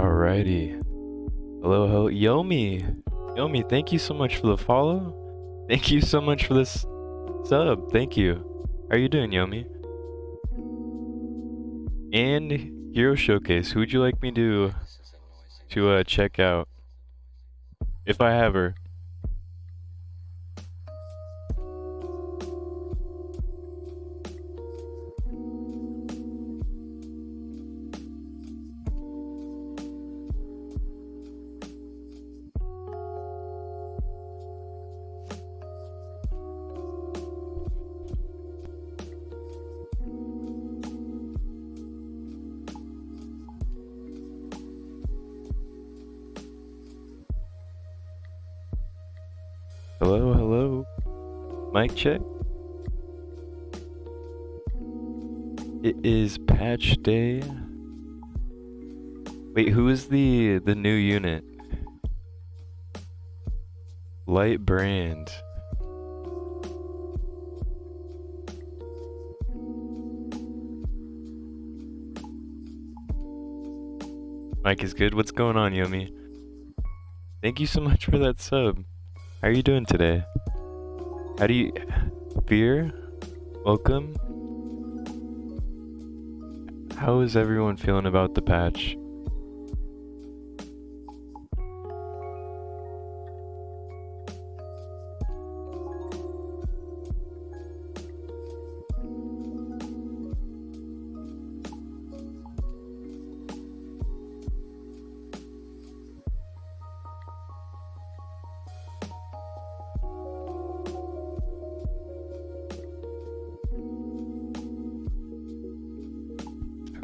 Alrighty. Hello, hello. Yomi. Yomi, thank you so much for the follow. Thank you so much for this sub. Thank you. How are you doing, Yomi? And Hero Showcase. Who'd you like me to check out? If I have her. Hello, hello. Mic check. It is patch day. Wait, who is the new unit? Light brand. Mike is good. What's going on, Yomi? Thank you so much for that sub. How are you doing today? How do you... Fear? Welcome. How is everyone feeling about the patch?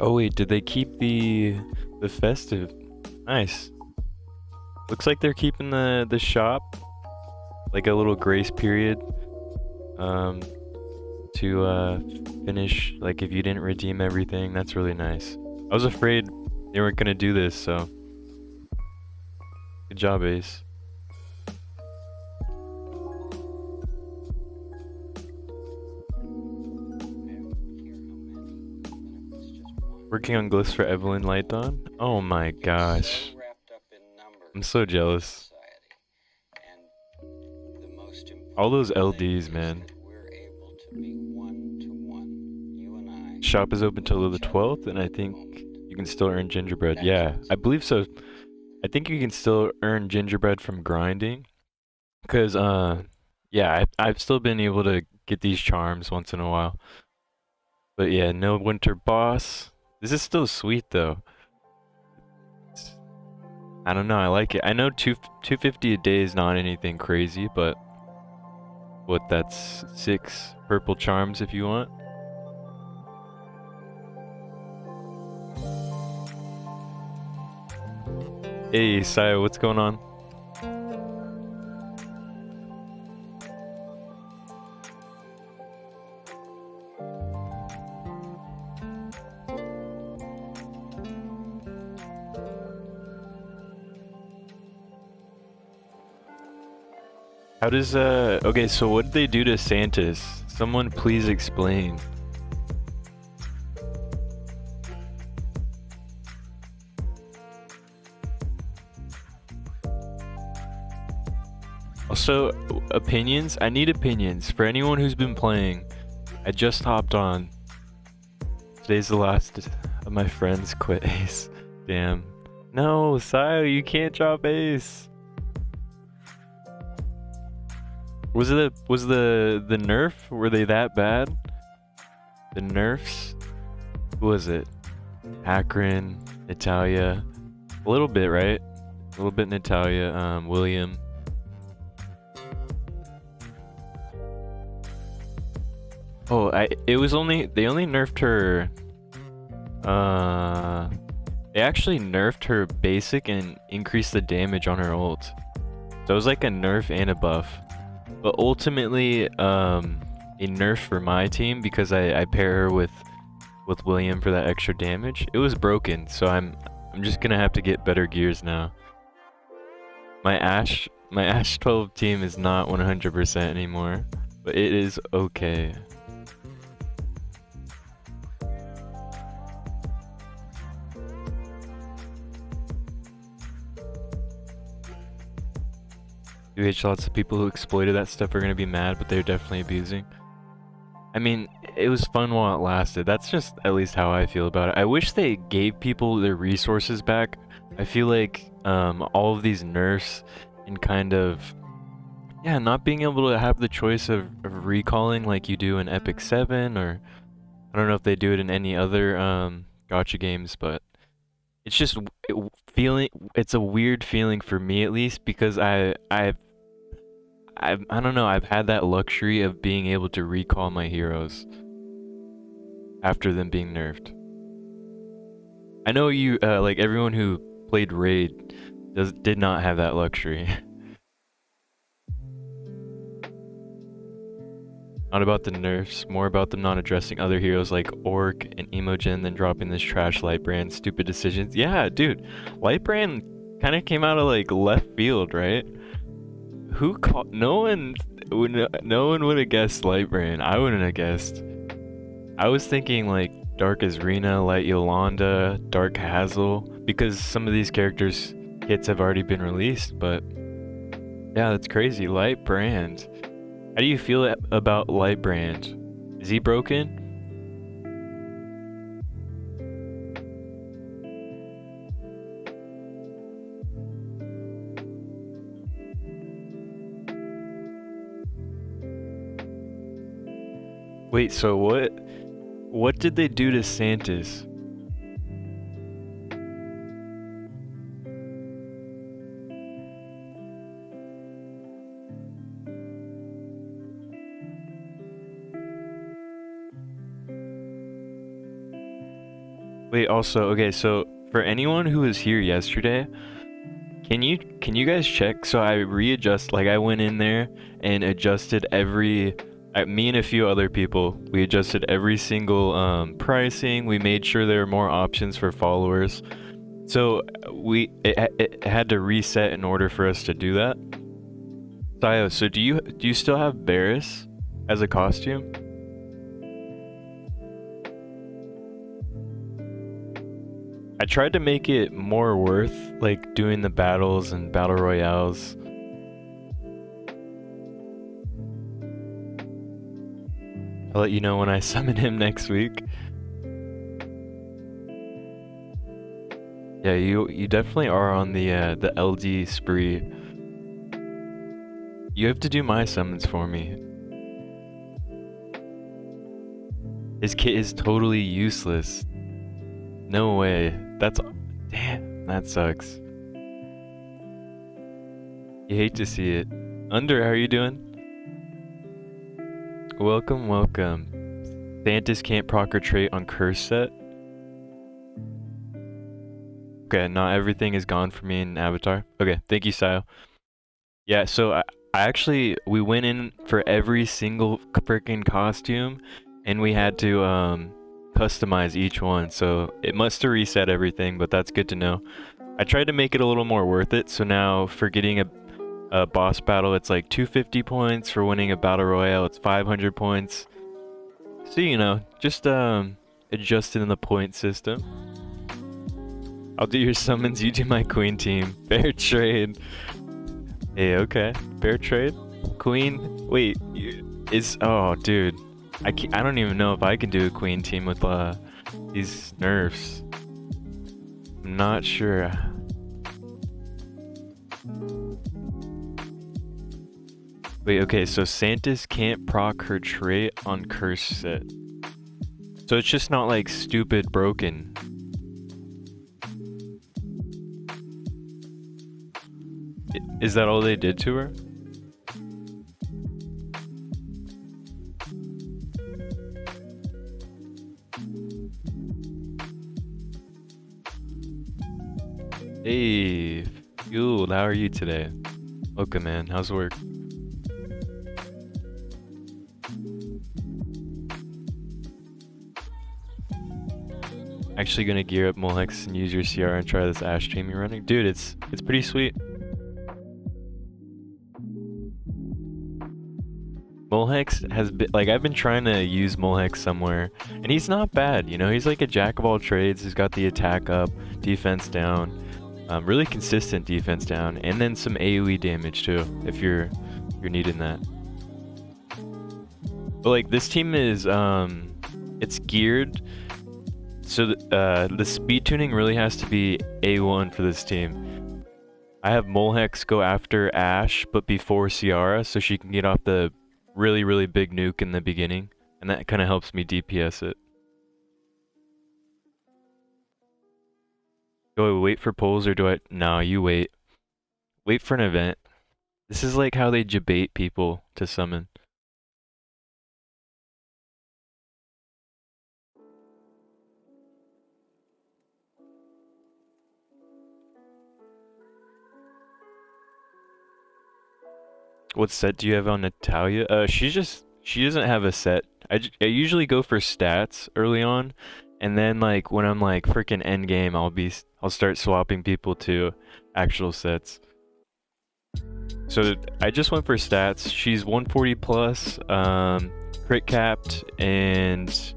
Oh wait, did they keep the festive? Nice. Looks like they're keeping the shop like a little grace period to finish, like if you didn't redeem everything. That's really nice. I was afraid they weren't gonna do this, so good job, Ace. Working on glyphs for Evelyn Light Dawn? Oh my gosh. I'm so jealous. All those LDs, man. Shop is open till the 12th, and I think you can still earn gingerbread. Yeah, I believe so. I think you can still earn gingerbread from grinding. Because, yeah, I've still been able to get these charms once in a while. But yeah, no winter boss. This is still sweet though. I don't know, I like it. I know 250 a day is not anything crazy, but what, that's 6 purple charms if you want. Hey, Saya, what's going on? How does, okay, so what did they do to Santa's? Someone please explain. Also, opinions? I need opinions. For anyone who's been playing, I just hopped on. Today's the last of my friends quit Ace. Damn. No, Sayo, you can't drop Ace. Was the nerf? Were they that bad? The nerfs? Who was it? Akron, Natalia. A little bit, right? A little bit Natalia, William. Oh, it was only, they only nerfed her, they actually nerfed her basic and increased the damage on her ult. So it was like a nerf and a buff. But ultimately, a nerf for my team because I pair her with William for that extra damage. It was broken, so I'm just gonna have to get better gears now. My Ash 12 team is not 100% anymore, but it is okay. Lots of people who exploited that stuff are gonna be mad, but they're definitely abusing. I mean, it was fun while it lasted. That's just at least how I feel about it. I wish they gave people their resources back. I feel like all of these nerfs and kind of, yeah, not being able to have the choice of recalling like you do in Epic 7, or I don't know if they do it in any other gacha games, but it's just it's a weird feeling for me at least, because I don't know, I've had that luxury of being able to recall my heroes after them being nerfed. I know you, like everyone who played Raid did not have that luxury. Not about the nerfs, more about them not addressing other heroes like Orc and Emogen, then dropping this trash Lightbrand, stupid decisions. Yeah, dude, Lightbrand kind of came out of like left field, right? Who called? No one would have guessed Lightbrand. I wouldn't have guessed. I was thinking like Dark as Rena, Light Yolanda, Dark Hazel, because some of these characters' kits have already been released, but yeah, that's crazy. Lightbrand. How do you feel about Lightbrand? Is he broken? Wait, so what did they do to Santis? Wait, also, okay, so for anyone who was here yesterday, can you guys check? So I I went in there and adjusted me and a few other people, we adjusted every single pricing. We made sure there were more options for followers. So it had to reset in order for us to do that. Sayo, so do you still have Barris as a costume? I tried to make it more worth like doing the battles and battle royales. I'll let you know when I summon him next week. Yeah, you definitely are on the LD spree. You have to do my summons for me. His kit is totally useless. No way. Damn, that sucks. You hate to see it. Under, how are you doing? Welcome, welcome. Santis can't proc or trait on curse set. Okay, not everything is gone for me in Avatar. Okay, thank you, Sayo. Yeah, so we went in for every single freaking costume, and we had to customize each one. So it must have reset everything, but that's good to know. I tried to make it a little more worth it. So now for getting a boss battle, it's like 250 points. For winning a battle royale, it's 500 points. So you know, just adjusted in the point system. I'll do your summons, you do my queen team. Fair trade. Hey, okay. Fair trade. Queen. Wait, oh, dude. I don't even know if I can do a queen team with these nerfs. I'm not sure. Wait, okay, so Santis can't proc her trait on curse set. So it's just not like stupid broken. Is that all they did to her? Hey, Fueled, how are you today? Welcome, man. How's work? Actually gonna gear up Molhex and use your CR and try this Ash stream you're running. Dude, it's pretty sweet. Molhex has been, like, I've been trying to use Molhex somewhere, and he's not bad, you know? He's like a jack of all trades. He's got the attack up, defense down. Really consistent defense down, and then some AoE damage too, if you're needing that. But like this team is it's geared so the speed tuning really has to be A1 for this team. I have Molhex go after Ashe, but before Ciara, so she can get off the really big nuke in the beginning, and that kind of helps me DPS it. Do I wait for polls or do I? No, you wait. Wait for an event. This is like how they debate people to summon. What set do you have on Natalia? She doesn't have a set. I usually go for stats early on, and then like when I'm like freaking end game, I'll start swapping people to actual sets. So I just went for stats. She's 140 plus, crit capped, and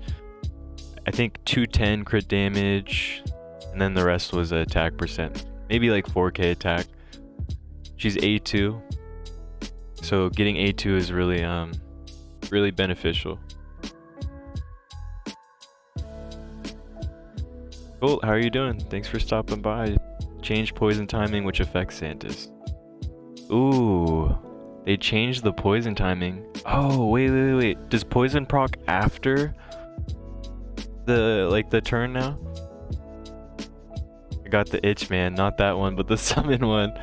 I think 210 crit damage, and then the rest was attack percent. Maybe like 4k attack. She's A2. So getting A2 is really beneficial. Cool, how are you doing? Thanks for stopping by. Change poison timing, which affects Santis. Ooh, they changed the poison timing. Oh, wait. Does poison proc after the turn now? I got the itch, man. Not that one, but the summon one.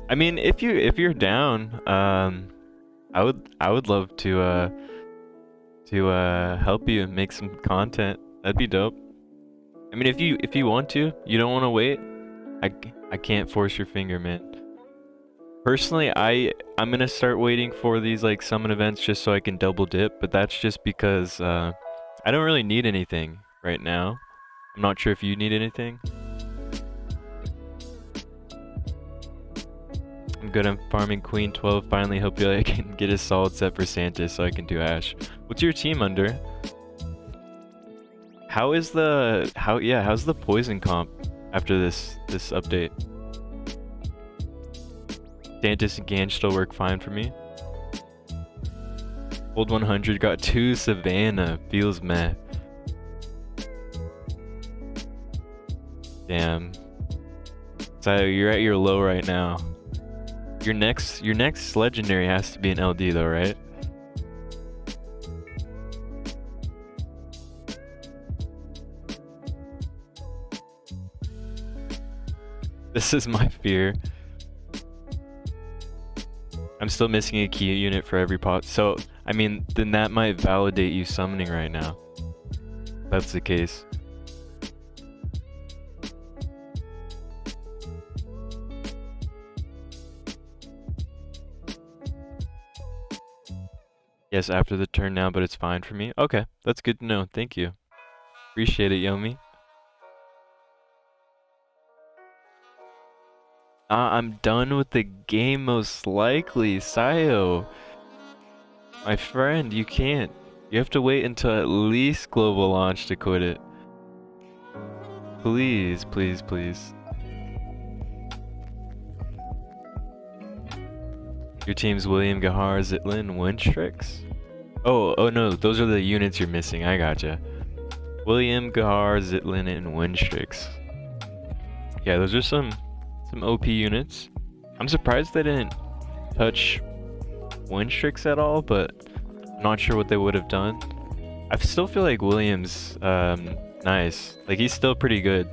I mean, if you're down, I would love to help you make some content. That'd be dope. I mean, if you want to, you don't want to wait. I can't force your finger, man. Personally, I'm gonna start waiting for these like summon events just so I can double dip, but that's just because I don't really need anything right now. I'm not sure if you need anything. I'm good. I'm farming Queen 12. Finally, hope I can get a solid set for Santis so I can do Ashe. What's your team under? How's the poison comp after this update? Santis and Ganj still work fine for me. Old 100 got 2 Savannah. Feels meh. Damn. So you're at your low right now. Your next legendary has to be an LD though, right? This is my fear. I'm still missing a key unit for every pot. So, I mean, then that might validate you summoning right now. If that's the case. Yes, after the turn now, but it's fine for me. Okay, that's good to know. Thank you. Appreciate it, Yomi. I'm done with the game most likely. Sayo. My friend, you can't. You have to wait until at least global launch to quit it. Please, please, please. Your team's William, Gahar, Zitlin, Winstrix? Oh no, those are the units you're missing. I gotcha. William, Gahar, Zitlin, and Winstrix. Yeah, those are some OP units. I'm surprised they didn't touch Winstrix at all, but I'm not sure what they would have done. I still feel like William's nice. Like he's still pretty good.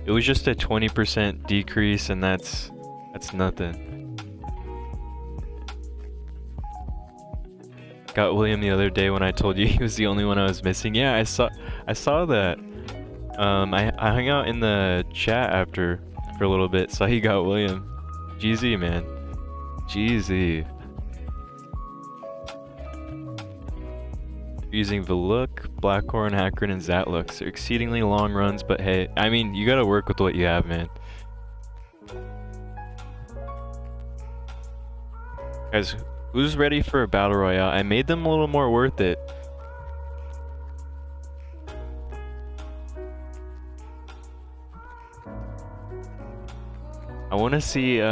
It was just a 20% decrease, and that's nothing. Got William the other day when I told you he was the only one I was missing. Yeah, I saw that. I hung out in the chat after for a little bit, so he got William. GZ, man. GZ. Using Veluk, Blackhorn, Hackern, and Zatlux. They're exceedingly long runs, but hey, I mean, you gotta work with what you have, man. Guys, who's ready for a battle royale? I made them a little more worth it. want to see if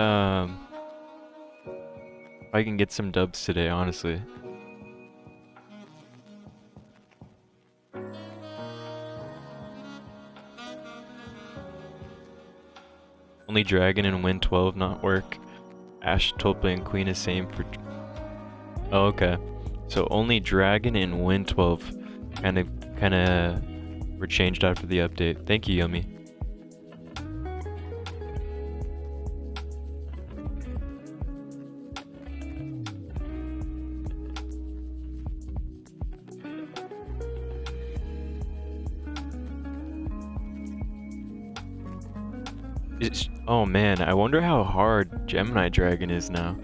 I can get some dubs today, honestly. Only dragon and win 12 not work. Ash, Tulpa, and Queen is same for... Oh, okay. So only dragon and win 12 kind of were changed after the update. Thank you, Yummy. Oh man, I wonder how hard Gemini Dragon is now.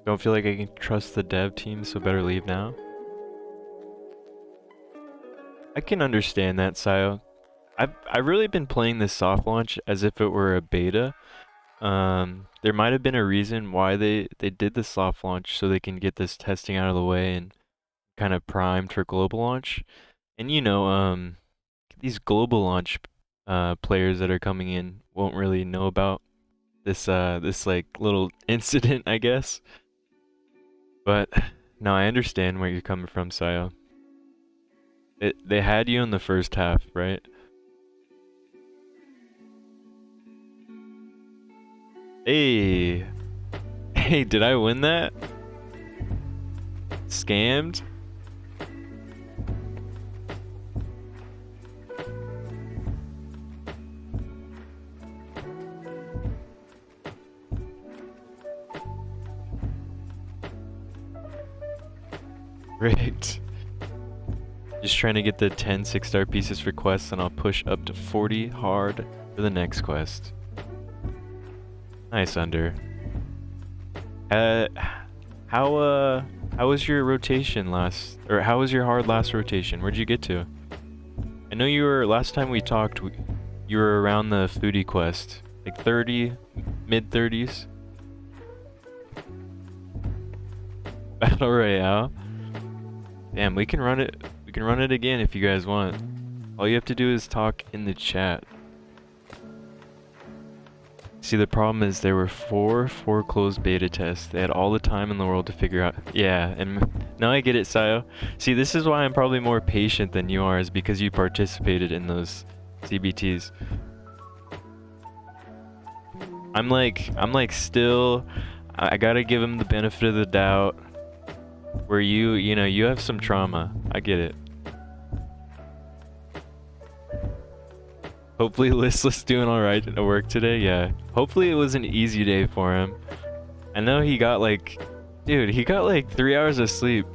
Don't feel like I can trust the dev team, so better leave now. I can understand that, Sayo. I've really been playing this soft launch as if it were a beta. There might have been a reason why they did the soft launch so they can get this testing out of the way and kind of primed for global launch. And you know, these global launch players that are coming in won't really know about this like little incident, I guess. But no, I understand where you're coming from, Sayo. They had you in the first half, right? Hey, hey, did I win that? Scammed? Great. Just trying to get the 10 6-star pieces for quests, and I'll push up to 40 hard for the next quest. Nice, Under. How was your rotation last, or how was your hard last rotation? Where'd you get to? I know you were, last time we talked, you were around the foodie quest, like 30, mid 30s. Battle Royale. Damn, we can run it. We can run it again if you guys want. All you have to do is talk in the chat. See, the problem is there were four closed beta tests. They had all the time in the world to figure out. Yeah, and now I get it, Sayo. See, this is why I'm probably more patient than you are, is because you participated in those CBTs. I'm like still, I gotta give him the benefit of the doubt. Where you know, you have some trauma. I get it. Hopefully Listless doing alright at work today, yeah. Hopefully it was an easy day for him. I know he got like, dude, he got like 3 hours of sleep.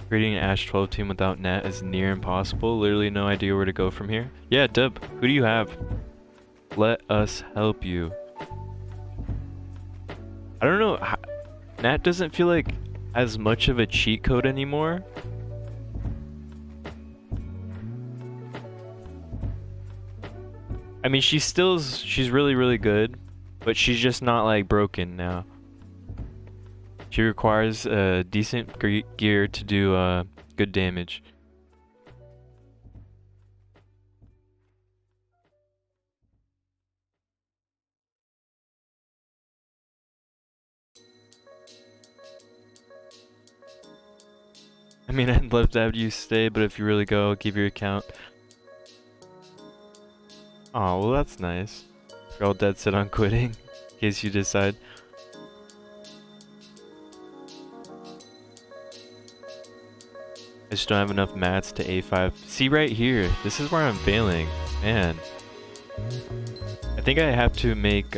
Creating an Ash 12 team without net is near impossible. Literally no idea where to go from here. Yeah, Dub, who do you have? Let us help you. I don't know. Nat doesn't feel like as much of a cheat code anymore. I mean, she's really good, but she's just not like broken now. She requires decent gear to do good damage. I mean, I'd love to have you stay, but if you really go, I'll give your account. Oh, well that's nice. You're all dead set on quitting, in case you decide. I just don't have enough mats to A5. See right here, this is where I'm failing. Man. I think I have to make,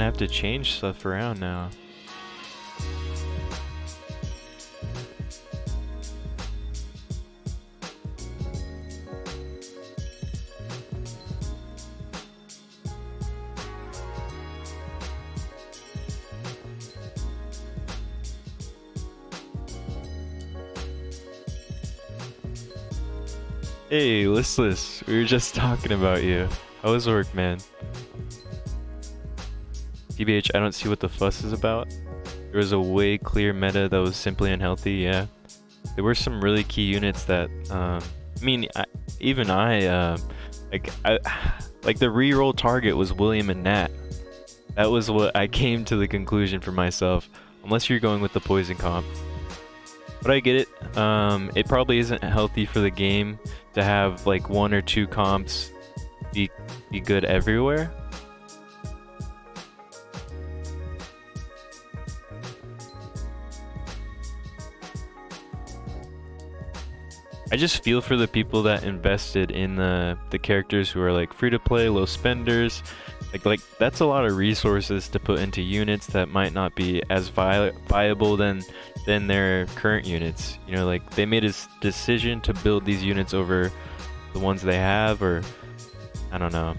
gonna have to change stuff around now. Hey, Listless, we were just talking about you. How was work, man? TBH, I don't see what the fuss is about. There was a way clear meta that was simply unhealthy, yeah. There were some really key units that, like the reroll target was William and Nat. That was what I came to the conclusion for myself, unless you're going with the poison comp. But I get it. It probably isn't healthy for the game to have like 1 or 2 comps be good everywhere. I just feel for the people that invested in the characters who are like free to play, low spenders. Like that's a lot of resources to put into units that might not be as viable than their current units. You know, like they made a decision to build these units over the ones they have, or I don't know.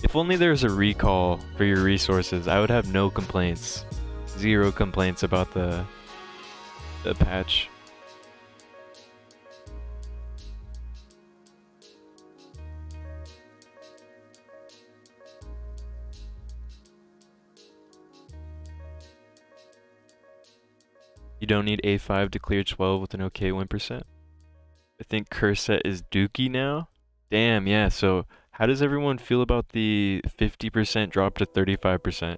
If only there was a recall for your resources, I would have no complaints. 0 complaints about the patch. You don't need A5 to clear 12 with an okay win percent. I think curse set is dookie now. Damn, yeah, so how does everyone feel about the 50% drop to 35%?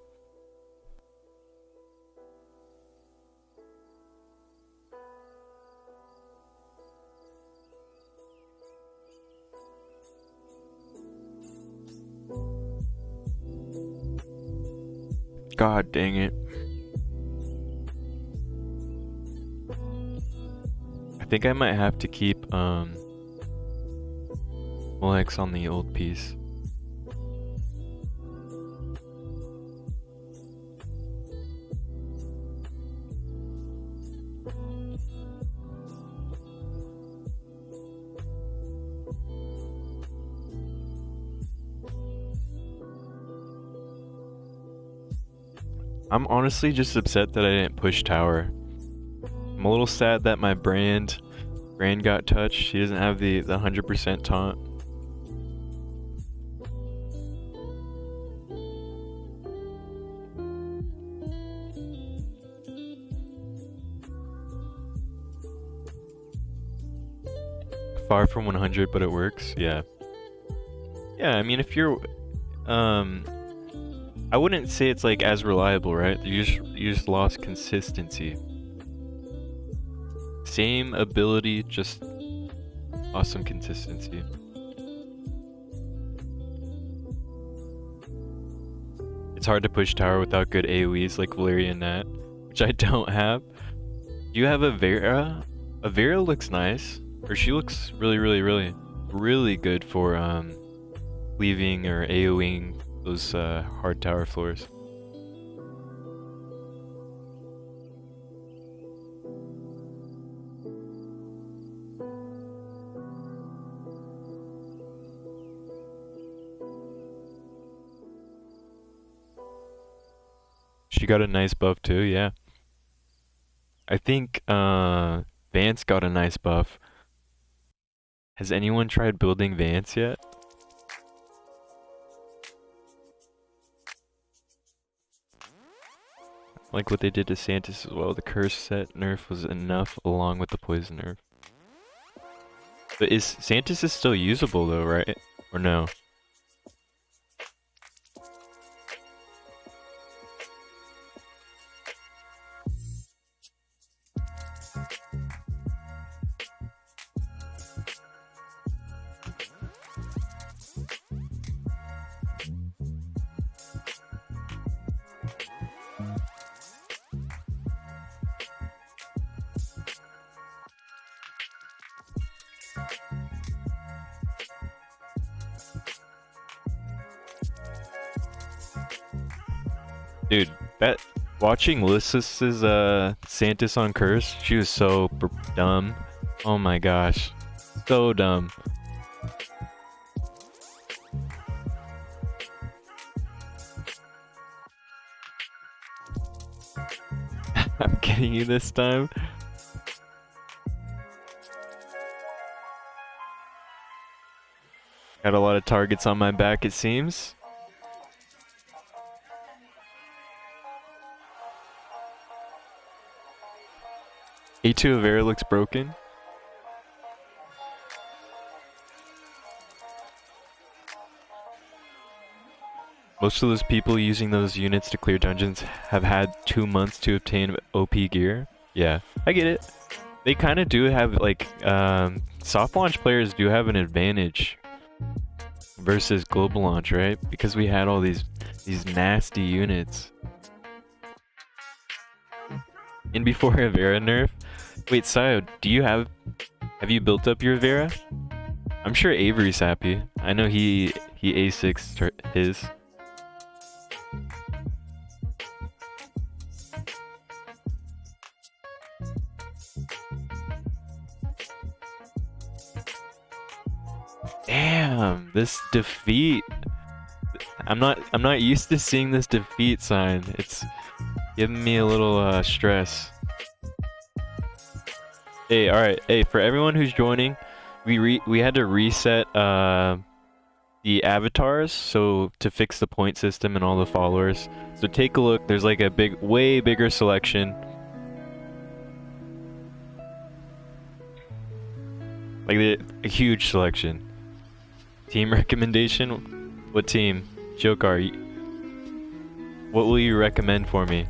God dang it. I think I might have to keep Molex on the old piece. I'm honestly just upset that I didn't push tower. I'm a little sad that my brand got touched. She doesn't have the 100% taunt. Far from 100, but it works. Yeah. Yeah, I mean, if you're I wouldn't say it's like as reliable, right? You just lost consistency. Same ability, just awesome consistency. It's hard to push tower without good AoEs like Valeria and Nat, which I don't have. Do you have a Vera? A Vera looks nice, or she looks really good for leaving or AoEing those hard tower floors. She got a nice buff too, yeah. I think Vance got a nice buff. Has anyone tried building Vance yet? Like what they did to Santis as well. The curse set nerf was enough along with the poison nerf. But Santis is still usable though, right? Or no? Dude, that watching Lysis's Santis on Curse, she was so dumb. Oh my gosh. So dumb. I'm getting you this time. Got a lot of targets on my back, it seems. A2 Avera looks broken. Most of those people using those units to clear dungeons have had 2 months to obtain OP gear. Yeah, I get it. They kind of do have, like, soft launch players do have an advantage versus global launch, right? Because we had all these nasty units. And before Avera nerf, wait, Sayo, have you built up your Avera? I'm sure Avery's happy. I know he A6'd his. Damn, this defeat. I'm not used to seeing this defeat sign. It's giving me a little stress. Hey, all right. Hey, for everyone who's joining, we had to reset the avatars so to fix the point system and all the followers. So take a look. There's like a way bigger selection. Like a huge selection. Team recommendation? What team? Jokar, what will you recommend for me?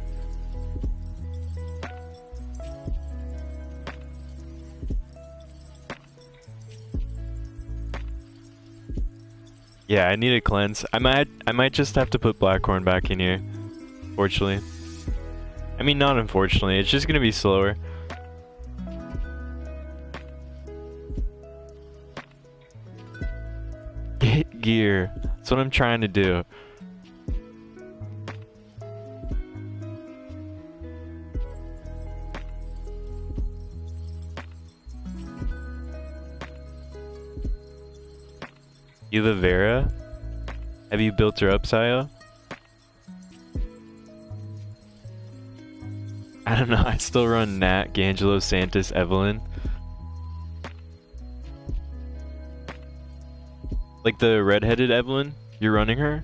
Yeah, I need a cleanse. I might just have to put Blackhorn back in here. Fortunately. I mean, not unfortunately. It's just gonna be slower. Get gear. That's what I'm trying to do. You have a Vera? Have you built her up, Sayo? I don't know. I still run Nat, Gangelo, Santis, Evelyn. Like the red-headed Evelyn? You're running her?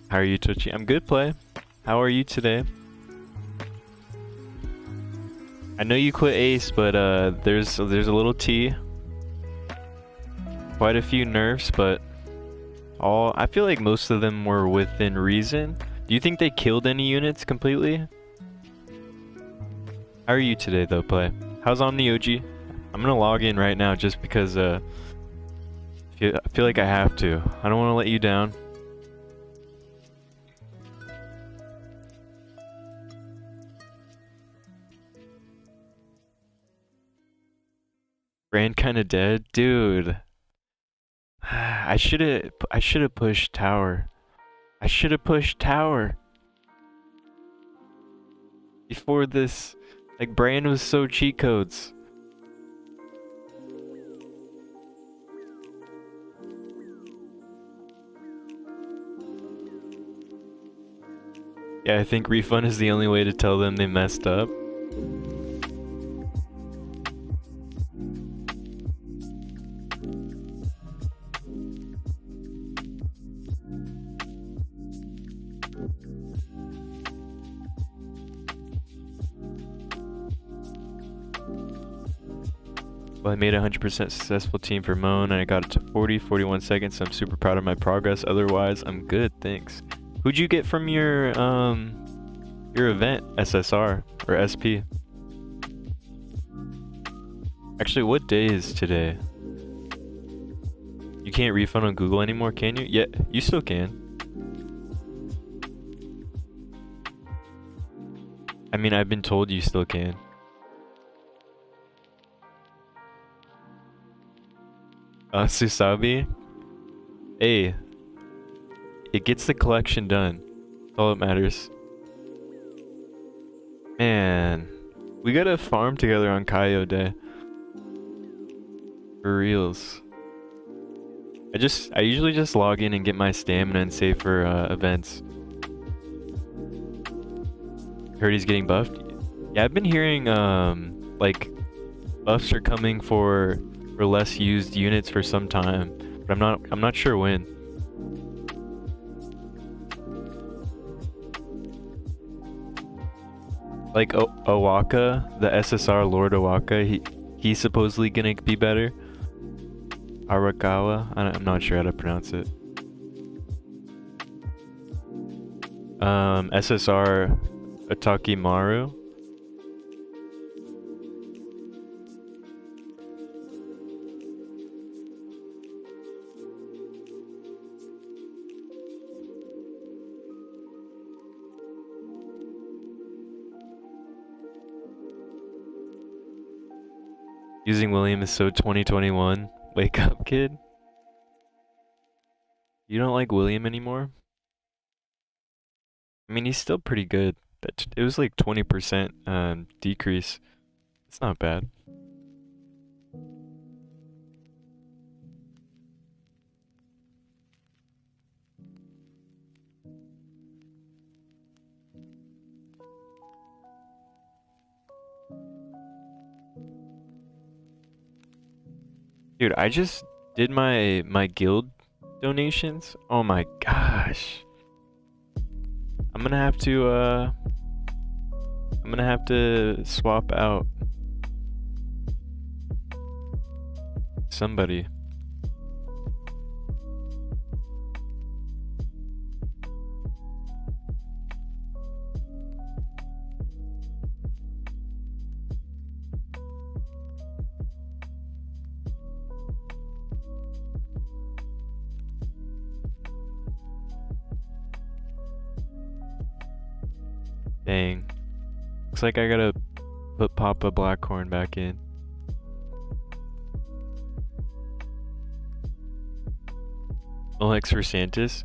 How are you, Tochi? I'm good, Play. How are you today? I know you quit Ace, but there's a little T. Quite a few nerfs, but I feel like most of them were within reason. Do you think they killed any units completely? How are you today, though, Play? How's Omni OG? I'm gonna log in right now just because I feel like I have to. I don't want to let you down. Brand kinda dead? Dude. I should've pushed tower. I should've pushed tower. Before this, like, Brand was so cheat codes. Yeah, I think refund is the only way to tell them they messed up. Well, I made a 100% successful team for Moan, and I got it to 41 seconds, so I'm super proud of my progress. Otherwise, I'm good, thanks. Who'd you get from your event, SSR, or SP? Actually, what day is today? You can't refund on Google anymore, can you? Yeah, you still can. I mean, I've been told you still can. Susabi? Hey, it gets the collection done. That's all that matters. Man, we gotta farm together on Kaio Day. For reals. I usually just log in and get my stamina and save for events. Heard he's getting buffed. Yeah, I've been hearing like buffs are coming for less used units for some time, but I'm not sure when. Like Owaka, the SSR Lord Owaka, he's supposedly gonna be better. Arakawa, I'm not sure how to pronounce it. SSR Atakimaru. Using William is so 2021. Wake up, kid. You don't like William anymore? I mean, he's still pretty good. It was like 20% decrease. It's not bad. Dude, I just did my guild donations. Oh my gosh. I'm gonna have to swap out somebody. Dang. Looks like I gotta put Papa Blackhorn back in. Alex for Santis.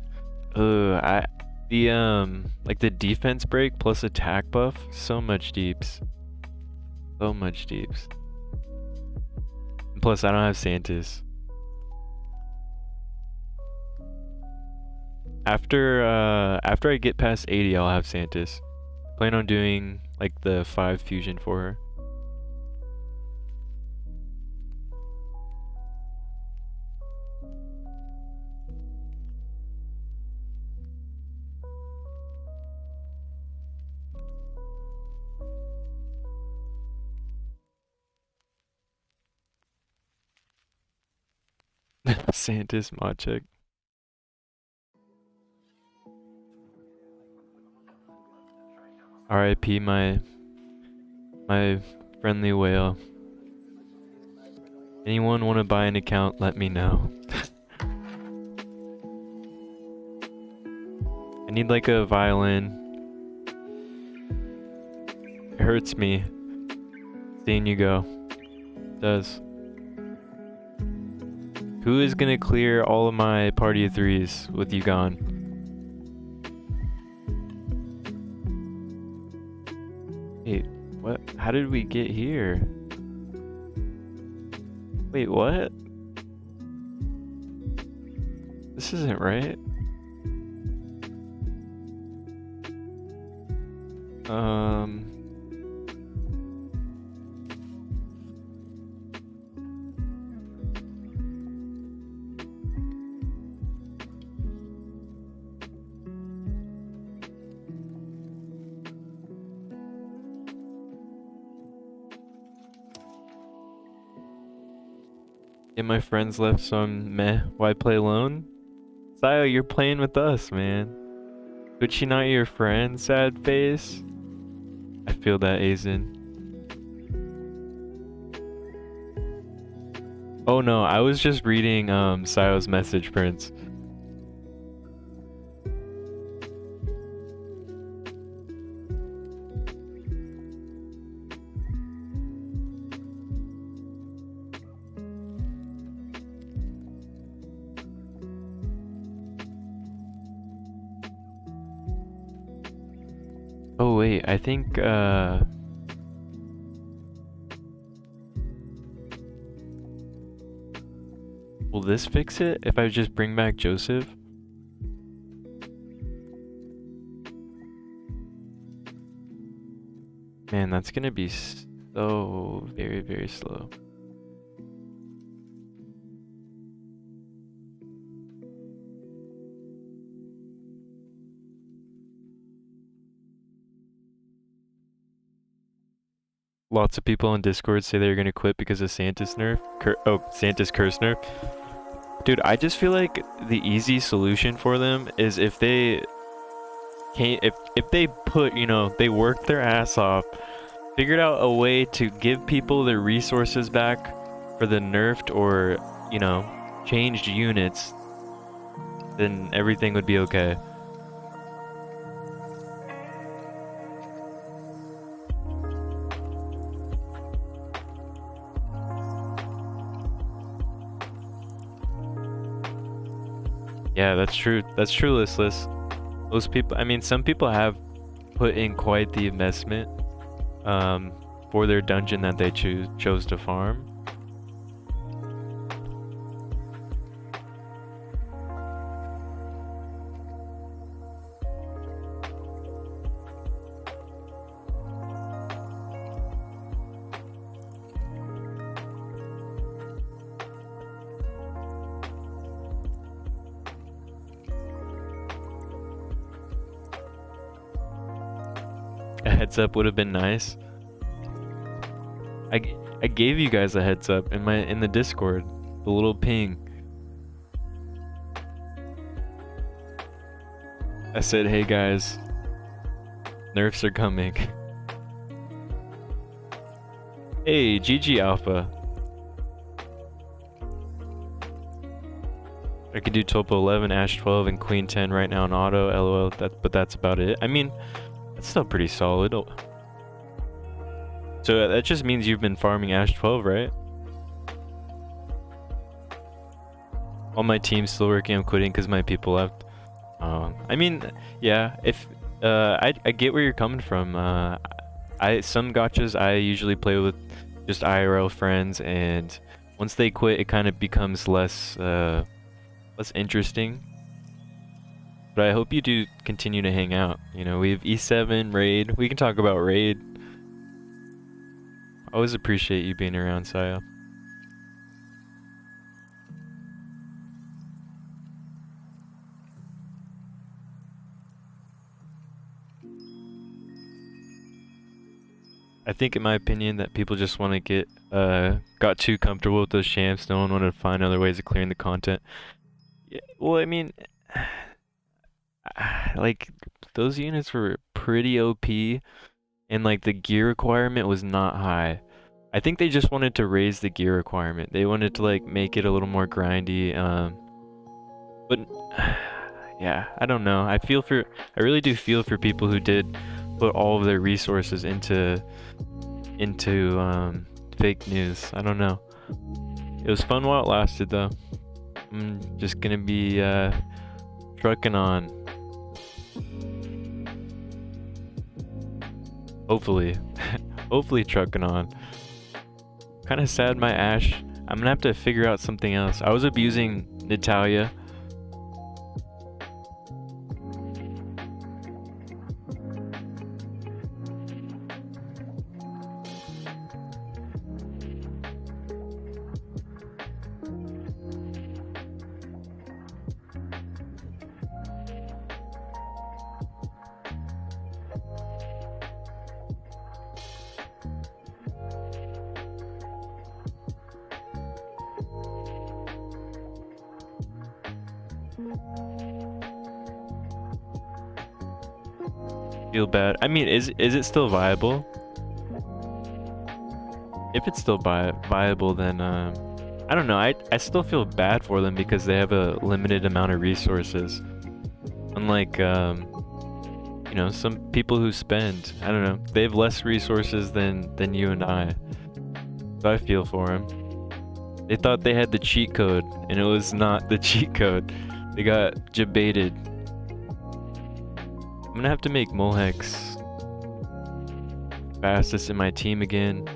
Like the defense break plus attack buff, so much deeps. So much deeps. Plus I don't have Santis. After I get past 80, I'll have Santis. Plan on doing like the 5 fusion for her. Santis mod check. RIP my friendly whale. Anyone want to buy an account, let me know. I need like a violin. It hurts me seeing you go. It does. Who is gonna clear all of my party of 3s with you gone? Wait, what? How did we get here? Wait, what? This isn't right. Yeah, my friends left, so I'm meh. Why play alone? Sayo, you're playing with us, man. Could she not your friend? Sad face. I feel that, Aizen. Oh no, I was just reading Sayo's message, Prince. Oh wait, I think will this fix it if I just bring back Joseph? Man, that's gonna be so very, very slow. Lots of people on Discord say they're gonna quit because of Santa's nerf. Santa's curse nerf. Dude, I just feel like the easy solution for them is if they can't, if they put, you know, they worked their ass off, figured out a way to give people their resources back for the nerfed or, you know, changed units, then everything would be okay. Yeah, that's true. That's true, Listless. Most people, I mean, some people have put in quite the investment for their dungeon that they chose to farm. A heads up would have been nice. I gave you guys a heads up in the Discord, the little ping. I said, "Hey guys, nerfs are coming." Hey, GG Alpha. I could do Topo 11, Ash 12, and Queen 10 right now in auto. LOL. But that's about it. I mean, that's still pretty solid. So that just means you've been farming Ash 12, right? All my team's still working. I'm quitting because my people left. I mean, yeah. If I get where you're coming from. Some gachas I usually play with just IRL friends, and once they quit, it kind of becomes less interesting. But I hope you do continue to hang out. You know, we have E7 raid. We can talk about raid. I always appreciate you being around, Saya. I think, in my opinion, that people just want to got too comfortable with those champs. No one wanted to find other ways of clearing the content. Yeah, well, I mean, like, those units were pretty OP, and like the gear requirement was not high. I think they just wanted to raise the gear requirement. They wanted to like make it a little more grindy. But yeah, I don't know. I really do feel for people who did put all of their resources into fake news. I don't know. It was fun while it lasted, though. I'm just gonna be trucking on. Hopefully, hopefully trucking on. Kind of sad my Ash. I'm gonna have to figure out something else. I was abusing Natalia. Feel bad. I mean, is it still viable? If it's still viable, then I don't know. I still feel bad for them because they have a limited amount of resources. Unlike you know, some people who spend, I don't know, they have less resources than you and I. So I feel for them. They thought they had the cheat code, and it was not the cheat code. They got jebaited. I'm gonna have to make Molhex fastest in my team again.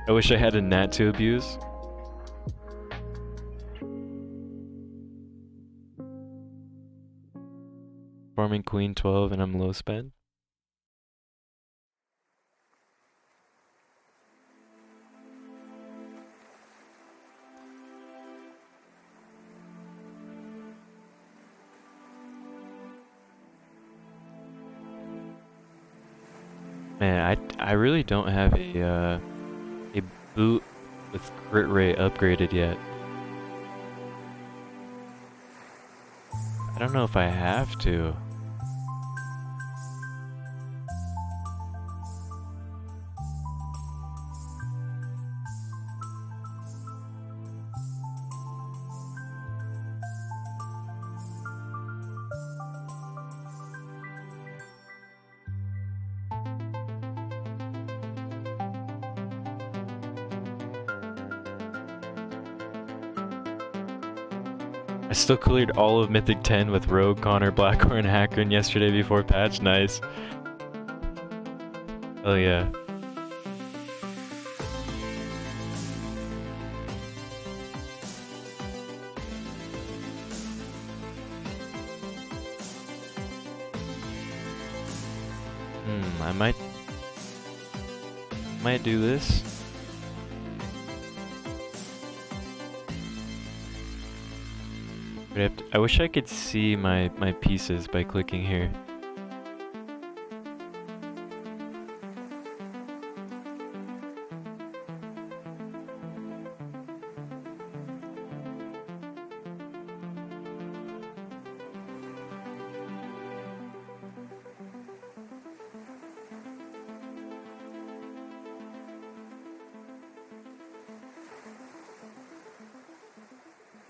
I wish I had a gnat to abuse. Farming queen 12 and I'm low spend. Man, I really don't have a boot with crit rate upgraded yet. I don't know if I have to. I still cleared all of Mythic 10 with Rogue, Connor, Blackhorn, Hacker, yesterday before patch. Nice. Oh yeah. I might do this. But I wish I could see my pieces by clicking here.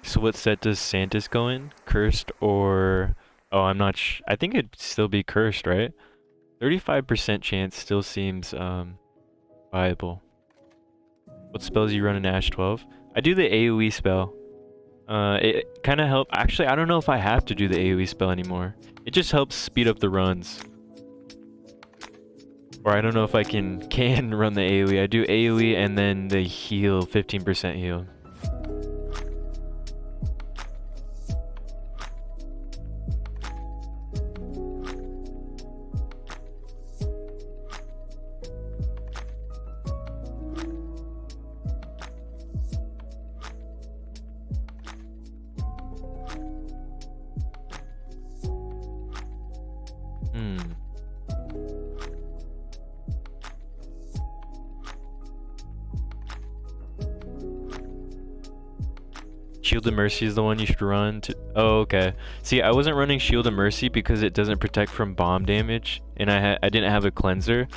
So what set does Santis go in? Cursed or... Oh, I'm not I think it'd still be cursed, right? 35% chance still seems viable. What spells you run in Ash 12? I do the AoE spell. It kind of help. Actually, I don't know if I have to do the AoE spell anymore. It just helps speed up the runs. Or I don't know if I can run the AoE. I do AoE and then the heal, 15% heal. Shield of Mercy is the one you should run to... Oh, okay. See, I wasn't running Shield of Mercy because it doesn't protect from bomb damage, and I didn't have a cleanser,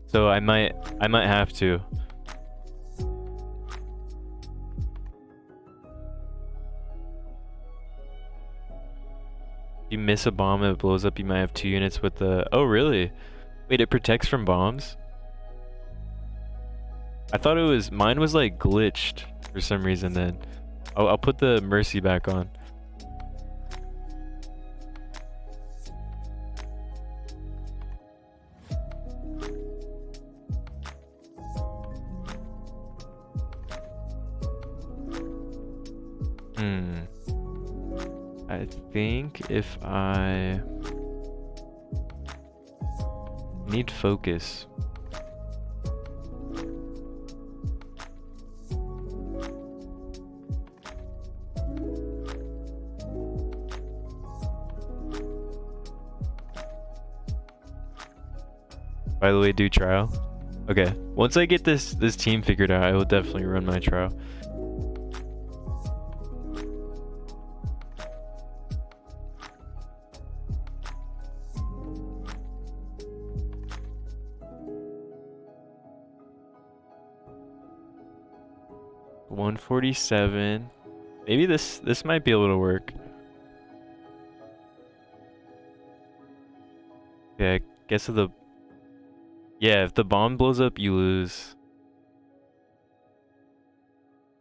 so I might have to. If you miss a bomb and it blows up, you might have 2 units with the... Oh, really? Wait, it protects from bombs? I thought it was... Mine was like glitched for some reason then. I'll put the Mercy back on. I think if I need focus. By the way, do trial. Okay, once I get this team figured out, I will definitely run my trial. $147. Maybe this might be able to work. Yeah, I guess of the... Yeah, if the bomb blows up, you lose.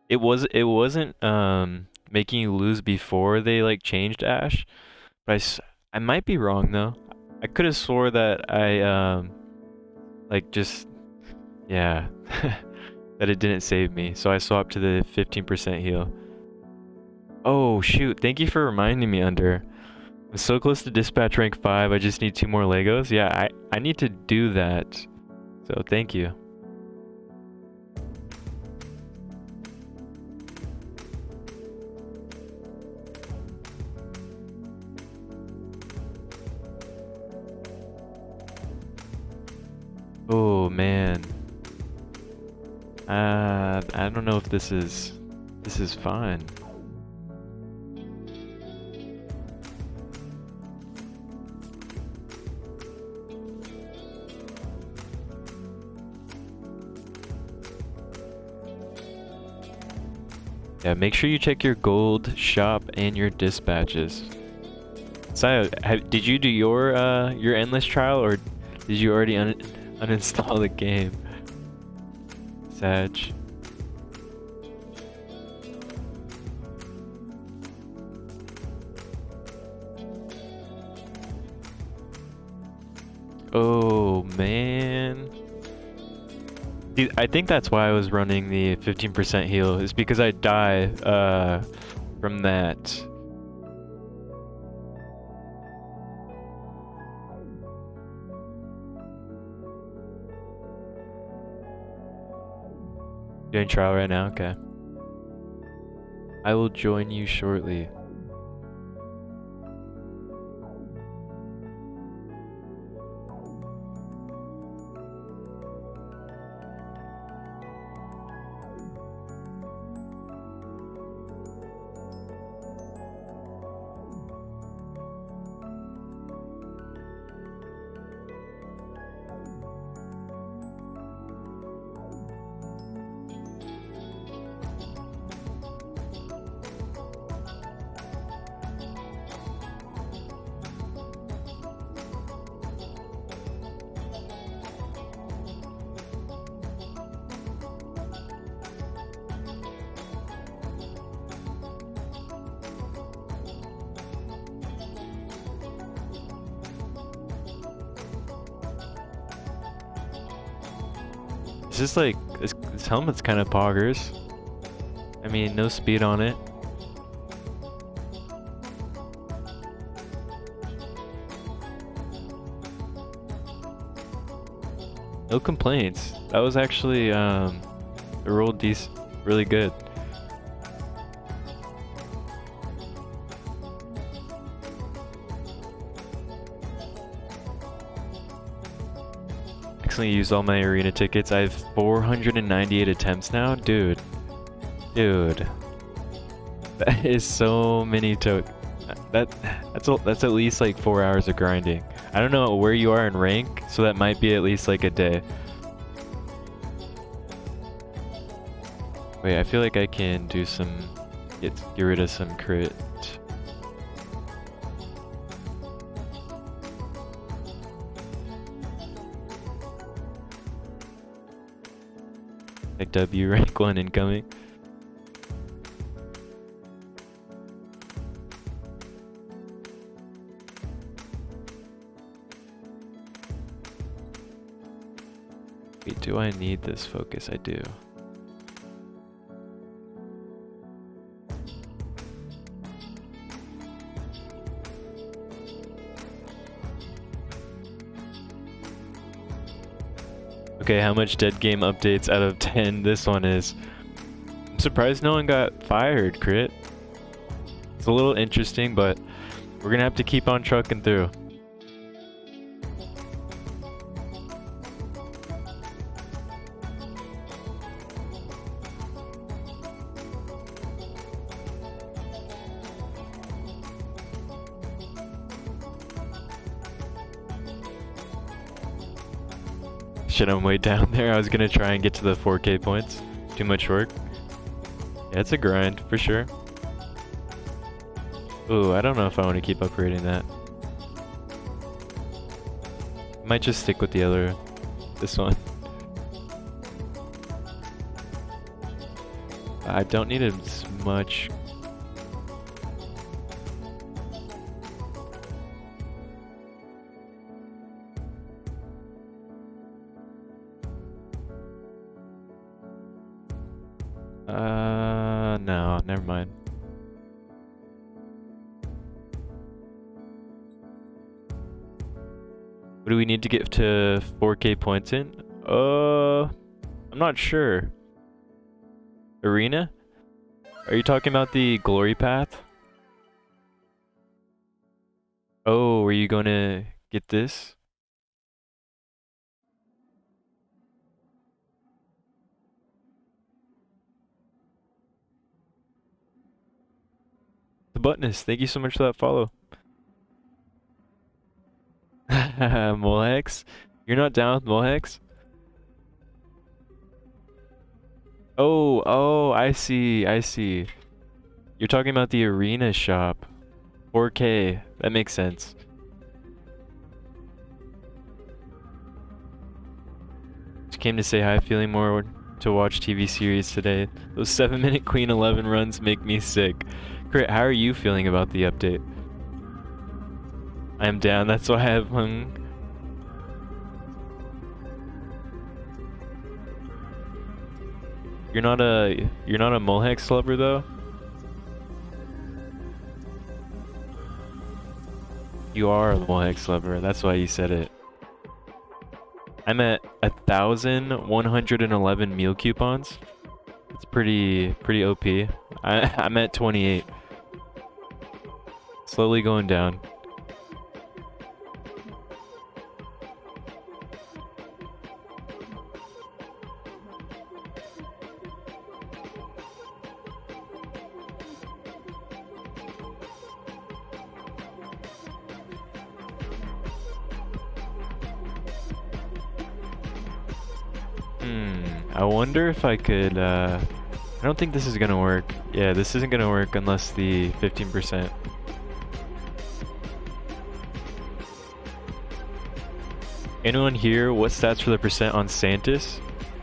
It wasn't making you lose before they like changed Ash, but I might be wrong though. I could have swore that I like just yeah that it didn't save me, so I swapped to the 15% heal. Oh shoot! Thank you for reminding me, Under. I'm so close to dispatch rank 5. I just need 2 more Legos. Yeah, I need to do that. So thank you. Oh man. I don't know if this is fine. Yeah, make sure you check your gold shop and your dispatches. Sayo, did you do your endless trial, or did you already uninstall the game? Sag. Oh man. Dude, I think that's why I was running the 15% heal, is because I die from that. Doing trial right now? Okay. I will join you shortly. It's just like, this helmet's kind of poggers. I mean, no speed on it. No complaints. That was actually, it rolled really good. Accidentally used all my arena tickets. I have 498 attempts now, dude. Dude, that is so many that's at least like 4 hours of grinding. I don't know where you are in rank, so that might be at least like a day. Wait, I feel like I can do some get rid of some crit. Like W rank 1 incoming. Wait, do I need this focus? I do. Okay, how much dead game updates out of 10 this one is? I'm surprised no one got fired, Crit. It's a little interesting, but we're gonna have to keep on trucking through. Shit, I'm way down there. I was gonna try and get to the 4K points. Too much work. Yeah, it's a grind, for sure. Ooh, I don't know if I want to keep upgrading that. Might just stick with the other this one. I don't need as much. No, never mind. What do we need to get to 4K points in? I'm not sure. Arena? Are you talking about the glory path? Oh, were you gonna get this? The Buttoness, thank you so much for that follow. Molex? You're not down with Molex? Oh, I see, I see. You're talking about the arena shop. 4K, that makes sense. Just came to say hi, feeling more to watch TV series today. Those 7-minute Queen 11 runs make me sick. Crit, how are you feeling about the update? I am down, that's why I have hung. You're not a Molhex lover though? You are a Molhex lover, that's why you said it. I'm at 1,111 meal coupons. It's pretty OP. I'm at 28. Slowly going down. I wonder if I could, I don't think this is gonna work. Yeah, this isn't gonna work unless the 15%. Anyone here, what stats for the percent on Santis?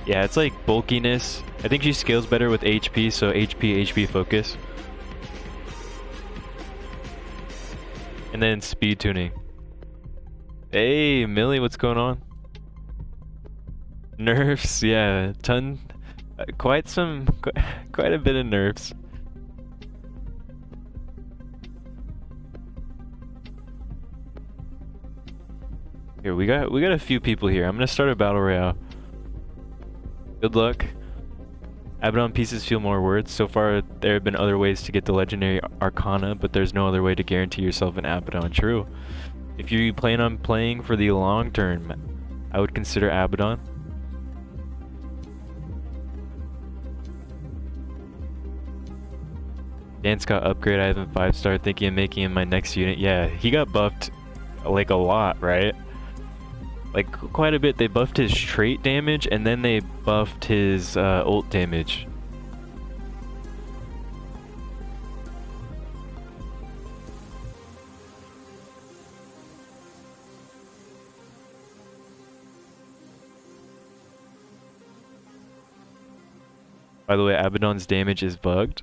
Yeah, it's like bulkiness. I think she scales better with HP, so HP focus. And then speed tuning. Hey, Millie, what's going on? Nerfs, yeah, quite a bit of nerfs. Here, we got a few people here. I'm gonna start a battle royale. Good luck. Abaddon pieces feel more worth. So far, there have been other ways to get the legendary Arcana, but there's no other way to guarantee yourself an Abaddon. True. If you plan on playing for the long term, I would consider Abaddon. Dance got upgrade. I have him 5-star, thinking of making him my next unit. Yeah, he got buffed like a lot, right? Like quite a bit. They buffed his trait damage and then they buffed his ult damage. By the way, Abaddon's damage is bugged.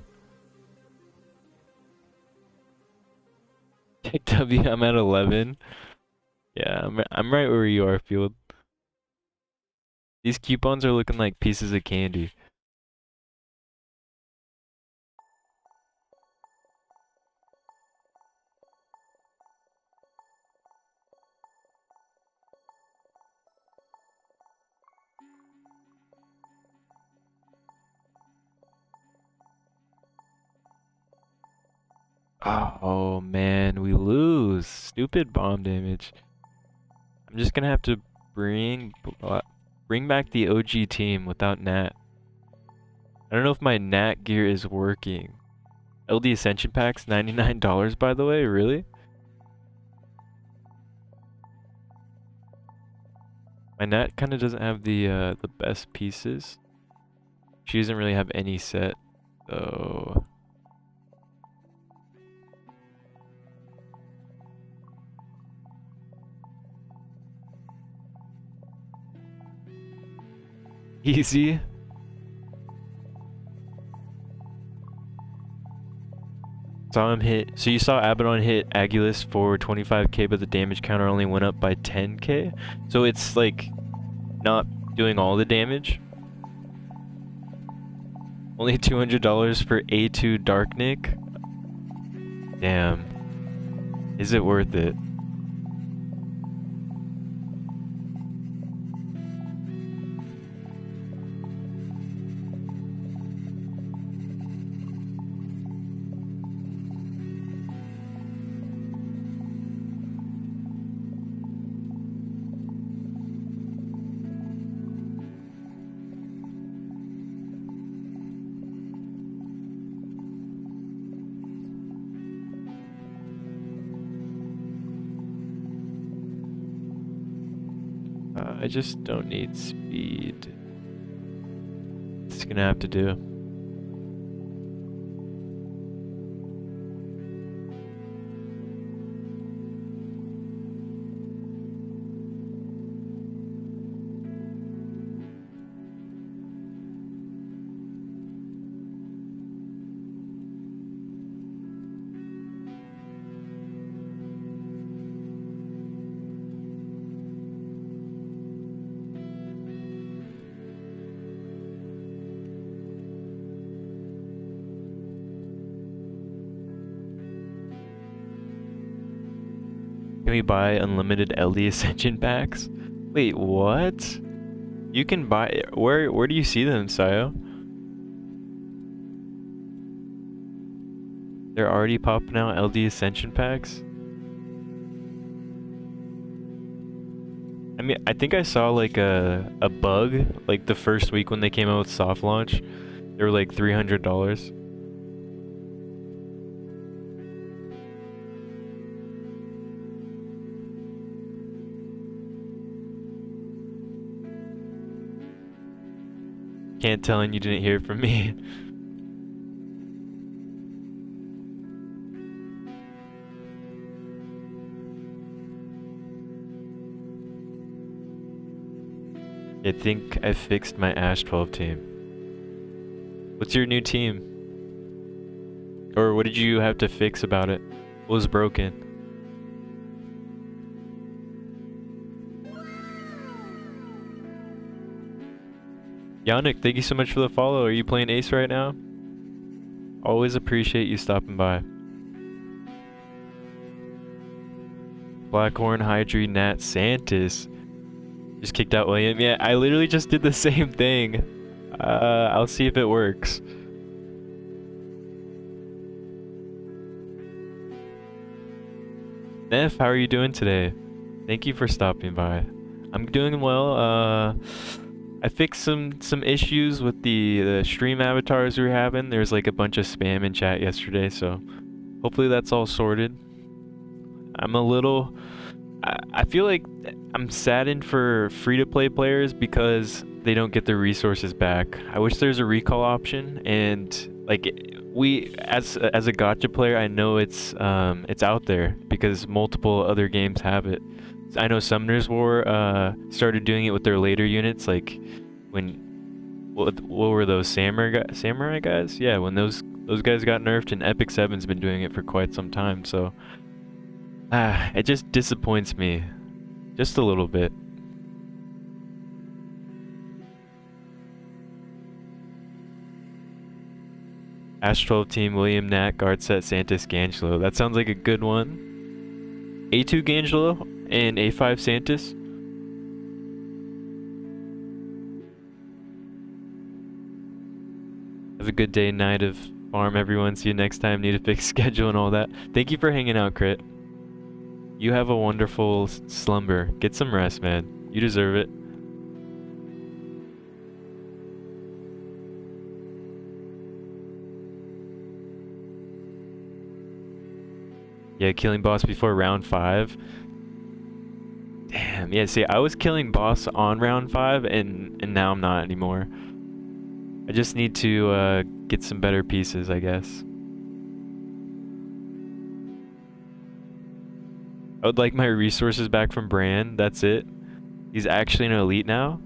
W, I'm at 11. Yeah, I'm right where you are, Field. These coupons are looking like pieces of candy. Oh man, we lose. Stupid bomb damage. I'm just gonna have to bring back the OG team without Nat. I don't know if my Nat gear is working. LD Ascension packs, $99 by the way, really? My Nat kind of doesn't have the best pieces. She doesn't really have any set, so Easy. Saw him hit. So you saw Abaddon hit Agulus for 25k, but the damage counter only went up by 10k. So it's like not doing all the damage. Only $200 for A2 Darknick. Damn. Is it worth it? I just don't need speed. It's gonna have to do. Can we buy unlimited LD Ascension packs? Wait, what? You can buy... Where do you see them, Sayo? They're already popping out LD Ascension packs? I mean, I think I saw like a bug, like the first week when they came out with soft launch. They were like $300. Can't tell and you didn't hear from me. I think I fixed my Ash 12 team. What's your new team? Or what did you have to fix about it? What was broken? Yannick, thank you so much for the follow. Are you playing Ace right now? Always appreciate you stopping by. Blackhorn, Hydri, Nat, Santis. Just kicked out William. Yeah, I literally just did the same thing. I'll see if it works. Neff, how are you doing today? Thank you for stopping by. I'm doing well. I fixed some issues with the stream avatars we were having. There's like a bunch of spam in chat yesterday, so hopefully that's all sorted. I'm a little... I feel like I'm saddened for free-to-play players because they don't get their resources back. I wish there's a recall option, and like as a gacha player, I know it's out there because multiple other games have it. I know Summoner's War started doing it with their later units, like when what were those samurai guys? Yeah, when those guys got nerfed, and Epic 7's been doing it for quite some time. So it just disappoints me just a little bit. Ash 12 team, William, Nat, guard set, Santis, Gangelo. That sounds like a good one. A2 Gangelo and A5 Santis. Have a good day, night of farm, everyone. See you next time. Need a fixed schedule and all that. Thank you for hanging out, Crit. You have a wonderful slumber. Get some rest, man. You deserve it. Yeah, killing boss before round 5. Damn, yeah, see, I was killing boss on round 5, and now I'm not anymore. I just need to get some better pieces, I guess. I would like my resources back from Bran, that's it. He's actually an elite now.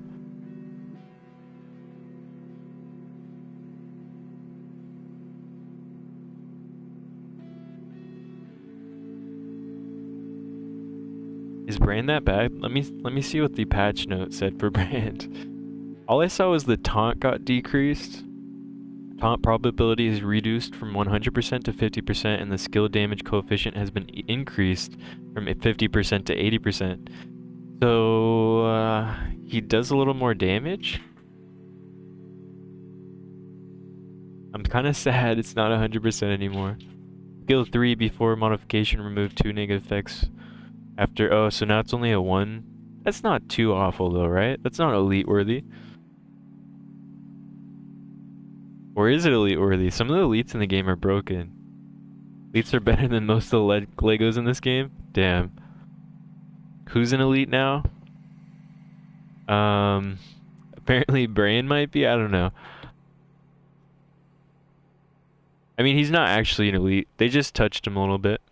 Is Brand that bad? Let me see what the patch note said for Brand. All I saw was the taunt got decreased. Taunt probability is reduced from 100% to 50%, and the skill damage coefficient has been increased from 50% to 80%. So, he does a little more damage? I'm kind of sad it's not 100% anymore. Skill 3 before modification removed 2 negative effects after... Oh, so now it's only a 1? That's not too awful though, right? That's not elite worthy. Or is it elite worthy? Some of the elites in the game are broken. Elites are better than most of the Legos in this game? Damn. Who's an elite now? Apparently Brain might be? I don't know. I mean, he's not actually an elite. They just touched him a little bit.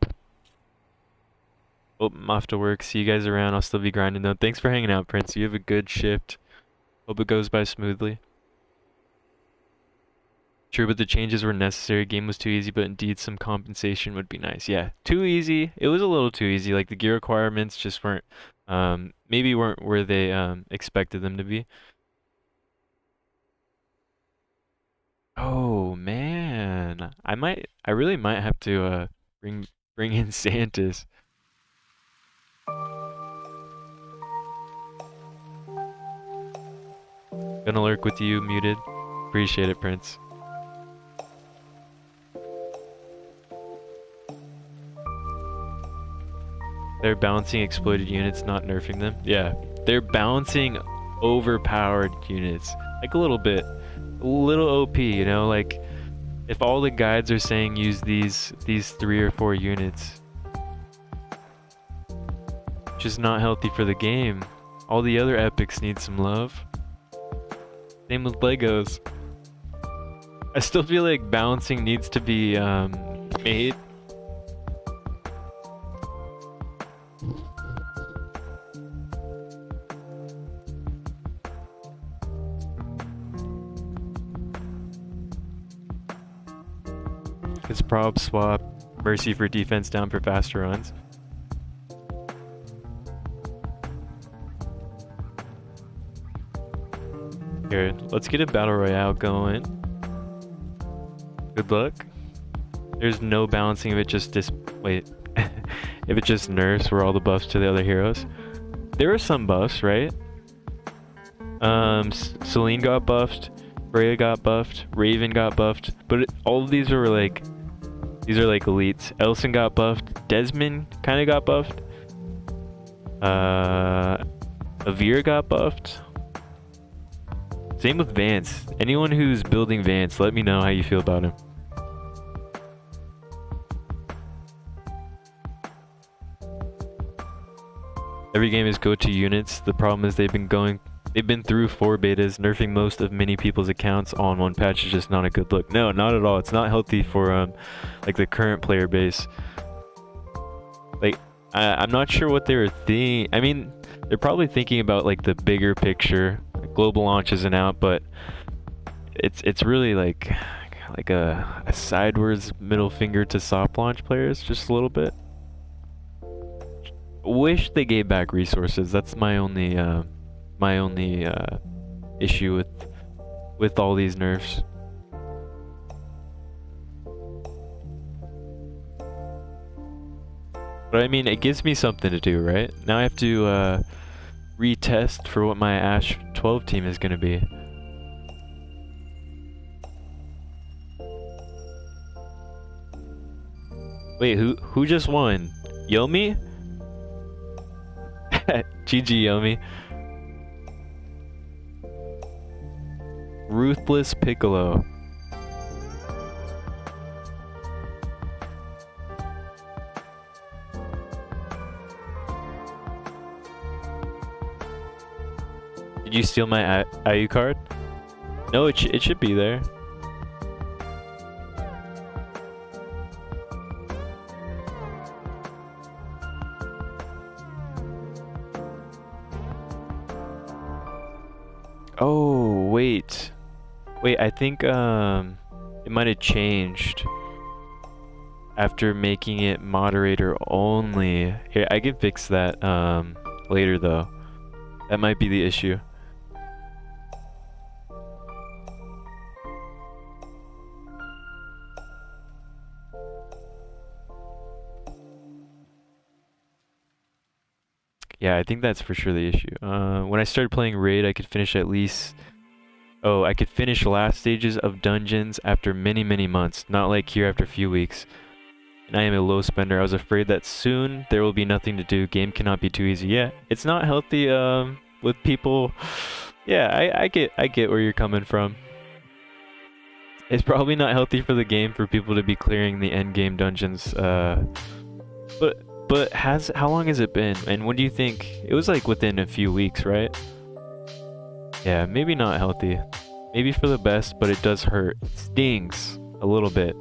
Oh, I'm off to work. See you guys around. I'll still be grinding though. Thanks for hanging out, Prince. You have a good shift. Hope it goes by smoothly. True, but the changes were necessary. Game was too easy, but indeed some compensation would be nice. Yeah, too easy. It was a little too easy. Like the gear requirements just weren't, maybe weren't where they expected them to be. Oh man, I really might have to bring in Santas. Gonna lurk with you, muted. Appreciate it, Prince. They're balancing exploited units, not nerfing them. Yeah, they're balancing overpowered units. Like a little bit. A little OP, you know? Like, if all the guides are saying use these 3 or 4 units, which is not healthy for the game. All the other epics need some love. Same with Legos. I still feel like balancing needs to be made. It's prob swap, Mercy for defense down for faster runs. Here, let's get a battle royale going. Good luck. There's no balancing if it just wait. If it just nerfs where all the buffs to the other heroes. There are some buffs, right? Celine got buffed, Freya got buffed, Raven got buffed, but all of these are like, these are like elites. Elson got buffed, Desmond kind of got buffed, Avir got buffed. Same with Vance. Anyone who's building Vance, let me know how you feel about him. Every game is go-to units. The problem is they've been through 4 betas, nerfing most of many people's accounts all in one patch is just not a good look. No, not at all. It's not healthy for like the current player base. Like I'm not sure what they were thinking. I mean, they're probably thinking about like the bigger picture. Global launch isn't out, but it's really like a sideways middle finger to soft launch players, just a little bit. Wish they gave back resources. That's my only issue with all these nerfs. But I mean, it gives me something to do, right? Now I have to retest for what my Ash 12 team is gonna be. Wait, who just won? Yomi? GG Yomi. Ruthless Piccolo. Did you steal my IU card? No, it should be there. Oh, wait. Wait, I think it might have changed. after making it moderator only. Here, I can fix that later though. That might be the issue. Yeah, I think that's for sure the issue. When I started playing Raid, I could finish at least... Oh, I could finish last stages of dungeons after many, many months, not like here after a few weeks. And I am a low spender. I was afraid that soon there will be nothing to do. Game cannot be too easy. Yeah, it's not healthy with people. Yeah, I get where you're coming from. It's probably not healthy for the game for people to be clearing the end game dungeons. But how long has it been? And what do you think? It was like within a few weeks, right? Yeah, maybe not healthy. Maybe for the best, but it does hurt. It stings a little bit.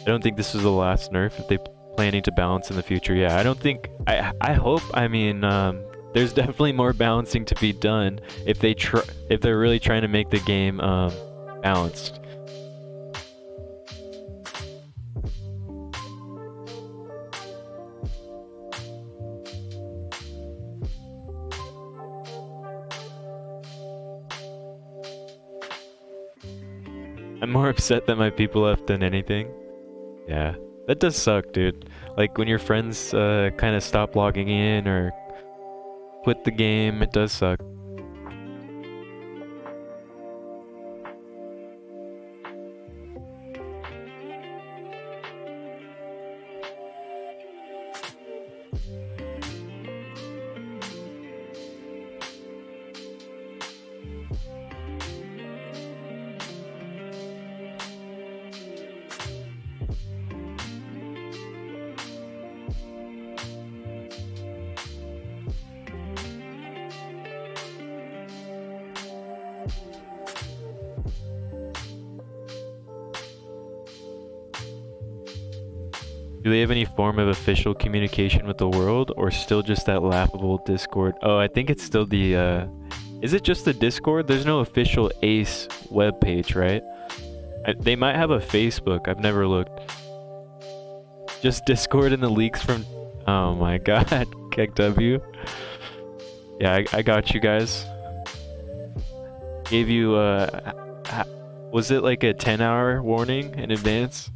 I don't think this is the last nerf if they planning to balance in the future. Yeah, I don't think... I hope, I mean, there's definitely more balancing to be done if they're really trying to make the game balanced. I'm more upset that my people left than anything. Yeah, that does suck, dude. Like when your friends kind of stop logging in or quit the game, it does suck. Do they have any form of official communication with the world, or still just that laughable Discord? Oh, I think it's still the, is it just the Discord? There's no official ACE webpage, right? They might have a Facebook, I've never looked. Just Discord and the leaks from... Oh my god, KegW. Yeah, I got you guys. Gave you, was it like a 10-hour warning in advance?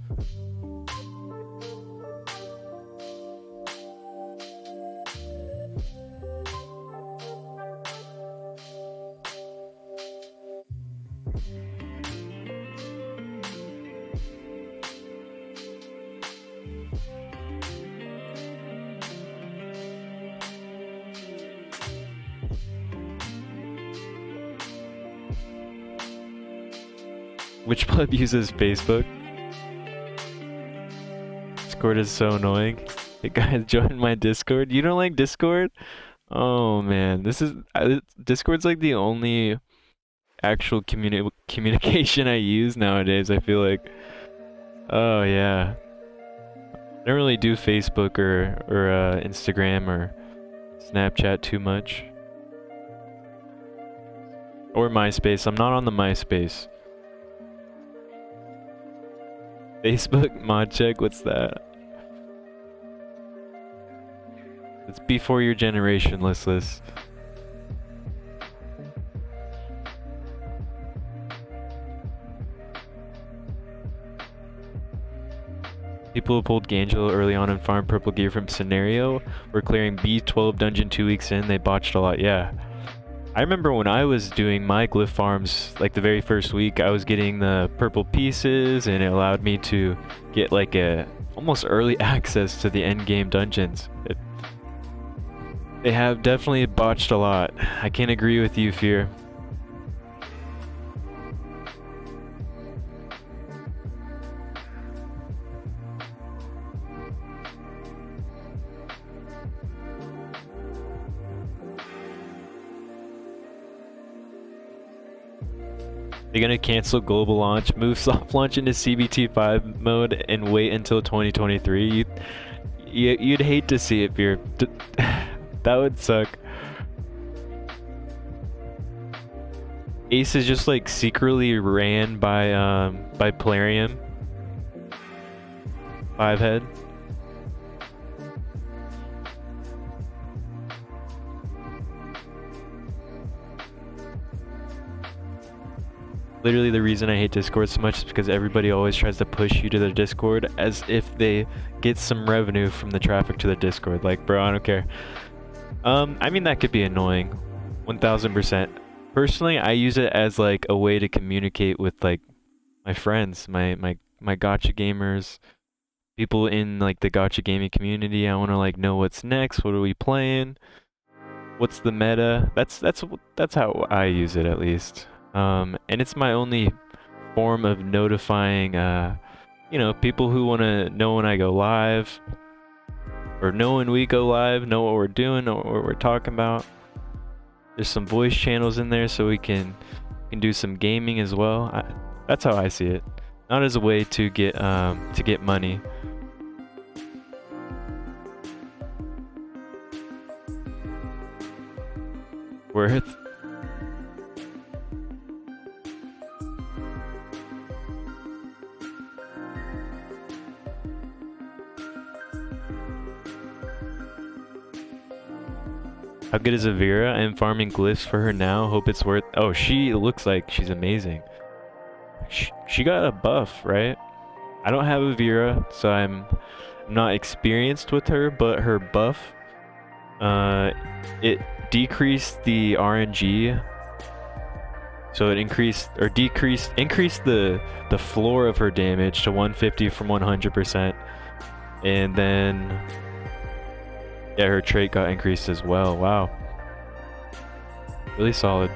Which pleb uses Facebook? Discord is so annoying. Hey guys, join my Discord. You don't like Discord? Oh man, this is Discord's like the only actual communication I use nowadays. I feel like. Oh yeah. I don't really do Facebook or Instagram or Snapchat too much. Or MySpace. I'm not on the MySpace. Facebook mod check, what's that? It's before your generation, listless. People who pulled Gangelo early on and farmed purple gear from Scenario were clearing B12 dungeon 2 weeks in. They botched a lot, yeah. I remember when I was doing my glyph farms, like the very first week, I was getting the purple pieces and it allowed me to get like a almost early access to the end game dungeons. They have definitely botched a lot. I can't agree with you, Fear. They're gonna cancel global launch, move soft launch into CBT5 mode, and wait until 2023. You'd hate to see it, Fear. That would suck. Ace is just like secretly ran by Plarium. 5 head. Literally the reason I hate Discord so much is because everybody always tries to push you to their Discord as if they get some revenue from the traffic to their Discord. Like, bro, I don't care. I mean, that could be annoying. 1000%. Personally, I use it as like a way to communicate with like my friends, my Gacha gamers, people in like the Gacha gaming community. I want to like know what's next, what are we playing, what's the meta. That's how I use it, at least. And it's my only form of notifying, you know, people who want to know when I go live, or know when we go live, know what we're doing, know what we're talking about. There's some voice channels in there, so we can do some gaming as well. That's how I see it. Not as a way to get money. Worth. How good is Avira? I'm farming glyphs for her now. Hope it's worth... Oh, she looks like she's amazing. She got a buff, right? I don't have Avira, so I'm not experienced with her, but her buff, it decreased the RNG. So it increased the floor of her damage to 150 from 100%. And then... yeah, her trait got increased as well. Wow. Really solid.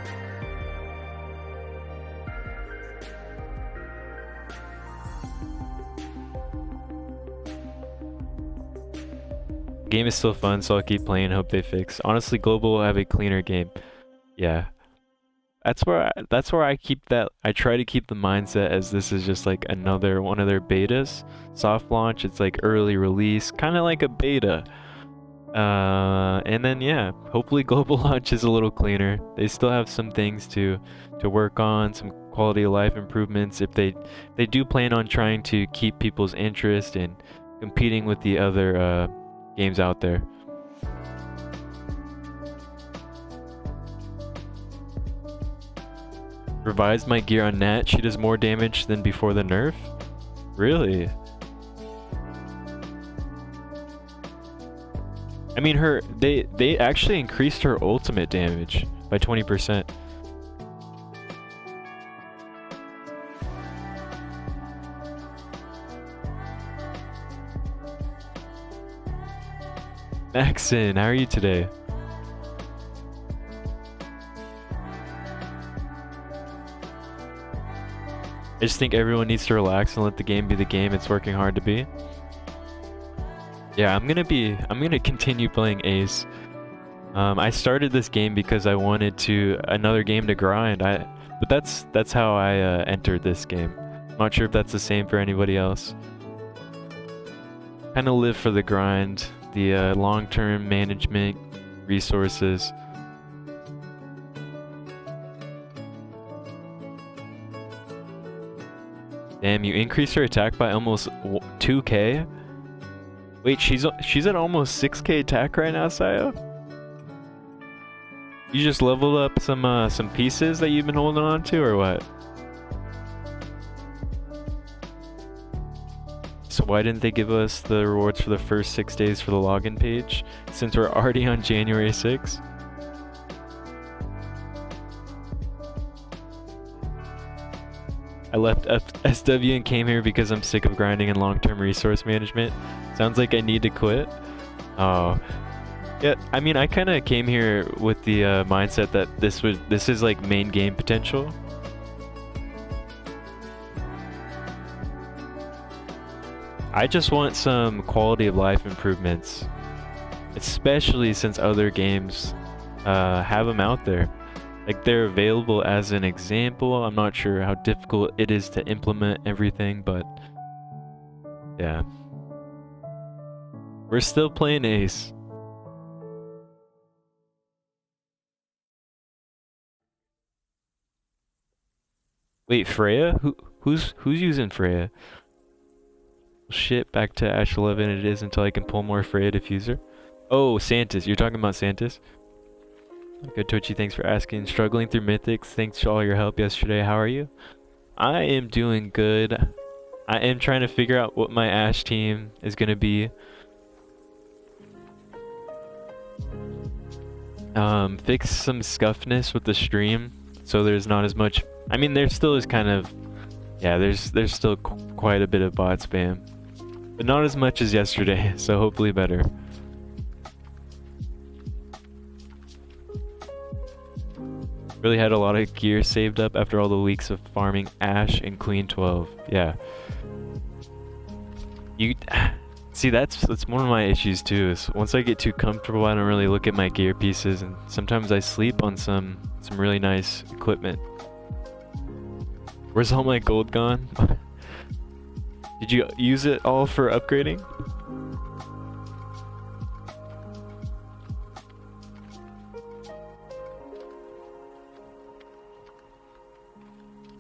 Game is still fun, so I'll keep playing, hope they fix. Honestly, Global will have a cleaner game. Yeah. That's where I keep that. I try to keep the mindset as this is just like another one of their betas. Soft launch, it's like early release, kind of like a beta. And then yeah, hopefully global launch is a little cleaner. They still have some things to work on, some quality of life improvements. If they do plan on trying to keep people's interest in competing with the other games out there. Revised my gear on Nat. She does more damage than before the nerf? Really? I mean, they actually increased her ultimate damage by 20%. Maxon, how are you today? I just think everyone needs to relax and let the game be the game it's working hard to be. Yeah, I'm gonna continue playing Ace. I started this game because I wanted another game to grind. But that's how I entered this game. I'm not sure if that's the same for anybody else. Kind of live for the grind, the long-term management, resources. Damn, you increased her attack by almost 2k? Wait, she's at almost 6k attack right now, Sayo? You just leveled up some pieces that you've been holding on to, or what? So why didn't they give us the rewards for the first 6 days for the login page, since we're already on January 6th? I left SW and came here because I'm sick of grinding and long-term resource management. Sounds like I need to quit. Oh. Yeah, I mean, I kind of came here with the mindset that this is like main game potential. I just want some quality of life improvements, especially since other games have them out there. Like, they're available as an example. I'm not sure how difficult it is to implement everything, but yeah. We're still playing Ace. Wait, Freya? Who's using Freya? Shit, back to Ash 11 it is until I can pull more Freya diffuser. Oh, Santis. You're talking about Santis? Good Twitchy, thanks for asking. Struggling through Mythics. Thanks for all your help yesterday. How are you? I am doing good. I am trying to figure out what my Ash team is gonna be. Fix some scuffness with the stream, so there's not as much. I mean, there still is kind of, yeah. There's still quite a bit of bot spam, but not as much as yesterday. So hopefully better. Really had a lot of gear saved up after all the weeks of farming Ash and Queen 12. Yeah. You see, that's one of my issues too. Is once I get too comfortable, I don't really look at my gear pieces, and sometimes I sleep on some really nice equipment. Where's all my gold gone? Did you use it all for upgrading?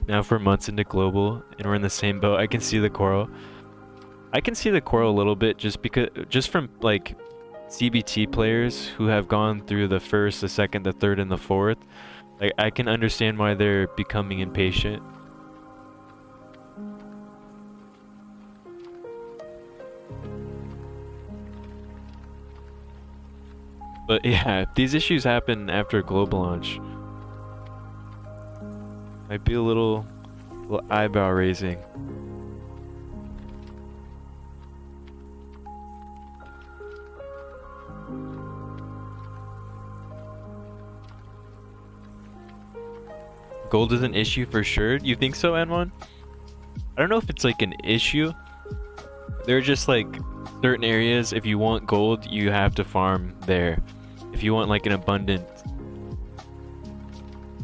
Now for months into global, and we're in the same boat. I can see the coral. I can see the coral a little bit just from like CBT players who have gone through the first, the second, the third, and the fourth. Like I can understand why they're becoming impatient. But yeah, if these issues happen after global launch, might be a little eyebrow raising. Gold is an issue for sure. You think so, N1? I don't know if it's like an issue. There are just like certain areas, if you want gold, you have to farm there. If you want like an abundant.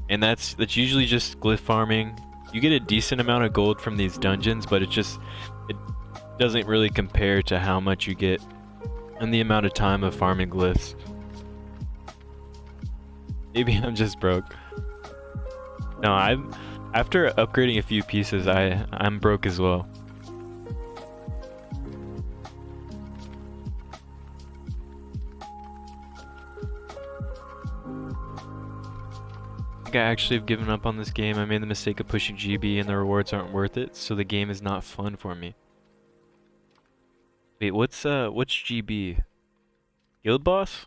And that's usually just glyph farming. You get a decent amount of gold from these dungeons, but it doesn't really compare to how much you get and the amount of time of farming glyphs. Maybe I'm just broke. No, after upgrading a few pieces, I'm broke as well. I actually have given up on this game. I made the mistake of pushing GB and the rewards aren't worth it, so the game is not fun for me. Wait, what's GB? Guild boss?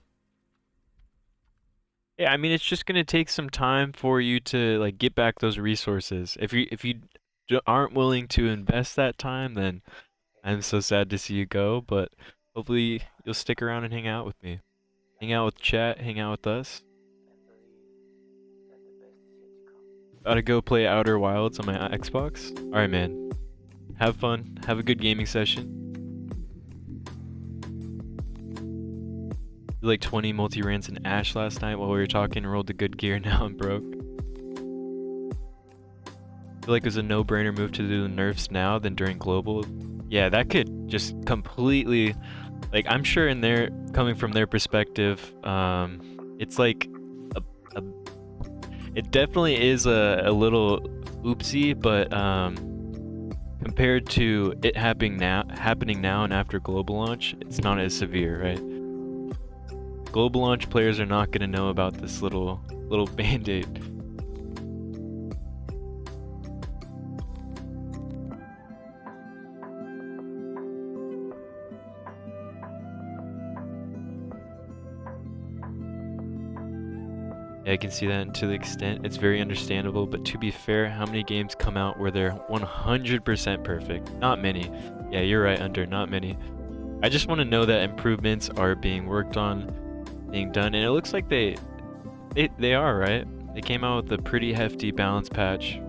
Yeah, I mean it's just gonna take some time for you to like get back those resources. If you aren't willing to invest that time, then I'm so sad to see you go, but hopefully you'll stick around and hang out with me. Hang out with chat, hang out with us. Gotta go play Outer Wilds on my Xbox. Alright, man. Have fun. Have a good gaming session. Did like 20 multi-rans in Ash last night while we were talking. Rolled the good gear. Now I'm broke. I feel like it was a no-brainer move to do the nerfs now than during global. Yeah, that could just completely, like, I'm sure in their, coming from their perspective, it's like a it definitely is a little oopsie, but compared to it happening now and after global launch, it's not as severe, right? Global launch players are not going to know about this little band-aid. Yeah, I can see that to the extent. It's very understandable, but to be fair, how many games come out where they're 100% perfect? Not many. Yeah, you're right, Under, not many. I just want to know that improvements are being worked on, being done, and it looks like they are, right? They came out with a pretty hefty balance patch.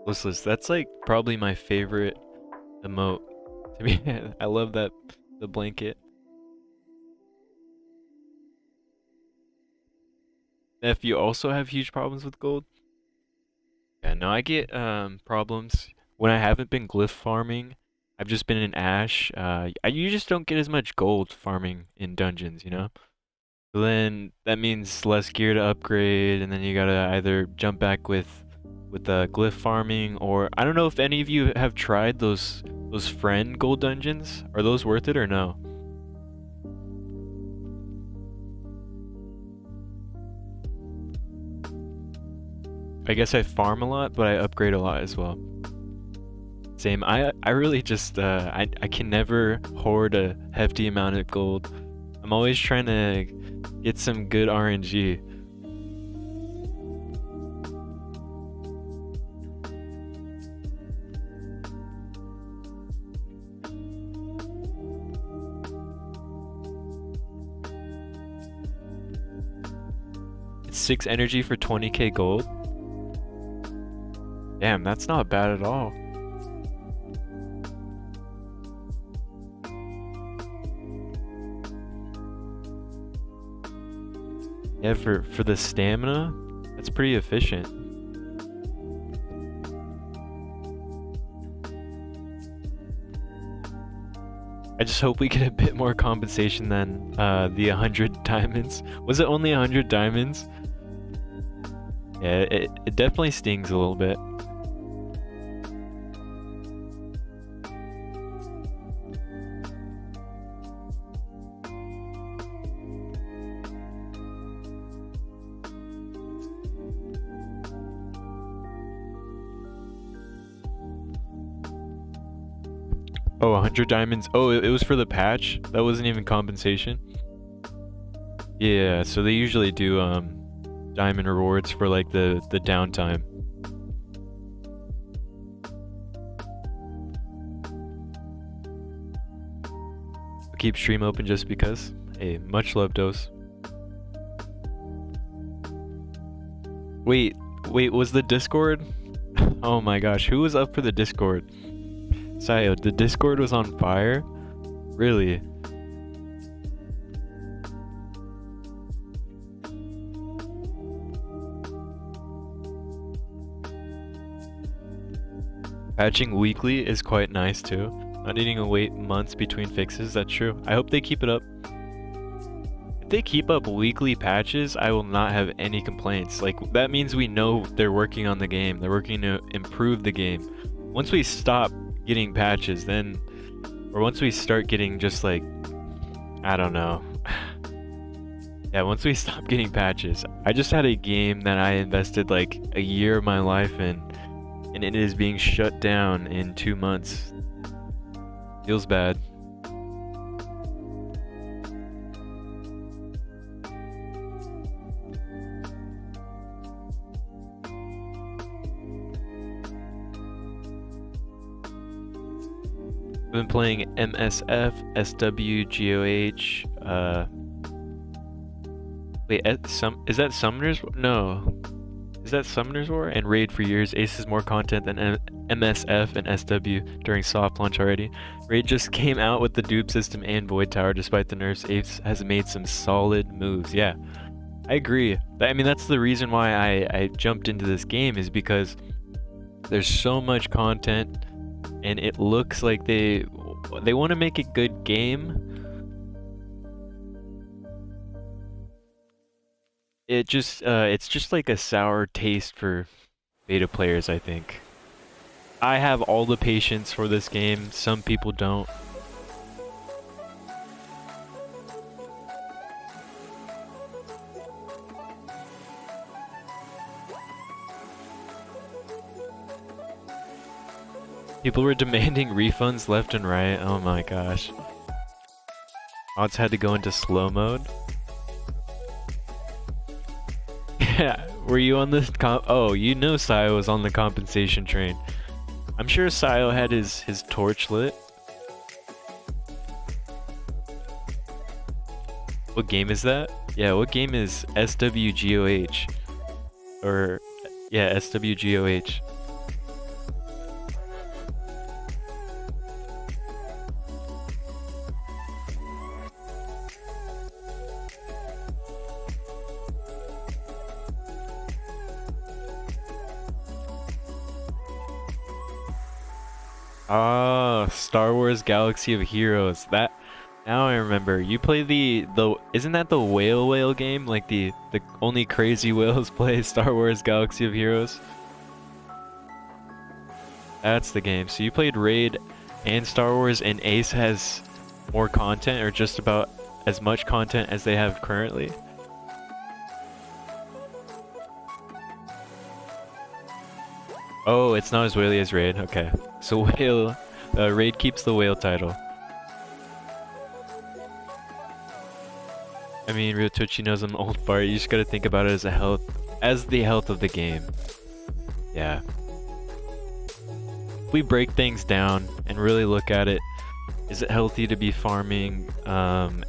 Listless, that's like probably my favorite emote. To be, I love that, the blanket. If you also have huge problems with gold? Yeah, no, I get problems when I haven't been glyph farming. I've just been in Ash. You just don't get as much gold farming in dungeons, you know? So then that means less gear to upgrade, and then you gotta either jump back with glyph farming, or I don't know if any of you have tried those friend gold dungeons. Are those worth it or no? I guess I farm a lot, but I upgrade a lot as well. Same. I really just I can never hoard a hefty amount of gold. I'm always trying to get some good RNG. It's 6 energy for 20k gold. Damn, that's not bad at all. Yeah, for the stamina, that's pretty efficient. I just hope we get a bit more compensation than the 100 diamonds. Was it only 100 diamonds? Yeah, it definitely stings a little bit. Oh, 100 diamonds. Oh, it was for the patch? That wasn't even compensation? Yeah, so they usually do diamond rewards for like the downtime. I'll keep stream open just because. Hey, much love, Dose. Wait, was the Discord? Oh my gosh, who was up for the Discord? Sayo, the Discord was on fire? Really? Patching weekly is quite nice too. Not needing to wait months between fixes, that's true. I hope they keep it up. If they keep up weekly patches, I will not have any complaints. Like, that means we know they're working on the game. They're working to improve the game. Once we stop getting patches, then, or once we start getting just like, I don't know. Yeah, once we stop getting patches. I just had a game that I invested like a year of my life in, and it is being shut down in 2 months. Feels bad. I've been playing MSF, SWGOH, wait, is that Summoner's? No. Is that Summoner's War? And Raid for years. Ace is more content than MSF and SW during soft launch already. Raid just came out with the dupe system and Void Tower despite the nerfs. Ace has made some solid moves. Yeah, I agree. I mean, that's the reason why I jumped into this game, is because there's so much content and it looks like they want to make a good game. It's just like a sour taste for beta players, I think. I have all the patience for this game, some people don't. People were demanding refunds left and right. Oh my gosh. Odds had to go into slow mode. Yeah, were you on this oh, you know Sayo was on the compensation train. I'm sure Sayo had his torch lit. What game is that? Yeah, what game is SWGOH? Or, yeah, SWGOH. Oh, Star Wars Galaxy of Heroes. That now I remember. You play the isn't that the whale game? Like the only crazy whales play Star Wars Galaxy of Heroes? That's the game. So you played Raid and Star Wars, and Ace has more content, or just about as much content as they have currently. Oh, it's not as whaley as Raid. Okay. So whale, Raid keeps the whale title. I mean, Ryotochi knows I'm old fart. You just gotta think about it as the health of the game. Yeah. If we break things down and really look at it, is it healthy to be farming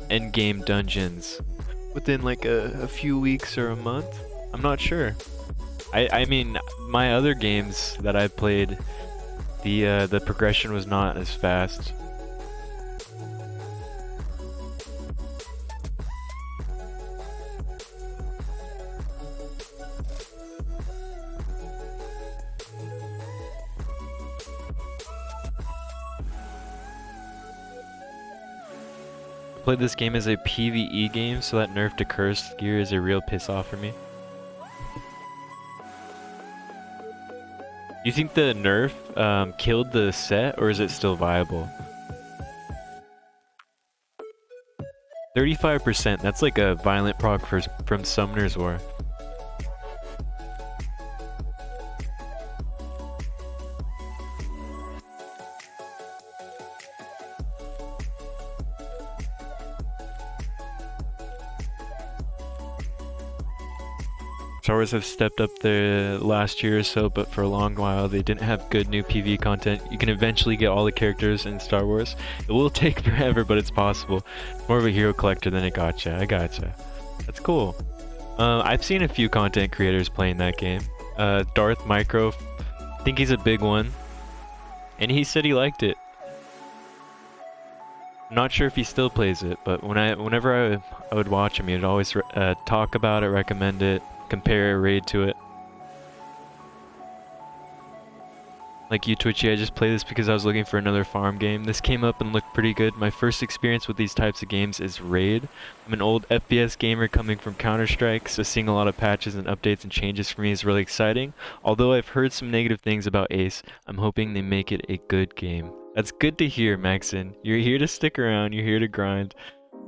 end game dungeons within like a few weeks or a month? I'm not sure. I mean, my other games that I played, the progression was not as fast. I played this game as a PvE game, so that nerf to cursed gear is a real piss off for me. Do you think the nerf killed the set, or is it still viable? 35%, that's like a violent proc from Summoner's War. Star Wars have stepped up the last year or so, but for a long while they didn't have good new PvE content. You can eventually get all the characters in Star Wars. It will take forever, but it's possible. More of a hero collector than a gacha. I gotcha. That's cool. I've seen a few content creators playing that game. Darth Micro, I think he's a big one, and he said he liked it. I'm not sure if he still plays it, but whenever I would watch him, he'd always talk about it, recommend it, compare a raid to it. Like you, Twitchy, I just played this because I was looking for another farm game. This came up and looked pretty good. My first experience with these types of games is Raid. I'm an old FPS gamer coming from Counter-Strike, so seeing a lot of patches and updates and changes for me is really exciting. Although I've heard some negative things about Ace, I'm hoping they make it a good game. That's good to hear, Maxon. You're here to stick around, you're here to grind.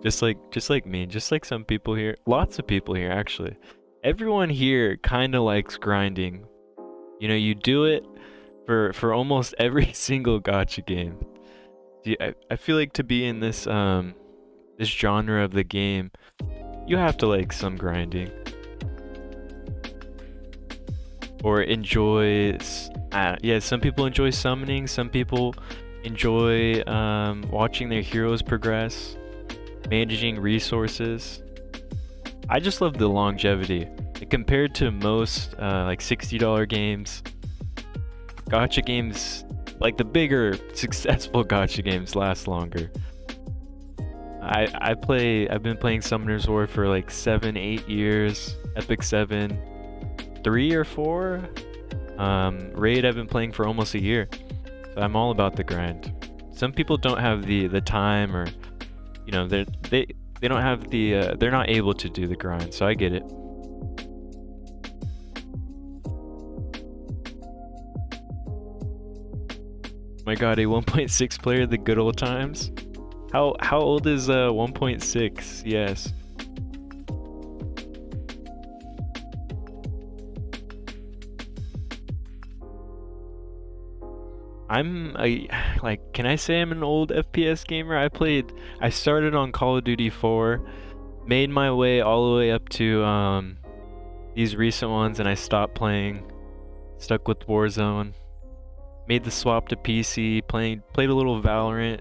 Just like me, just like some people here. Lots of people here, actually. Everyone here kind of likes grinding. You know, you do it for almost every single gacha game. See, I feel like to be in this this genre of the game, you have to like some grinding. Or enjoy, yeah, some people enjoy summoning, some people enjoy watching their heroes progress, managing resources. I just love the longevity. Compared to most like $60 games, gacha games, like the bigger successful gacha games, last longer. I've been playing Summoner's War for like 7-8 years, Epic 7, 3 or 4. Raid I've been playing for almost a year. So I'm all about the grind. Some people don't have the time, or you know, they don't have the they're not able to do the grind, so I get it. My god, a 1.6 player, the good old times? How old is 1.6? Yes. Can I say I'm an old FPS gamer? I started on Call of Duty 4, made my way all the way up to these recent ones, and I stopped playing, stuck with Warzone. Made the swap to PC, played a little Valorant.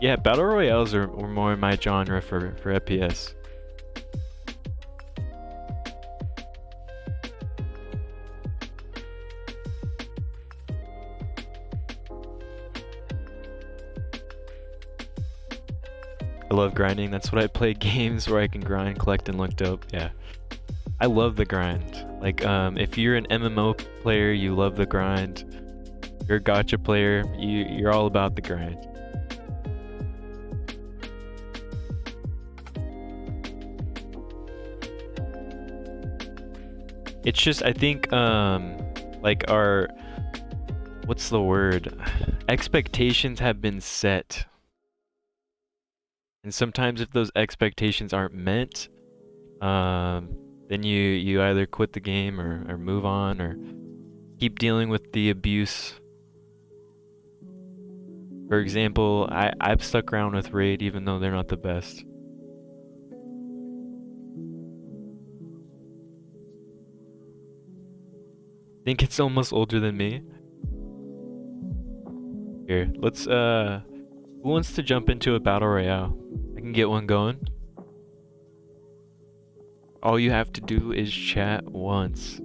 Yeah, Battle Royales were more in my genre for FPS. I love grinding. That's what I play, games where I can grind, collect, and look dope. Yeah. I love the grind. Like, if you're an MMO player, you love the grind. You're a gacha player. You're all about the grind. It's just, I think, like our, what's the word? Expectations have been set. And sometimes if those expectations aren't met, then you either quit the game or move on or keep dealing with the abuse. For example, I've stuck around with Raid even though they're not the best. Think it's almost older than me. Here, let's who wants to jump into a battle royale? I can get one going. All you have to do is chat once.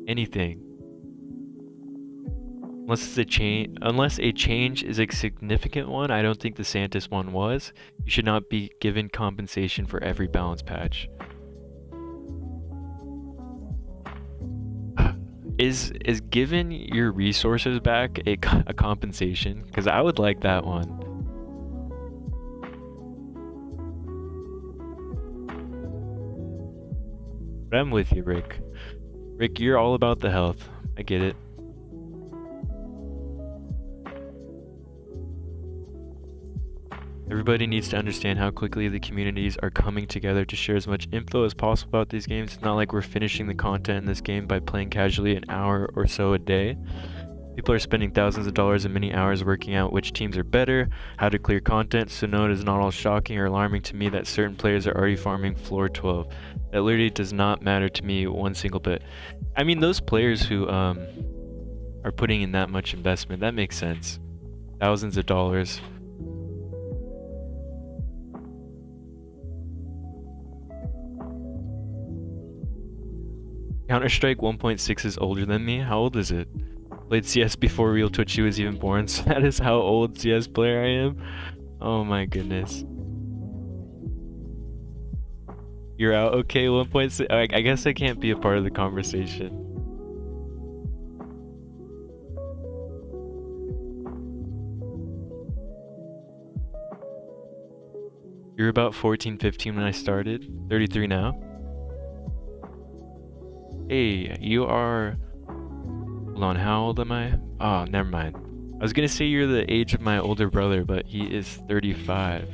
Anything. Unless a change is a significant one, I don't think the Santis one was. You should not be given compensation for every balance patch. Is given your resources back a compensation? Because I would like that one. But I'm with you, Rick. Rick, you're all about the health. I get it. Everybody needs to understand how quickly the communities are coming together to share as much info as possible about these games. It's not like we're finishing the content in this game by playing casually an hour or so a day. People are spending thousands of dollars and many hours working out which teams are better, how to clear content, so no, it is not all shocking or alarming to me that certain players are already farming floor 12. That literally does not matter to me one single bit. I mean, those players who are putting in that much investment, that makes sense. Thousands of dollars. Counter-Strike 1.6 is older than me. How old is it? Played CS before Real Twitchy was even born, so that is how old CS player I am. Oh my goodness. You're out? Okay, 1.6. I guess I can't be a part of the conversation. You're about 14, 15 when I started. 33 now. Hey, you are... Hold on, how old am I? Oh, never mind. I was gonna say you're the age of my older brother, but he is 35.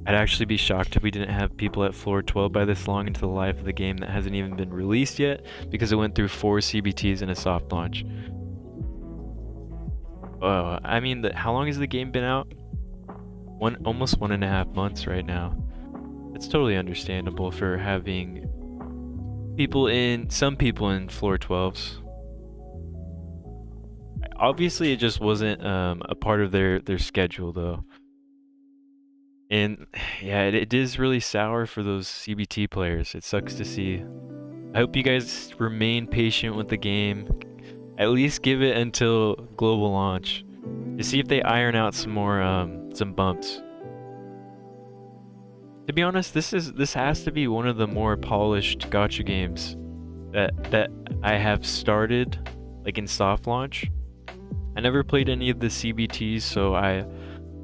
I'd actually be shocked if we didn't have people at floor 12 by this long into the life of the game that hasn't even been released yet, because it went through 4 CBTs and a soft launch. Oh, I mean, how long has the game been out? Almost 1.5 months right now. It's totally understandable for having some people in floor 12s. Obviously, it just wasn't a part of their schedule though. And yeah, it is really sour for those CBT players. It sucks to see. I hope you guys remain patient with the game. At least give it until global launch to see if they iron out some more some bumps. To be honest, this has to be one of the more polished gacha games that I have started, like in soft launch. I never played any of the CBTs, so I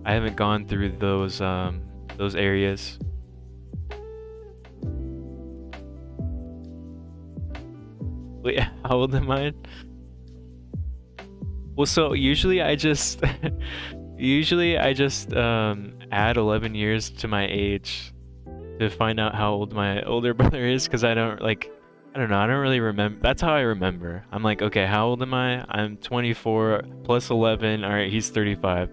haven't gone through those areas. Wait, how old am I? Well, so usually I just add 11 years to my age to find out how old my older brother is, because I don't know, I don't really remember. That's how I remember. I'm like, okay, how old am I? I'm 24 plus 11. All right, he's 35.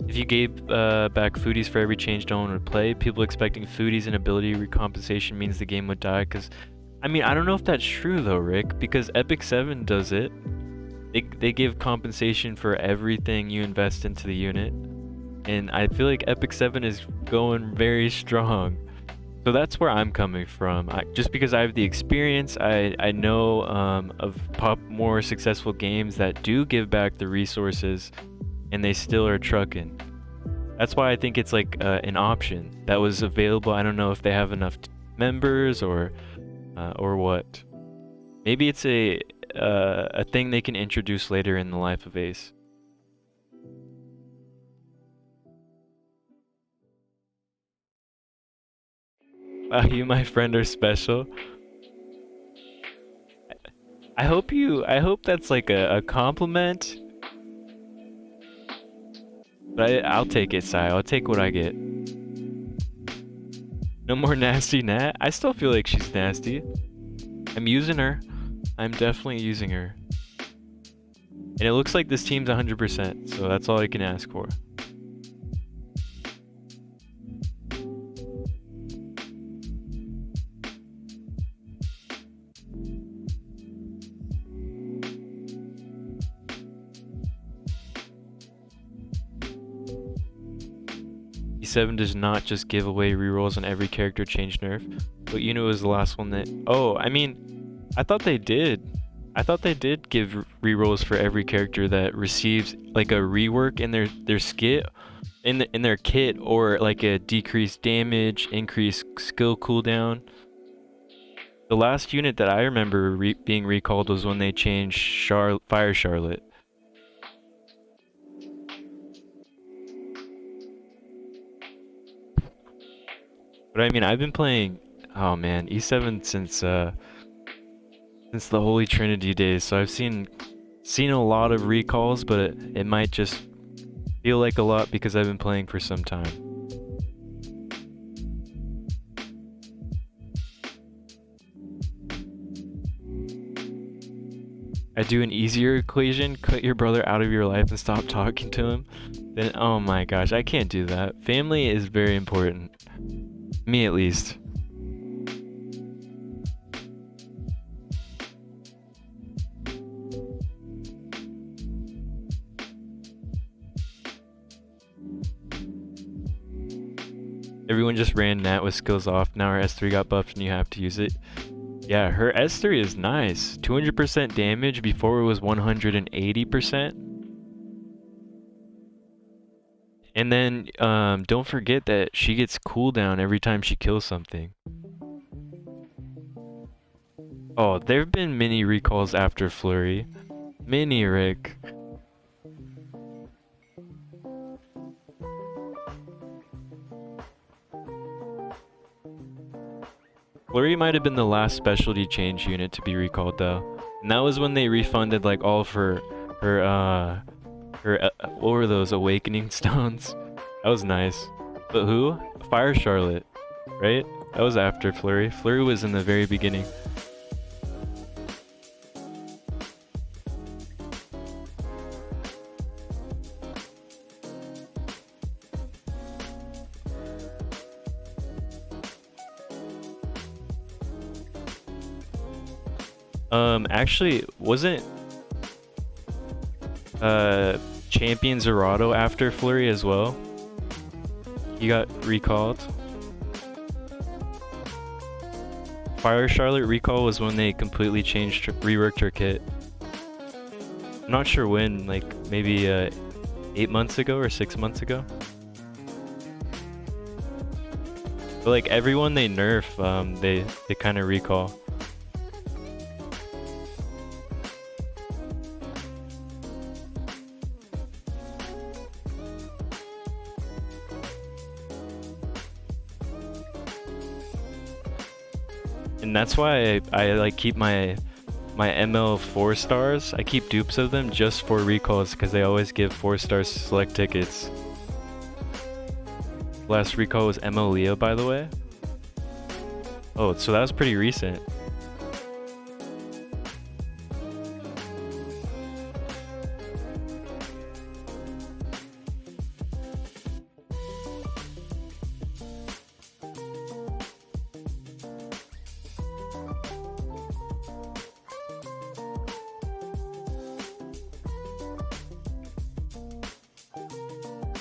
If you gave back foodies for every change no one would play, people expecting foodies and ability recompensation means the game would die. Because, I mean, I don't know if that's true though, Rick, because Epic 7 does it. They give compensation for everything you invest into the unit. And I feel like Epic 7 is going very strong. So that's where I'm coming from. Just because I have the experience, I know of more successful games that do give back the resources, and they still are trucking. That's why I think it's like an option that was available. I don't know if they have enough members or what. Maybe it's a thing they can introduce later in the life of Ace. Wow, you, my friend, are special. I hope that's like a compliment. But I'll take it, Sai. I'll take what I get. No more nasty Nat. I still feel like she's nasty. I'm using her. I'm definitely using her. And it looks like this team's 100%, so that's all I can ask for. E7 does not just give away rerolls on every character change nerf, but Uno was the last one that... Oh, I mean, I thought they did. I thought they did give rerolls for every character that receives like a rework in their skit, in their kit, or like a decreased damage, increased skill cooldown. The last unit that I remember being recalled was when they changed Fire Charlotte. But I mean, I've been playing, oh man, E7 since the Holy Trinity days, so I've seen a lot of recalls, but it might just feel like a lot because I've been playing for some time. I do an easier equation: cut your brother out of your life and stop talking to him. Then, oh my gosh, I can't do that. Family is very important. Me at least. Everyone just ran Nat with skills off. Now her S3 got buffed and you have to use it. Yeah, her S3 is nice. 200% damage before it was 180%. And then don't forget that she gets cooldown every time she kills something. Oh, there have been many recalls after Flurry. Many, Rick. Flurry might have been the last specialty change unit to be recalled though. And that was when they refunded like all of her what were those, Awakening stones? That was nice. But who? Fire Charlotte, right? That was after Flurry. Flurry was in the very beginning. Actually, wasn't Champion Zerato after Flurry as well? He got recalled. Fire Charlotte recall was when they completely reworked her kit. I'm not sure when, like maybe 8 months ago or 6 months ago. But like everyone they nerf, they kind of recall. And that's why I like keep my ML 4 stars. I keep dupes of them just for recalls because they always give 4-star select tickets. Last recall was ML Leo, by the way. Oh, so that was pretty recent.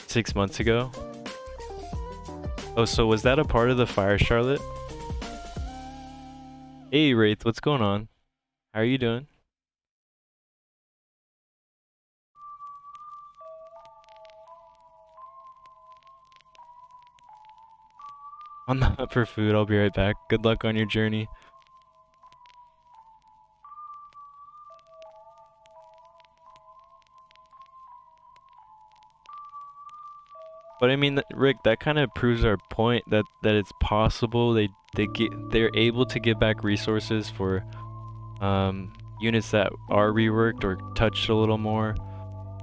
$6 months ago. Oh, so was that a part of the fire, Charlotte? Hey, Wraith, what's going on? How are you doing? On the hunt for food, I'll be right back. Good luck on your journey. But I mean, Rick, that kind of proves our point that it's possible they're able to give back resources for units that are reworked or touched a little more.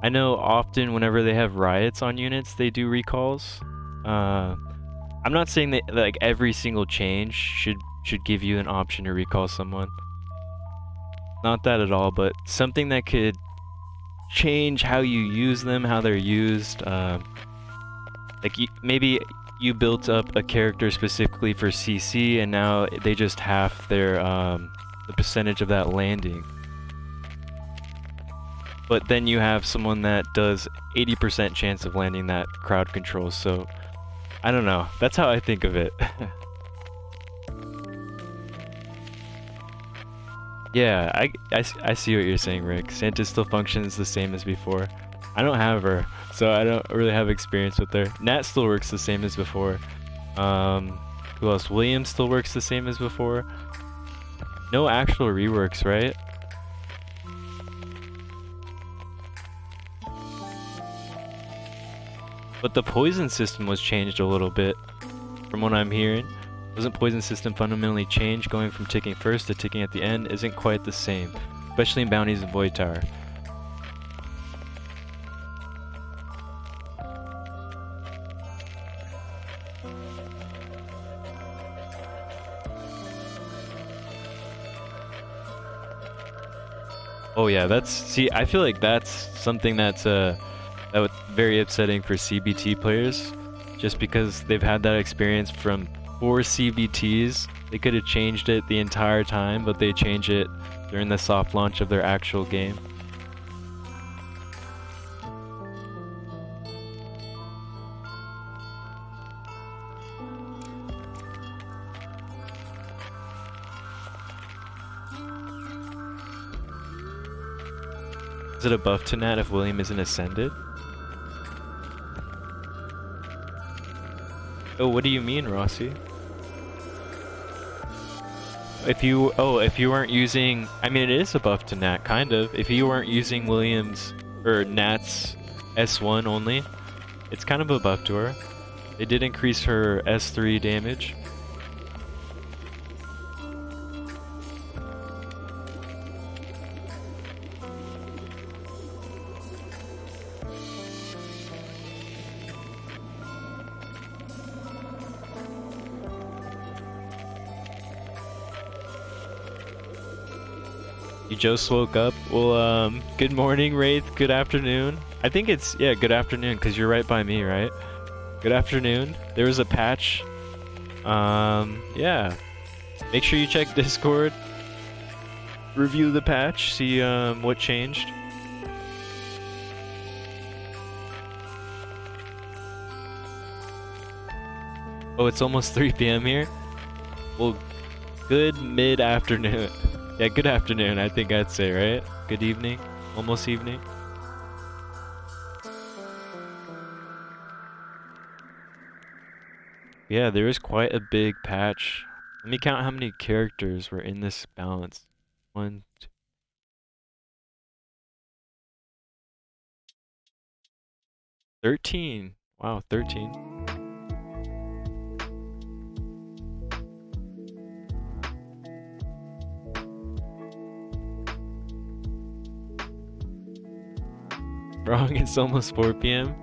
I know often whenever they have riots on units, they do recalls. I'm not saying that like every single change should give you an option to recall someone. Not that at all, but something that could change how you use them, how they're used. Like maybe you built up a character specifically for CC, and now they just half their the percentage of that landing. But then you have someone that does 80% chance of landing that crowd control. So I don't know. That's how I think of it. Yeah, I see what you're saying, Rick. Santa still functions the same as before. I don't have her, so I don't really have experience with her. Nat still works the same as before. Who else? William still works the same as before. No actual reworks, right? But the poison system was changed a little bit, from what I'm hearing. Wasn't poison system fundamentally changed? Going from ticking first to ticking at the end isn't quite the same, especially in bounties and void tower. Oh yeah, I feel like that's something that was very upsetting for CBT players, just because they've had that experience from 4 CBTs. They could have changed it the entire time, but they change it during the soft launch of their actual game. Is it a buff to Nat if William isn't ascended? Oh, what do you mean, Rossi? If you weren't using, I mean, it is a buff to Nat, kind of. If you weren't using William's or Nat's S1 only, it's kind of a buff to her. It did increase her S3 damage. You just woke up? Well, good morning, Wraith. Good afternoon. I think it's, yeah, good afternoon, because you're right by me, right? Good afternoon. There was a patch. Yeah. Make sure you check Discord. Review the patch, see what changed. Oh, it's almost 3 p.m. here? Well, good mid-afternoon. Yeah, good afternoon, I think I'd say, right? Good evening? Almost evening? Yeah, there is quite a big patch. Let me count how many characters were in this balance. 1, 2. 13. Wow, 13. Wrong, it's almost 4 p.m.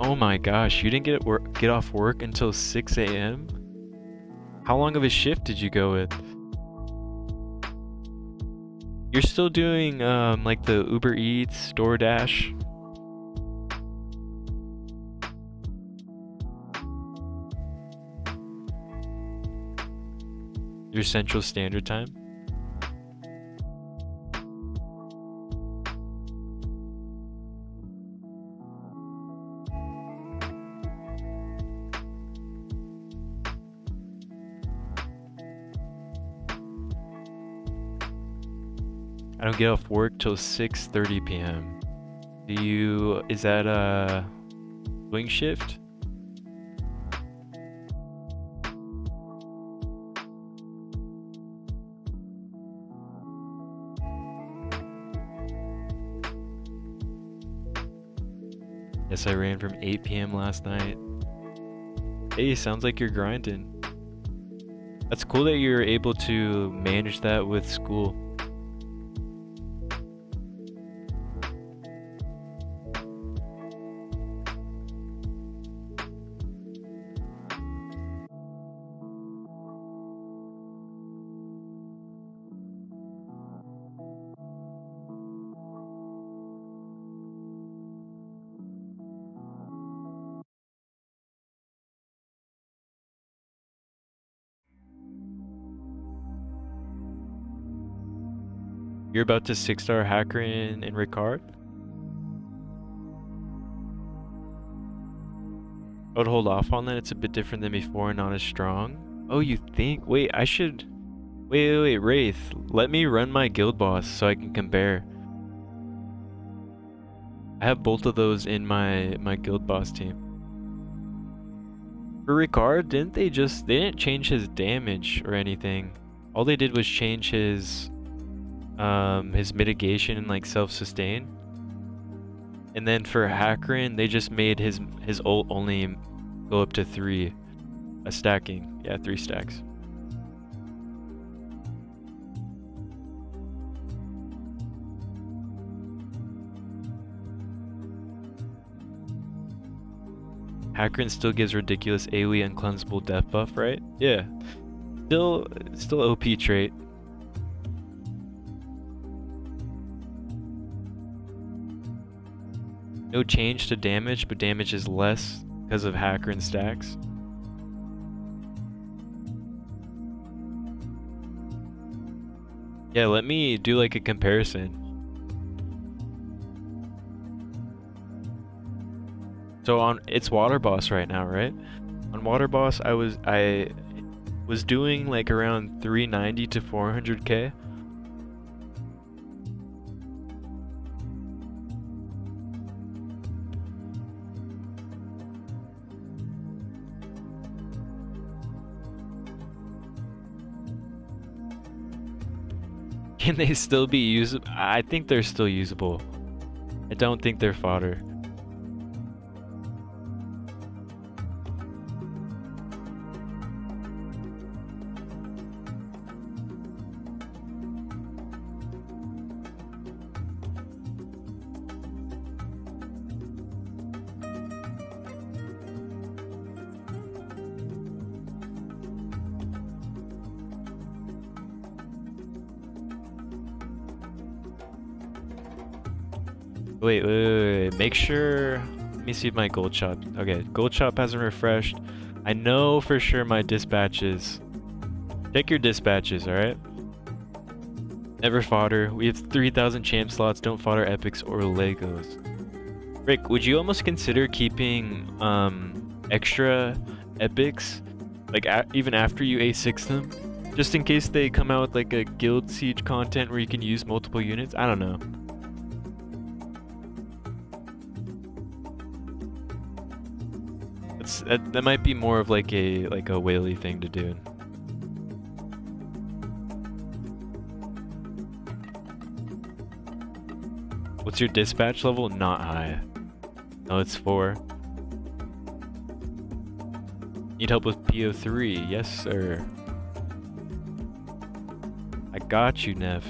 Oh my gosh, you didn't get off work until 6 a.m.? How long of a shift did you go with? You're still doing like the Uber Eats, DoorDash? Your Central Standard Time? I don't get off work till 6:30 p.m. Is that a swing shift? Yes, I ran from 8 p.m. last night. Hey, sounds like you're grinding. That's cool that you're able to manage that with school. You're about to 6-star hacker in Ricard? I would hold off on that. It's a bit different than before and not as strong. Oh, you think? Wait, I should... Wait, Wraith. Let me run my guild boss so I can compare. I have both of those in my guild boss team. For Ricard, they didn't change his damage or anything. All they did was change his mitigation and like self-sustain. And then for Hackrin, they just made his ult only go up to 3 stacking. Yeah, 3 stacks. Hackrin still gives ridiculous AoE uncleansable death buff, right? Yeah. Still OP trait. No change to damage, but damage is less because of Hackrin stacks. Yeah, let me do like a comparison. So it's Water Boss right now, right? On Water Boss, I was doing like around 390 to 400k. Can they still be usable? I think they're still usable. I don't think they're fodder. Wait. Make sure... Let me see if my gold shop... Okay, gold shop hasn't refreshed. I know for sure my dispatches... Check your dispatches, alright? Never fodder. We have 3,000 champ slots. Don't fodder epics or Legos. Rick, would you almost consider keeping extra epics? Like even after you A6 them? Just in case they come out with like a guild siege content where you can use multiple units? I don't know. That might be more of like a whaley thing to do. What's your dispatch level? Not high. No, it's 4. Need help with PO3? Yes, sir. I got you, Nev.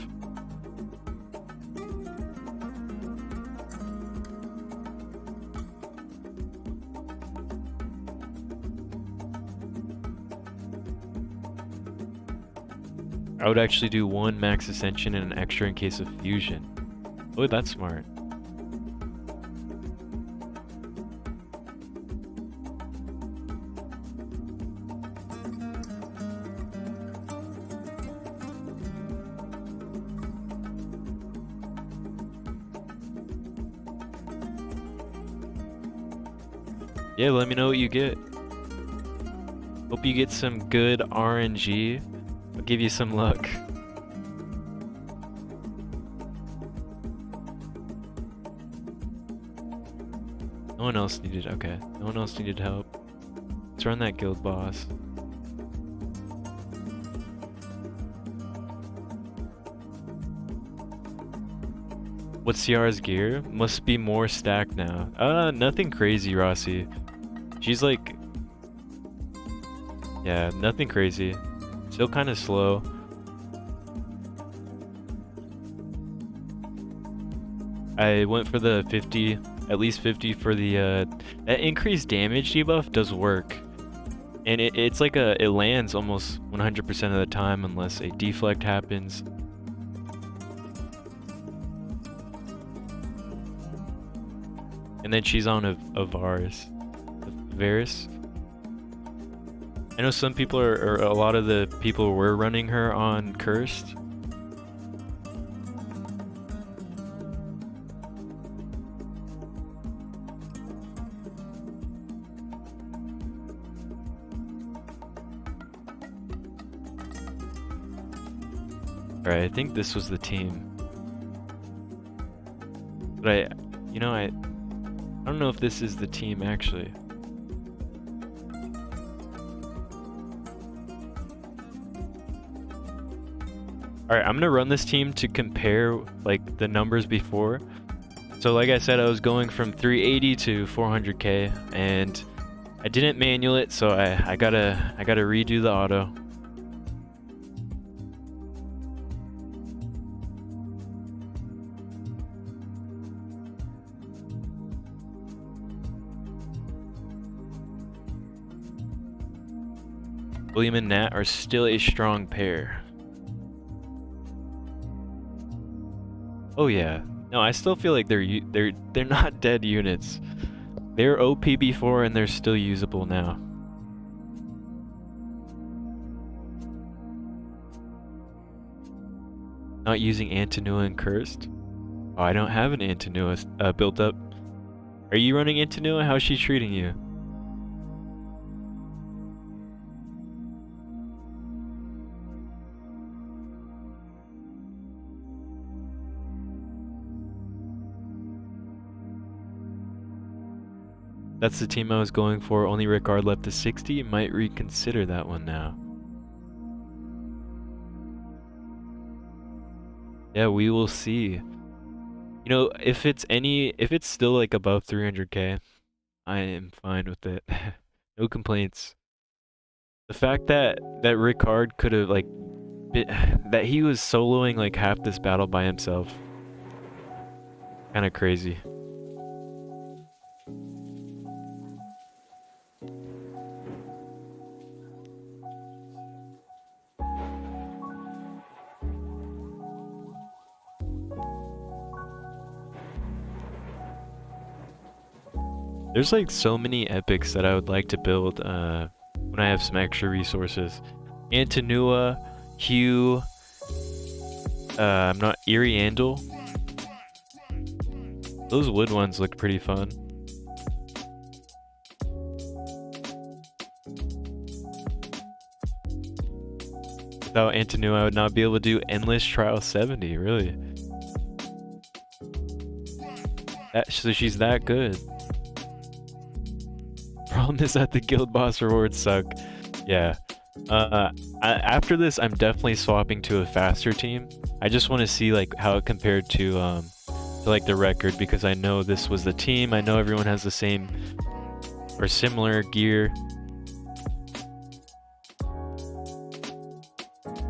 I would actually do 1 max ascension and an extra in case of fusion. Oh, that's smart. Yeah, let me know what you get. Hope you get some good RNG. I'll give you some luck. one else needed, okay. No one else needed help. Let's run that guild boss. What's Ciara's gear? Must be more stacked now. Nothing crazy, Rossi. She's like... Yeah, nothing crazy. Still kind of slow. I went for the 50, at least 50 for the, that increased damage debuff does work. And it's like it lands almost 100% of the time unless a deflect happens. And then she's on a Varus. Varus. I know some people or a lot of the people were running her on Cursed. Alright, I think this was the team. But I don't know if this is the team actually. Alright, I'm gonna run this team to compare like the numbers before. So like I said, I was going from 380 to 400k and I didn't manual it, so I gotta redo the auto. William and Nat are still a strong pair. Oh yeah. No, I still feel like they're not dead units. They were OP before and they're still usable now. Not using Antinua and Cursed? Oh, I don't have an Antinua built up. Are you running Antinua? How's she treating you? That's the team I was going for. Only Ricard left to 60. Might reconsider that one now. Yeah, we will see. You know, if it's still like above 300k, I am fine with it. No complaints. The fact that Ricard could have like that he was soloing like half this battle by himself. Kind of crazy. There's like so many epics that I would like to build when I have some extra resources. Antinua, Hugh, I'm not Ariandel. Those wood ones look pretty fun. Without Antinua, I would not be able to do Endless Trial 70, really. So she's that good. Problem is that the guild boss rewards suck. Yeah. After this, I'm definitely swapping to a faster team. I just want to see like how it compared to like the record, because I know this was the team. I know everyone has the same or similar gear.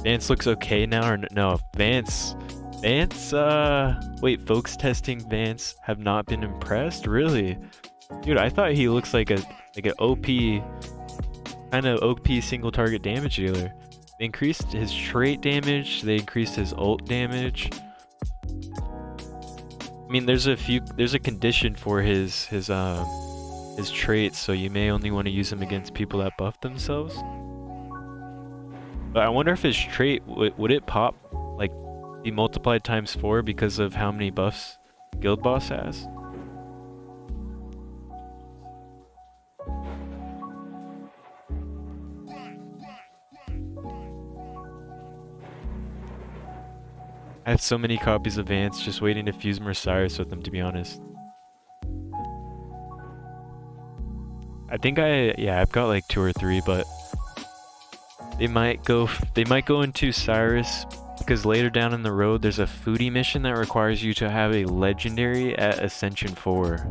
Vance looks okay now, or no? Vance, wait, folks testing Vance have not been impressed? Really? Dude, I thought he looks like an OP, kind of OP single target damage dealer. They increased his trait damage, they increased his ult damage. I mean, there's a condition for his traits, so you may only want to use him against people that buff themselves. But I wonder if his trait, would it pop, like, be multiplied times 4 because of how many buffs Guild Boss has? I have so many copies of Vance, just waiting to fuse Mercyrus with them, to be honest. think I've got like 2 or 3, but they might go into Cyrus because later down in the road there's a foodie mission that requires you to have a legendary at Ascension 4.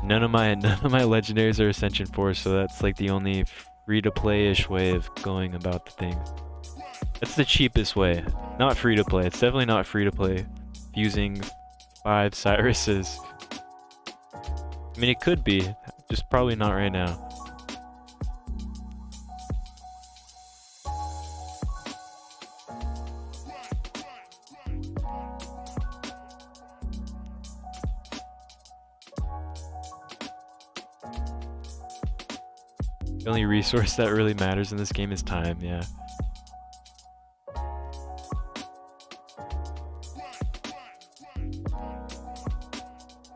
None of my legendaries are Ascension 4, so that's like the only free-to-play-ish way of going about the thing. That's the cheapest way. Not free-to-play. It's definitely not free-to-play. Using 5 Cyruses. I mean, it could be, just probably not right now. The only resource that really matters in this game is time, yeah.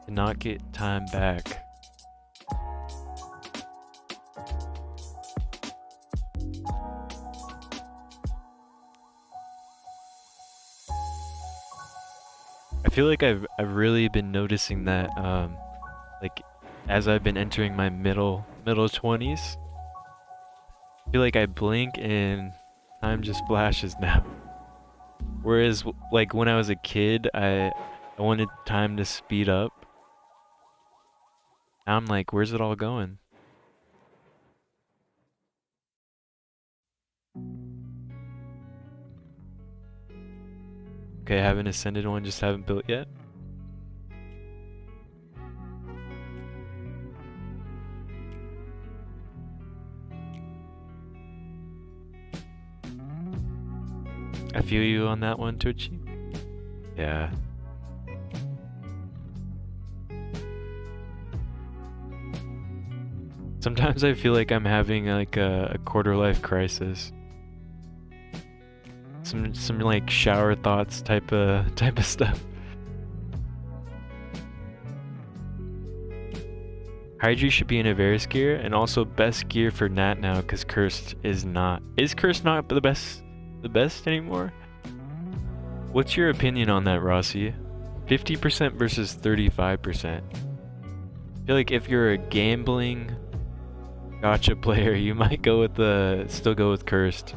Cannot get time back. I feel like I've really been noticing that like as I've been entering my middle 20s. I feel like I blink and time just flashes now. Whereas like when I was a kid, I wanted time to speed up. Now I'm like, where's it all going? Okay, I haven't ascended one, just haven't built yet. I feel you on that one, Twitchy. Yeah. Sometimes I feel like I'm having like a quarter life crisis. Some like shower thoughts type of stuff. Hydra should be in a Varus gear, and also best gear for Nat now because Cursed is not. Is Cursed not the best anymore? What's your opinion on that, Rossi? 50% versus 35%. I feel like if you're a gambling Gacha player, you might go with still go with Cursed.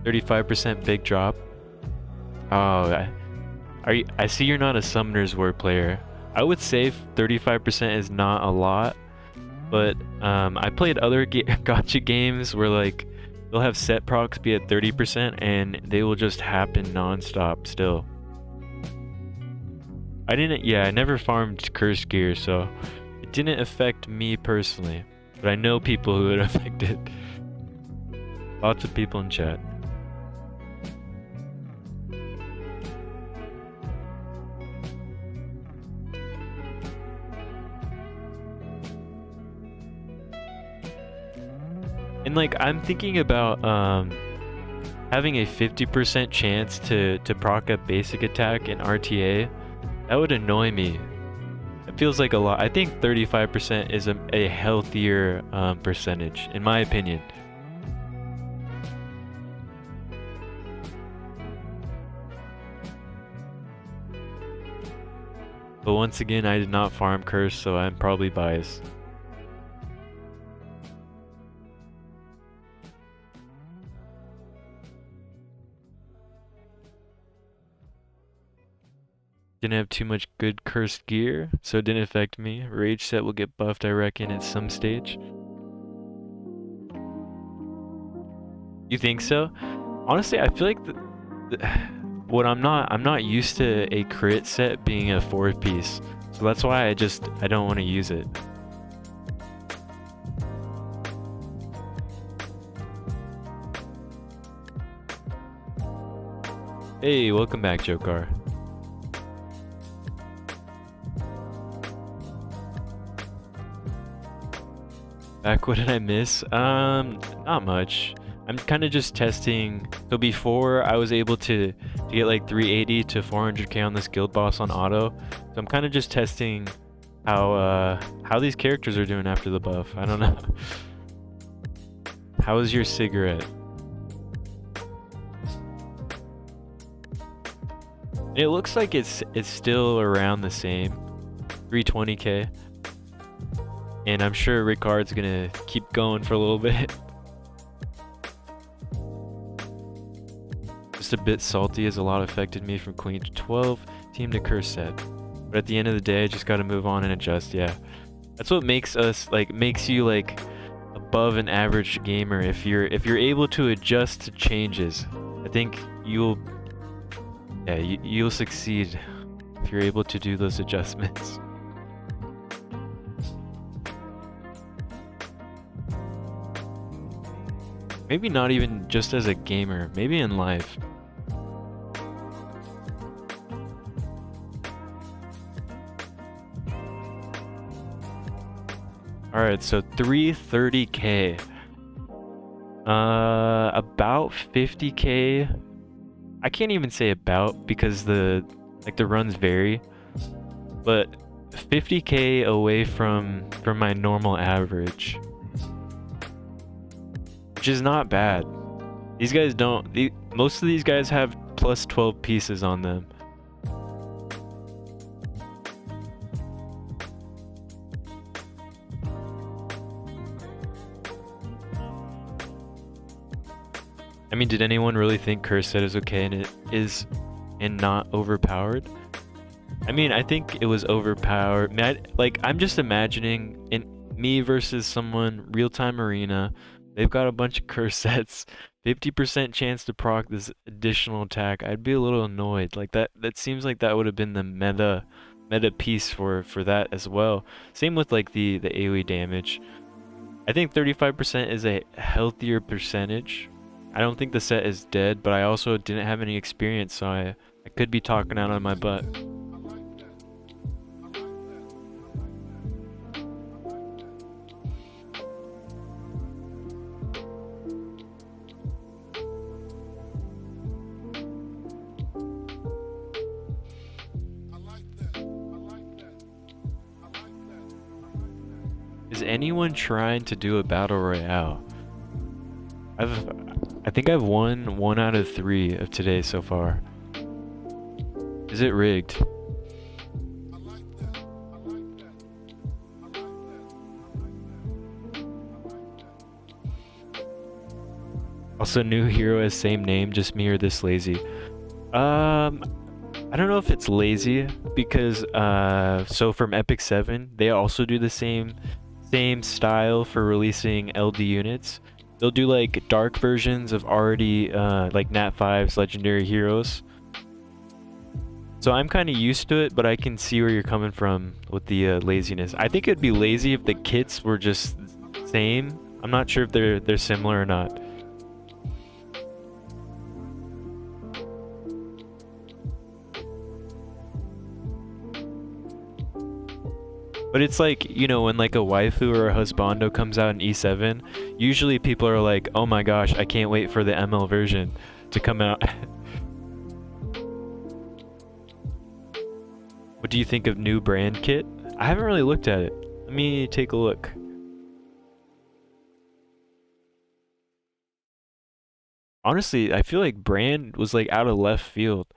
%, big drop. Oh, I see you're not a Summoner's War player. I would say 35% is not a lot, but I played other gacha games where like they'll have set procs be at 30% and they will just happen non-stop still. I never farmed Cursed gear, so it didn't affect me personally, but I know people who it affected. Lots of people in chat. And like I'm thinking about having a 50% chance to proc a basic attack in RTA. That would annoy me. It feels like a lot. I think 35% is a healthier percentage, in my opinion. But once again, I did not farm Curse, so I'm probably biased. Didn't have too much good Cursed gear, so it didn't affect me. Rage set will get buffed, I reckon, at some stage. You think so? Honestly, I feel like what I'm not used to a crit set being a 4-piece, so that's why I don't want to use it. Hey, welcome back, Jokar. Back, what did I miss? Not much. I'm kind of just testing. So before I was able to get like 380 to 400k on this guild boss on auto. So I'm kind of just testing how these characters are doing after the buff. I don't know. How is your cigarette? It looks like it's still around the same, 320k, and I'm sure Ricard's gonna keep going for a little bit. Just a bit salty as a lot affected me from Queen to 12, team to curse set. But at the end of the day, I just gotta move on and adjust. Yeah, that's what makes us makes you like above an average gamer. If you're able to adjust to changes, I think you'll you'll succeed if you're able to do those adjustments. Maybe not even just as a gamer, maybe in life. Alright, so 330k. About 50k. I can't even say about because the runs vary. But 50k away from my normal average. Which is not bad. These guys don't, most of these guys have plus 12 pieces on them. I mean, did anyone really think curse set is okay and it is and not overpowered? I mean, I think it was overpowered. I'm just imagining in me versus someone real-time arena. They've got a bunch of curse sets, 50% chance to proc this additional attack. I'd be a little annoyed. Like that seems like that would have been the meta piece for that as well. Same with like the AoE damage. I think 35% is a healthier percentage. I don't think the set is dead, but I also didn't have any experience, so I could be talking out on my butt. Is anyone trying to do a battle royale? I think I've won 1 out of 3 of today so far. Is it rigged? Also, new hero as same name, just me or this lazy? I don't know if it's lazy because so from Epic 7, they also do the same style for releasing LD units. They'll do like dark versions of already like Nat 5's legendary heroes. So I'm kind of used to it, but I can see where you're coming from with the laziness. I think it'd be lazy if the kits were just same. I'm not sure if they're similar or not. But it's like, you know, when like a waifu or a husbando comes out in E7, usually people are like, oh my gosh, I can't wait for the ML version to come out. What do you think of new brand kit? I haven't really looked at it. Let me take a look. Honestly, I feel like brand was like out of left field.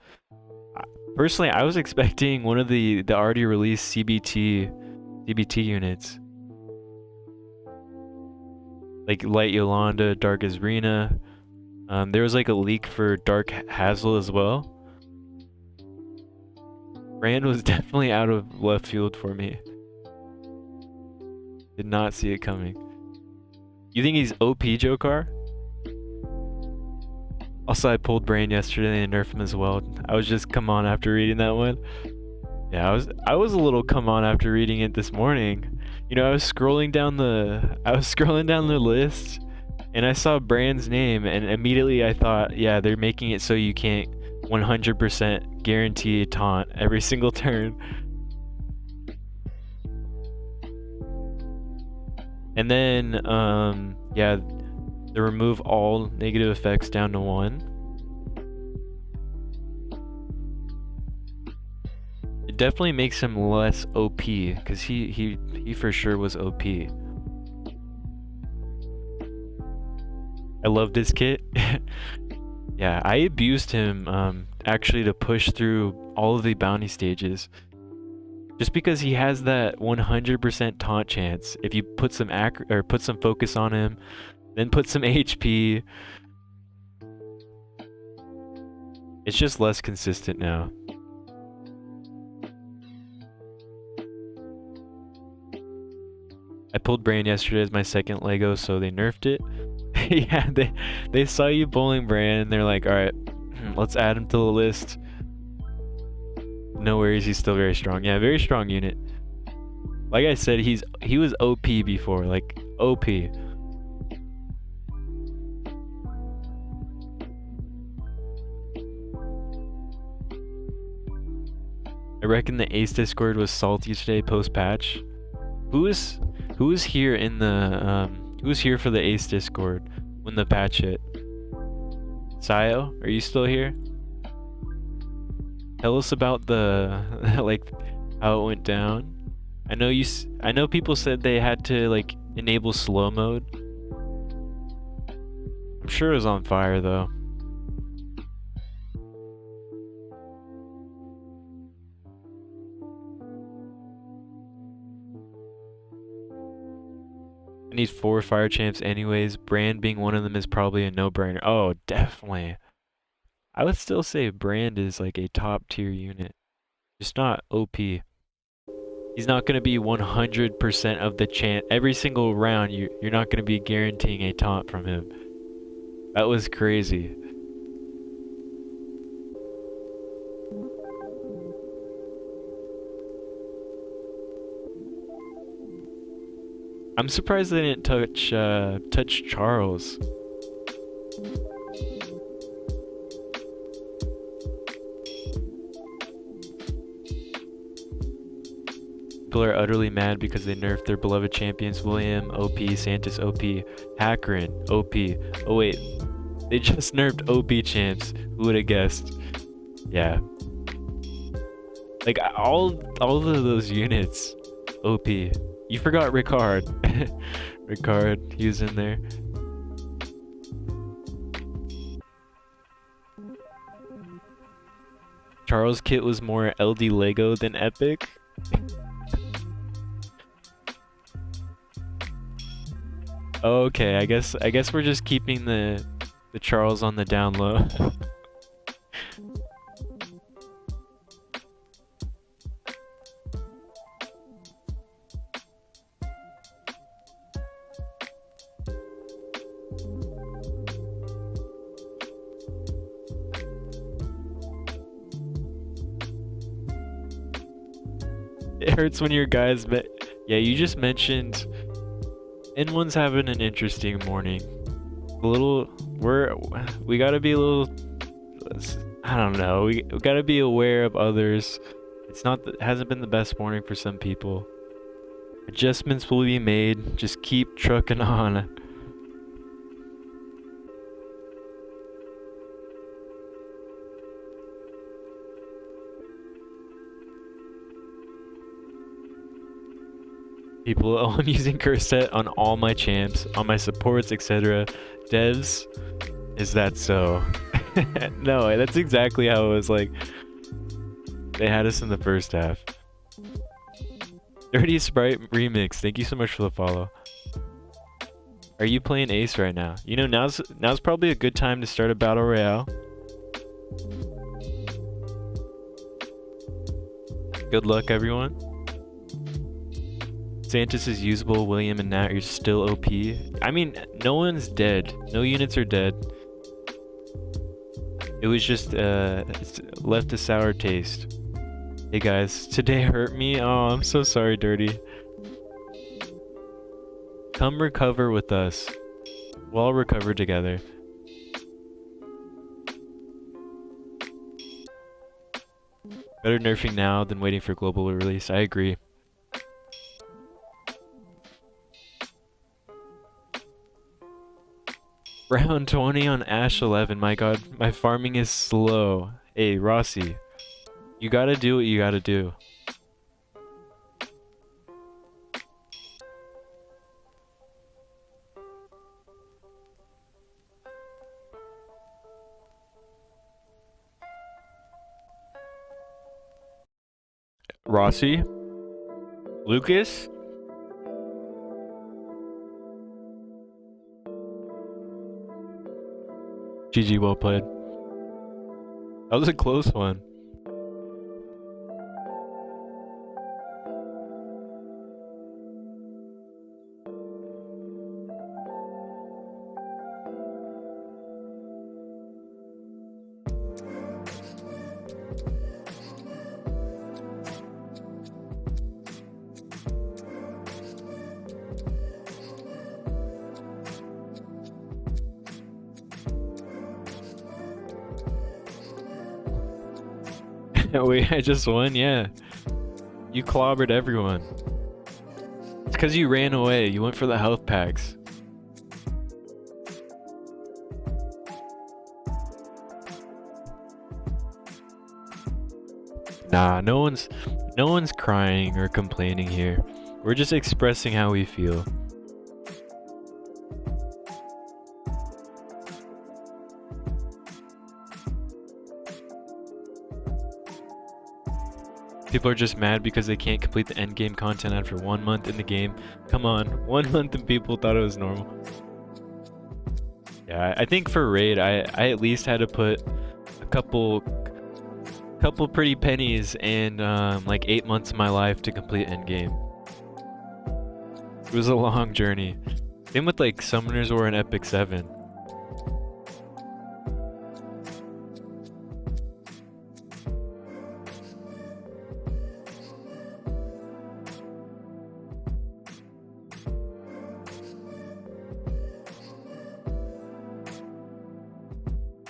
Personally, I was expecting one of the already released CBT units. Like Light Yolanda, Dark Asrina. There was like a leak for Dark Hazel as well. Brand was definitely out of left field for me. Did not see it coming. You think he's OP, Jokar? Also, I pulled Brand yesterday and nerfed him as well. I was just come on after reading that one. Yeah, I was a little come on after reading it this morning. You know, I was scrolling down the list and I saw Brand's name and immediately I thought, yeah, they're making it so you can't 100% guarantee a taunt every single turn. And then yeah, they remove all negative effects down to 1. It definitely makes him less OP because he for sure was OP. I loved his kit. Yeah, I abused him actually to push through all of the bounty stages. Just because he has that 100% taunt chance, if you put some put some focus on him, then put some HP, it's just less consistent now. I pulled Bran yesterday as my second Lego, so they nerfed it. Yeah, they saw you bowling Bran, and they're like, all right, let's add him to the list. No worries, he's still very strong. Yeah, very strong unit. Like I said, he was OP before, like OP. I reckon the Ace Discord was salty today post patch. Who was here in the who was here for the Ace Discord when the patch hit? Sayo, are you still here? Tell us about the like how it went down. I know people said they had to like enable slow mode. I'm sure it was on fire though. I need 4 fire champs anyways. Brand being one of them is probably a no-brainer. Oh, definitely. I would still say Brand is like a top tier unit. Just not OP. He's not going to be 100% of the chance. Every single round, you're not going to be guaranteeing a taunt from him. That was crazy. I'm surprised they didn't touch Charles. People are utterly mad because they nerfed their beloved champions. William, OP, Santis, OP, Hackerin, OP. Oh wait, they just nerfed OP champs. Who would have guessed? Yeah. Like all of those units, OP. You forgot Ricard. Ricard, he was in there. Charles' kit was more LD Lego than Epic. Okay, I guess we're just keeping the Charles on the down low. It hurts when your guys yeah, you just mentioned N1's having an interesting morning. We gotta be a little, I don't know, we gotta be aware of others. Hasn't been the best morning for some people. Adjustments will be made, just keep trucking on. People, oh, I'm using curse set on all my champs, on my supports, etc. Devs, is that so? No, that's exactly how it was like. They had us in the first half. Dirty Sprite Remix, thank you so much for the follow. Are you playing Ace right now? You know, now's probably a good time to start a battle royale. Good luck, everyone. Santis is usable, William and Nat are still OP. I mean, no one's dead. No units are dead. It was just left a sour taste. Hey guys, today hurt me. Oh, I'm so sorry, Dirty. Come recover with us. We'll all recover together. Better nerfing now than waiting for global release. I agree. Round 20 on Ash 11. My god, my farming is slow. Hey, Rossi. You gotta do what you gotta do. Rossi? Lucas? GG, well played. That was a close one. Wait, I just won? Yeah. You clobbered everyone. It's because you ran away. You went for the health packs. Nah, no one's crying or complaining here. We're just expressing how we feel. People are just mad because they can't complete the end game content after 1 month in the game. Come on, 1 month and people thought it was normal. Yeah, I think for raid, I at least had to put a couple pretty pennies and like 8 months of my life to complete end game. It was a long journey. Same with like Summoners or an Epic 7.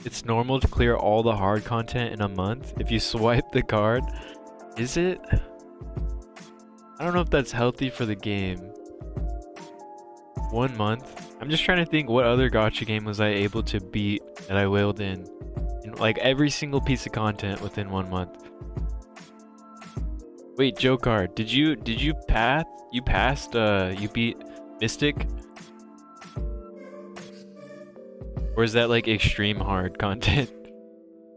It's normal to clear all the hard content in a month if you swipe the card. Is it? I don't know if that's healthy for the game. 1 month? I'm just trying to think what other gacha game was I able to beat that I whaled in. Like every single piece of content within 1 month. Wait, Jokar, did you pass? You passed, you beat Mystic? Or is that like extreme hard content?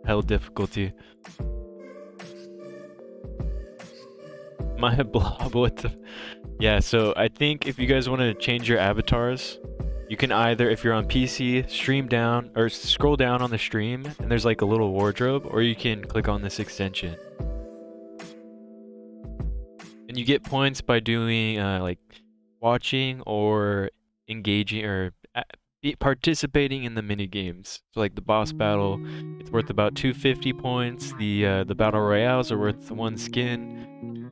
Hell difficulty. My blob, what the... Yeah, so I think if you guys want to change your avatars, you can either, if you're on PC, stream down, or scroll down on the stream, and there's like a little wardrobe, or you can click on this extension. And you get points by doing, like, watching or engaging, or participating in the mini games. So like the boss battle, it's worth about 250 points. The battle royales are worth 1 skin.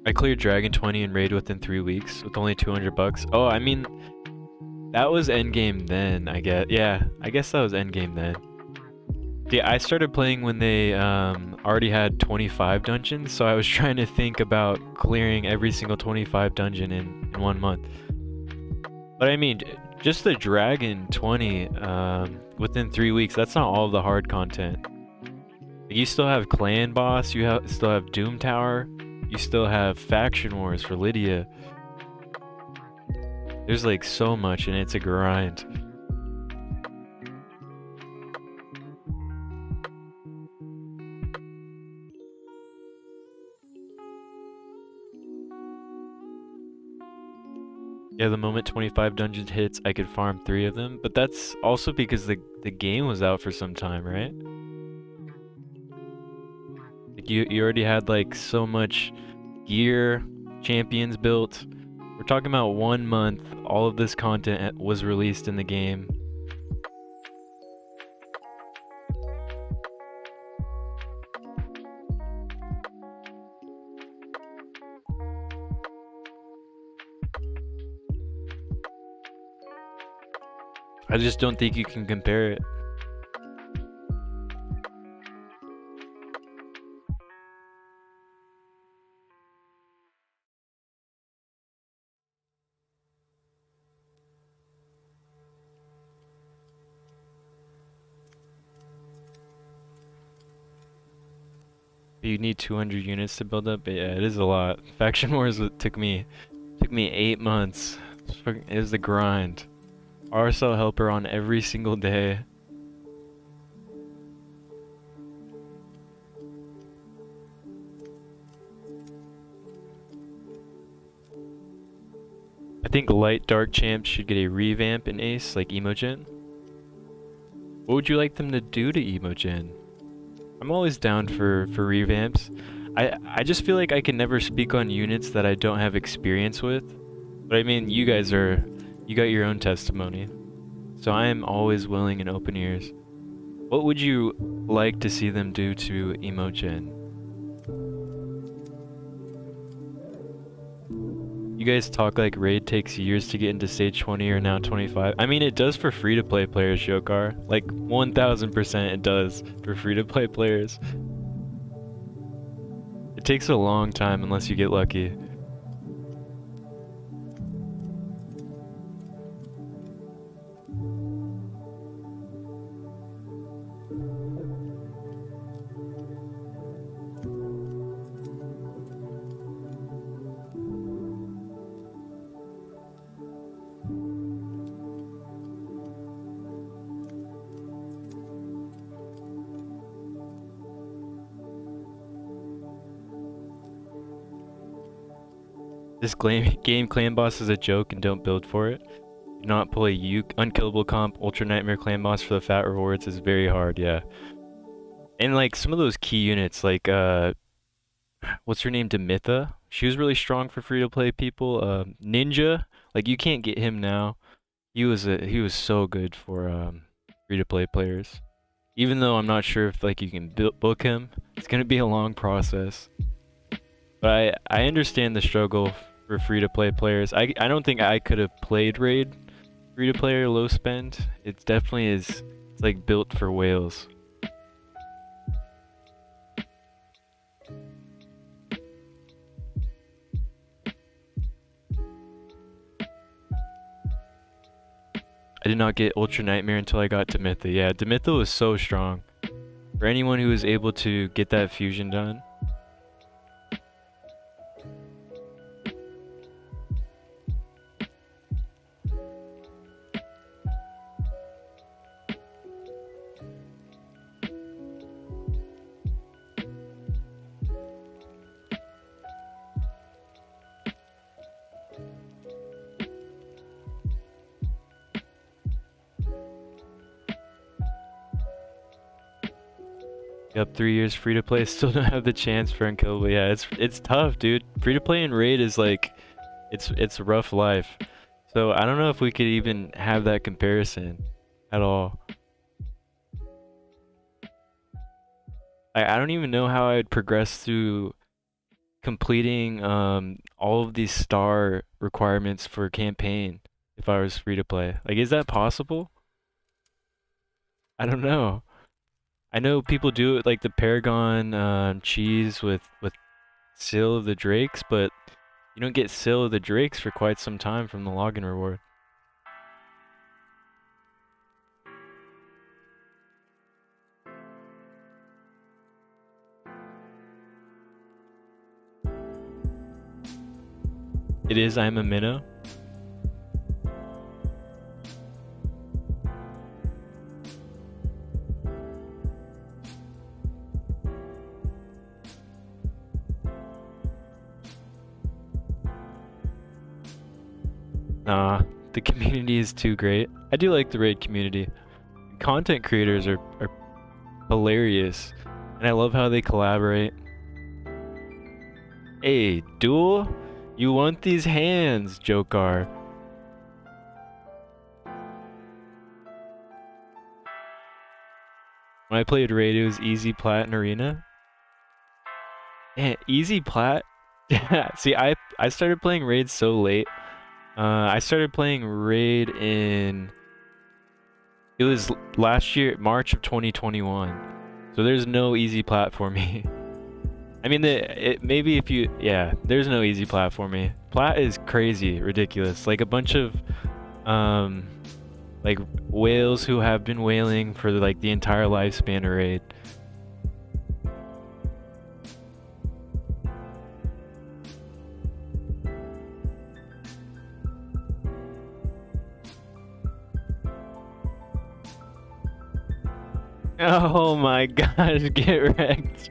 I cleared Dragon 20 and raid within 3 weeks with only 200 bucks. Oh, I mean, that was endgame then, I guess. Yeah, I guess that was endgame then. Yeah, I started playing when they already had 25 dungeons, so I was trying to think about clearing every single 25 dungeon in 1 month. But I mean, just the Dragon 20 within 3 weeks, that's not all of the hard content. You still have Clan Boss, still have Doom Tower, you still have Faction Wars for Lydia. There's like so much and it's a grind. Yeah, the moment 25 dungeons hits, I could farm 3 of them, but that's also because the game was out for some time, right? Like you already had like so much gear, champions built. We're talking about 1 month, all of this content was released in the game. I just don't think you can compare it. You need 200 units to build up. Yeah, it is a lot. Faction Wars took me Took me 8 months. It was the grind. RSL helper on every single day. I think light dark champs should get a revamp in Ace, like Emogen. What would you like them to do to Emogen? I'm always down for revamps. I just feel like I can never speak on units that I don't have experience with. But I mean, you got your own testimony. So I am always willing and open ears. What would you like to see them do to Emogen? You guys talk like raid takes years to get into stage 20 or now 25. I mean, it does for free-to-play players, Jokar. Like 1000% it does for free-to-play players. It takes a long time unless you get lucky. This game clan boss is a joke and don't build for it. Do not pull a unkillable comp ultra nightmare clan boss for the fat rewards is very hard, yeah. And like some of those key units, like what's her name, Demitha? She was really strong for free to play people. Ninja, like you can't get him now. He was so good for free to play players. Even though I'm not sure if like you can book him, it's gonna be a long process. But I understand the struggle for free-to-play players. I don't think I could have played Raid free-to-play or low spend. It definitely is. It's like built for whales. I did not get Ultra Nightmare until I got Demitha. Yeah, Demitha was so strong. For anyone who was able to get that fusion done. Yep, 3 years free to play, still don't have the chance for unkillable. Yeah, it's tough, dude. Free to play in raid is like, it's a rough life. So I don't know if we could even have that comparison at all. I don't even know how I'd progress through completing all of these star requirements for campaign if I was free to play. Like, is that possible? I don't know. I know people do it like the Paragon cheese with Seal of the Drakes, but you don't get Seal of the Drakes for quite some time from the login reward. It is, I'm a minnow. Nah, the community is too great. I do like the raid community. Content creators are hilarious, and I love how they collaborate. Hey, Duel, you want these hands, Jokar. When I played raid, it was easy plat and arena. Man, easy plat? Yeah, see, I started playing raid so late. I started playing raid in, it was last year, March of 2021. So there's no easy plat for me. I mean, maybe if you, yeah, there's no easy plat for me. Plat is crazy, ridiculous. Like a bunch of, like whales who have been whaling for like the entire lifespan of raid. Oh my gosh, get wrecked.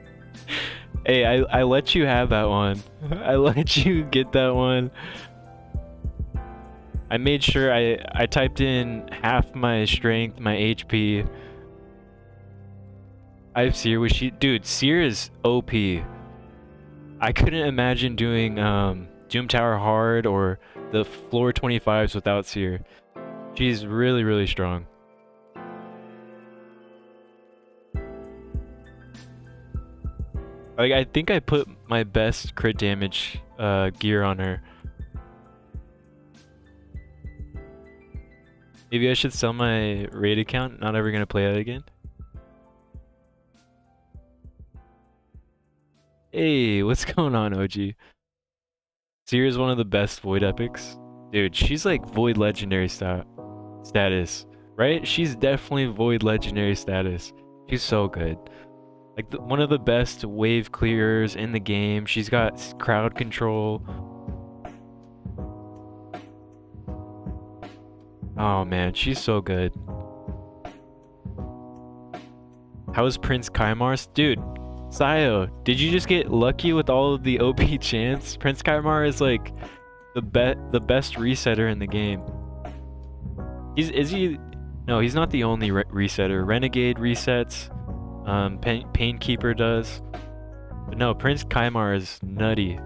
Hey, I let you have that one. I let you get that one. I made sure I typed in half my strength, my HP. I have Seer, which she, dude, Seer is OP. I couldn't imagine doing Doom Tower hard or the floor 25s without Seer. She's really, really strong. Like, I think I put my best crit damage gear on her. Maybe I should sell my raid account. Not ever gonna play that again. Hey, what's going on, OG? Seer is one of the best Void epics. Dude, she's like Void Legendary status, right? She's definitely Void Legendary status. She's so good. Like one of the best wave clearers in the game. She's got crowd control. Oh man, she's so good. How is Prince Kaimar's? Dude, Sayo, did you just get lucky with all of the OP chants? Prince Kaimar is like the best resetter in the game. Is he? No, he's not the only resetter. Renegade resets. Painkeeper does. But no, Prince Kaimar is nutty.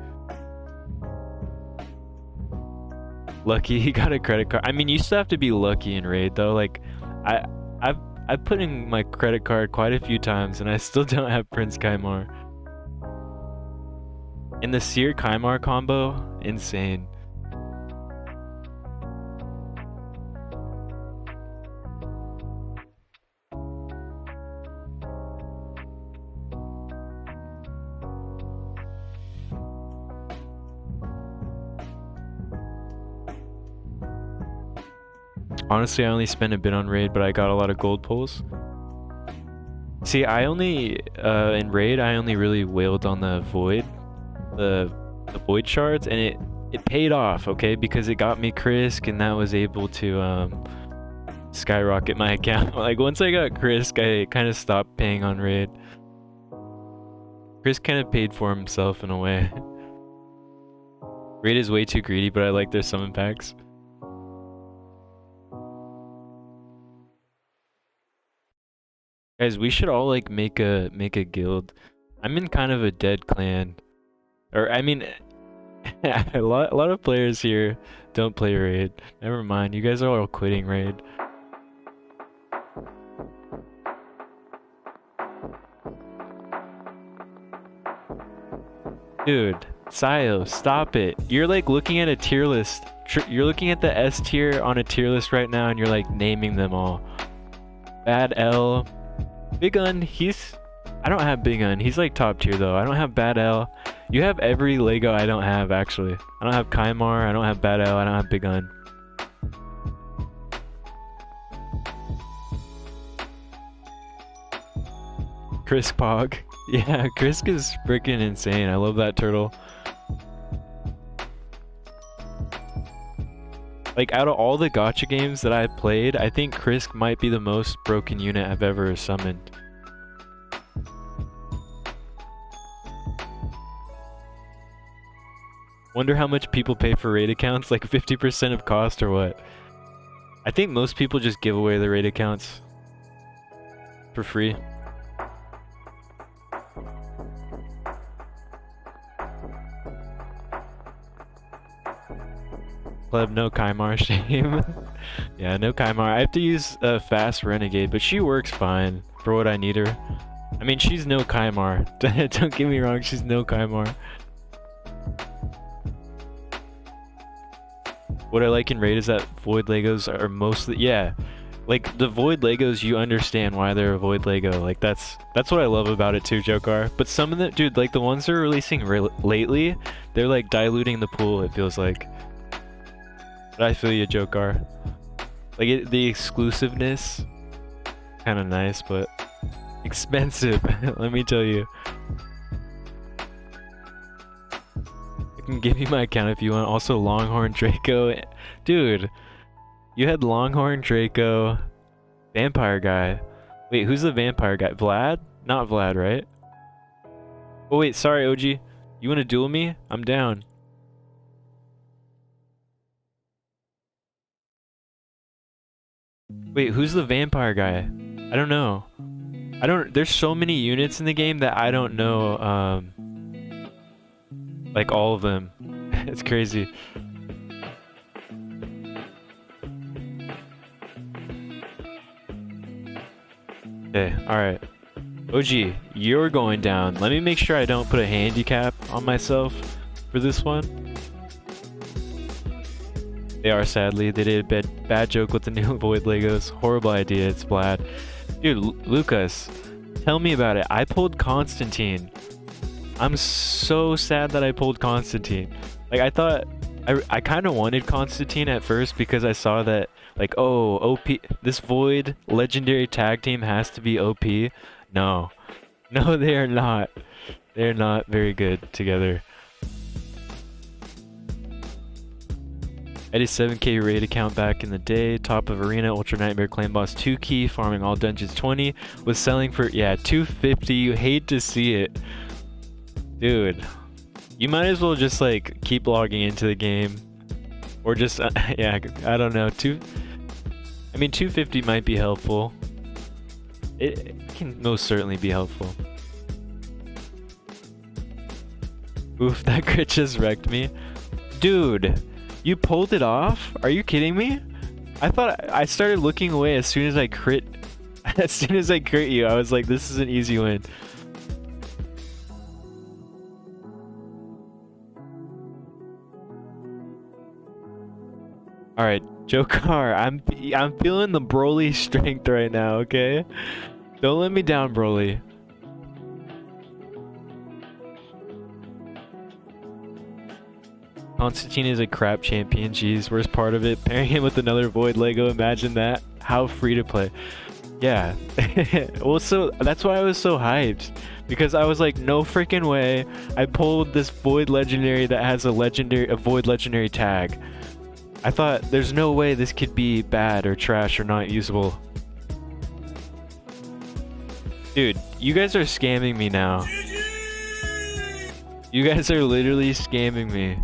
Lucky he got a credit card. I mean, you still have to be lucky in raid though. Like, I've put in my credit card quite a few times and I still don't have Prince Kaimar. And the Seer Kaimar combo, insane. Honestly, I only spent a bit on raid, but I got a lot of gold pulls. See, I only in raid I only really wailed on the void, the void shards, and it paid off, okay, because it got me Krisk, and that was able to skyrocket my account. Like once I got Krisk, I kind of stopped paying on raid. Krisk kind of paid for himself in a way. Raid is way too greedy, but I like their summon packs. Guys, we should all like make a guild. I'm in kind of a dead clan. Or I mean a lot of players here don't play raid. Never mind, you guys are all quitting raid. Dude, Sayo, stop it. You're like looking at a tier list. You're looking at the S tier on a tier list right now and you're like naming them all. Bad L. Big Un, I don't have Big Un. He's like top tier though. I don't have Bad L. You have every Lego I don't have actually. I don't have Kaimar, I don't have Bad L, I don't have Big Un. Krisk Pog. Yeah, Krisk is freaking insane. I love that turtle. Like out of all the gacha games that I've played, I think Krisk might be the most broken unit I've ever summoned. Wonder how much people pay for raid accounts, like 50% of cost or what? I think most people just give away their raid accounts for free. Pleb, no Kaimar, shame. Yeah, no Kaimar. I have to use a fast Renegade, but she works fine for what I need her. I mean, she's no Kaimar. Don't get me wrong, she's no Kaimar. What I like in raid is that Void Legos are mostly, yeah. Like, the Void Legos, you understand why they're a Void Lego. Like, that's what I love about it too, Jokar. But some of them, dude, like the ones they're releasing lately, they're like diluting the pool, it feels like. But I feel you, Jokar. Like, the exclusiveness, kind of nice, but expensive, let me tell you. I can give you my account if you want. Also, Longhorn Draco. Dude, you had Longhorn Draco, Vampire Guy. Wait, who's the vampire guy? Vlad? Not Vlad, right? Oh wait, sorry, OG. You want to duel me? I'm down. Wait, who's the vampire guy? I don't know. There's so many units in the game that I don't know, like all of them. It's crazy. Okay, alright. OG, you're going down. Let me make sure I don't put a handicap on myself for this one. They are, sadly. They did a bad joke with the new Void Legos. Horrible idea, it's Vlad. Dude, Lucas, tell me about it. I pulled Constantine. I'm so sad that I pulled Constantine. Like, I thought... I kind of wanted Constantine at first because I saw that, like, oh, OP... This Void Legendary Tag Team has to be OP. No. No, they are not. They're not very good together. Eddie 7k raid account back in the day, top of arena, ultra nightmare, clan boss 2 key, farming all dungeons 20, was selling for, yeah, 250. You hate to see it. Dude, you might as well just like keep logging into the game, or just, yeah, I don't know, I mean 250 might be helpful. It can most certainly be helpful. Oof, that crit just wrecked me. Dude! You pulled it off? Are you kidding me? I thought I started looking away as soon as I crit. As soon as I crit you, I was like, this is an easy win. Alright, Jokar, I'm feeling the Broly strength right now, okay? Don't let me down, Broly. Constantine is a crap champion, jeez, worst part of it, pairing him with another Void Lego, imagine that. How free to play. Yeah. Well, so that's why I was so hyped, because I was like, no freaking way I pulled this Void Legendary that has a Void Legendary tag. I thought, there's no way this could be bad or trash or not usable. Dude, you guys are scamming me now. You guys are literally scamming me.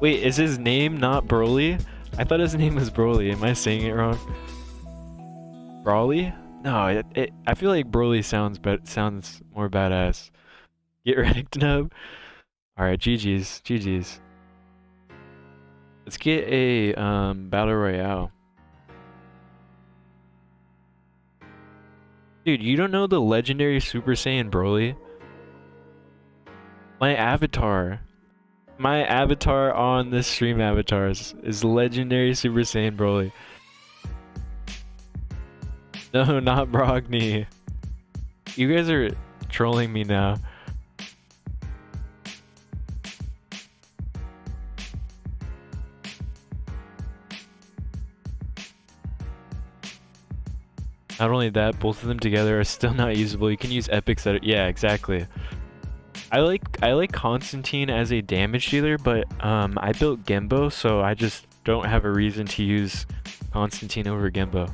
Wait, is his name not Broly? I thought his name was Broly. Am I saying it wrong? Broly? No, I feel like Broly sounds more badass. Get wrecked, nub. Alright, GG's. GG's. Let's get a battle royale. Dude, you don't know the legendary Super Saiyan Broly? My avatar on this stream avatars is legendary Super Saiyan Broly. No, not Brogni. You guys are trolling me now. Not only that, both of them together are still not usable. You can use epics that are, yeah, exactly. I like Constantine as a damage dealer, but I built Gembo, so I just don't have a reason to use Constantine over Gembo.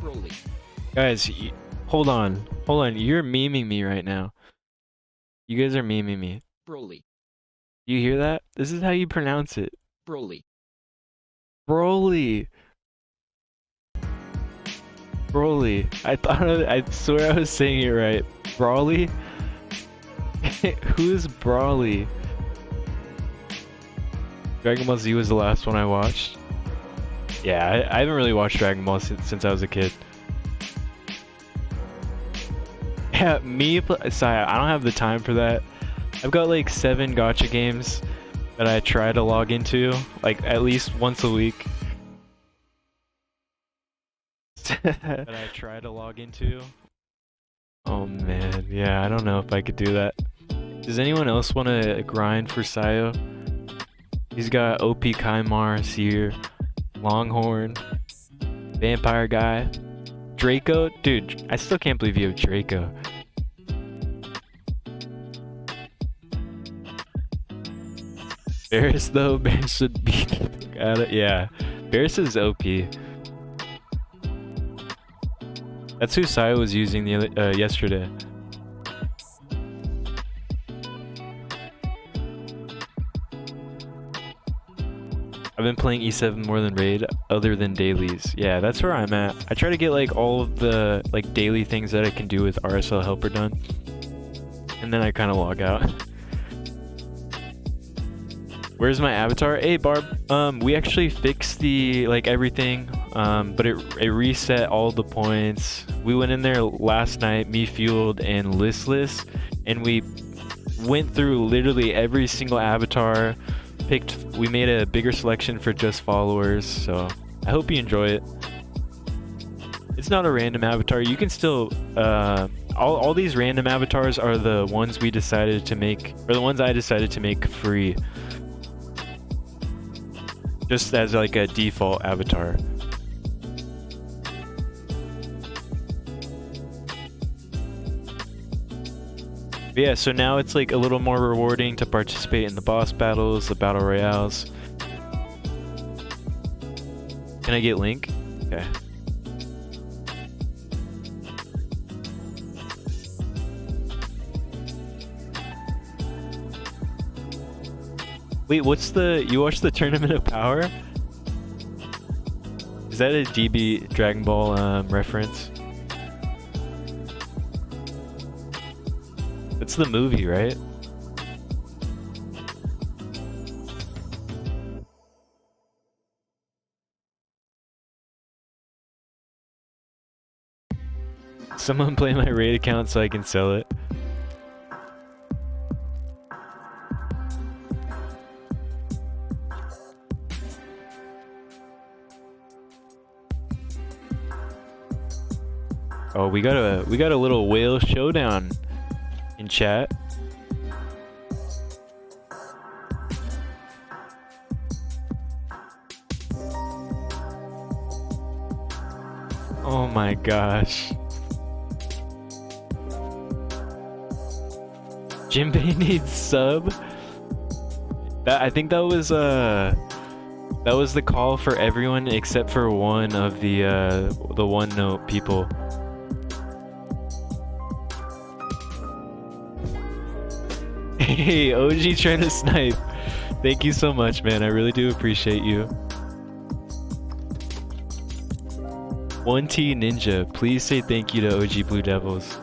Broly. Guys, hold on. You're memeing me right now. You guys are memeing me. Broly. You hear that? This is how you pronounce it. Broly. Broly. Broly. I swear I was saying it right. Brawly? Who's Brawly? Dragon Ball Z was the last one I watched. Yeah, I haven't really watched Dragon Ball since I was a kid. Yeah, sorry, I don't have the time for that. I've got like 7 gacha games. that I try to log into like at least once a week. That I try to log into. Oh man, yeah, I don't know if I could do that. Does anyone else want to grind for Sayo? He's got OP Kaimar, Seer, Longhorn, Vampire Guy, Draco. Dude, I still can't believe you have Draco. Varus though, Varus should be at it. Yeah, Varus is OP. That's who Sayo was using the other, yesterday. I've been playing E7 more than Raid, other than dailies. Yeah, that's where I'm at. I try to get like all of the like daily things that I can do with RSL Helper done, and then I kind of log out. Where's my avatar? Hey Barb, we actually fixed the like everything, but it reset all the points. We went in there last night, me, Fueled, and Listless, and we went through literally every single avatar. We made a bigger selection for just followers, so I hope you enjoy it. It's not a random avatar. You can still all these random avatars are the ones we decided to make, or the ones I decided to make free, just as like a default avatar. But yeah, so now it's like a little more rewarding to participate in the boss battles, the battle royales. Can I get Link? Okay. Wait, what's the... You watched the Tournament of Power? Is that a DB Dragon Ball reference? It's the movie, right? Someone play my raid account so I can sell it. Oh, we got a little whale showdown in chat. Oh my gosh. Jinbei needs sub. I think that was the call for everyone except for one of the OneNote people. Hey, OG trying to snipe. Thank you so much, man. I really do appreciate you. 1T Ninja, please say thank you to OG Blue Devils.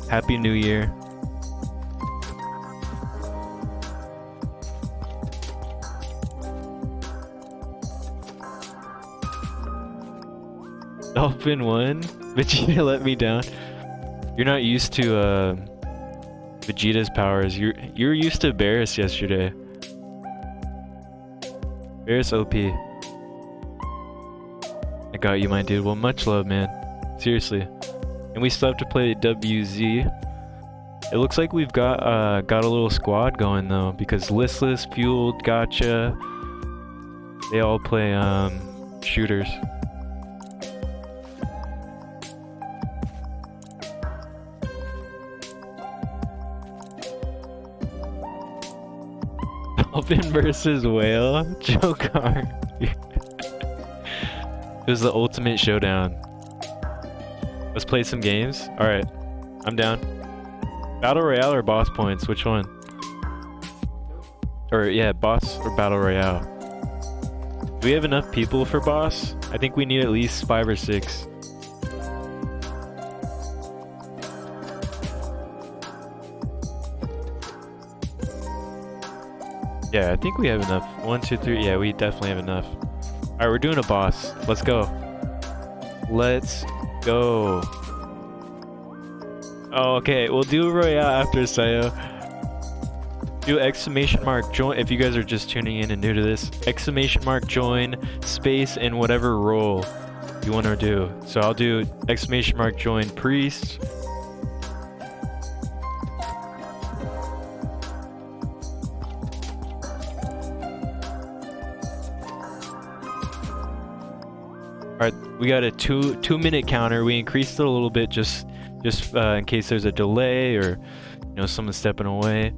Happy New Year. Dolphin won? Vegeta let me down. You're not used to Vegeta's powers. You're used to Barris yesterday. Barris OP. I got you, my dude. Well, much love, man. Seriously. And we still have to play WZ. It looks like we've got a little squad going though, because Listless, Fueled, Gacha, they all play shooters. Dolphin versus Whale? Jokar. It was the ultimate showdown. Let's play some games. Alright, I'm down. Battle Royale or boss points? Which one? Or yeah, boss or battle royale. Do we have enough people for boss? I think we need at least 5 or 6. Yeah, I think we have enough. 1, 2, 3. Yeah, we definitely have enough. Alright, we're doing a boss. Let's go. Let's go. Oh, okay. We'll do a royale after Sayo. Do exclamation mark join if you guys are just tuning in and new to this. Exclamation mark join space and whatever role you want to do. So I'll do exclamation mark join priest. Alright, we got a two-minute counter. We increased it a little bit just in case there's a delay or someone stepping away.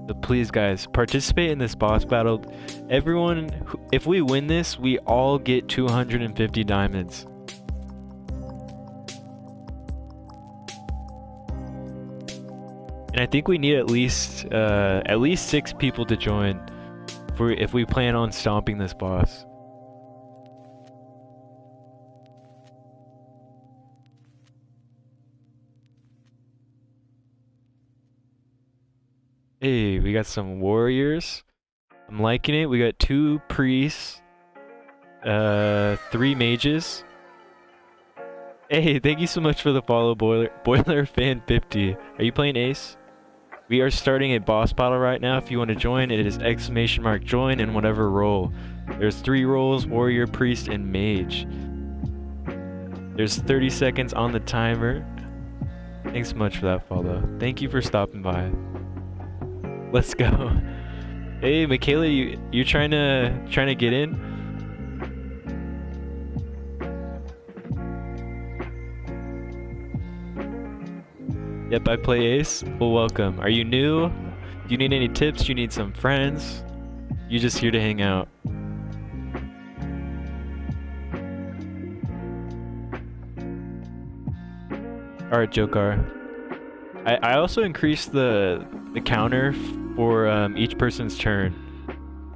But please guys, participate in this boss battle. Everyone, if we win this, we all get 250 diamonds. And I think we need at least 6 people to join if we plan on stomping this boss. Hey, we got some warriors. I'm liking it. We got 2 priests, 3 mages. Hey, thank you so much for the follow, Boiler Fan 50. Are you playing Ace? We are starting a boss battle right now. If you want to join, it is exclamation mark join in whatever role. There's 3 roles: warrior, priest, and mage. There's 30 seconds on the timer. Thanks so much for that follow. Thank you for stopping by. Let's go. Hey, Michaela, you trying to get in? Yep, I play Ace. Well, welcome. Are you new? Do you need any tips? Do you need some friends? You just here to hang out. Alright, Jokar. I also increased the counter for each person's turn.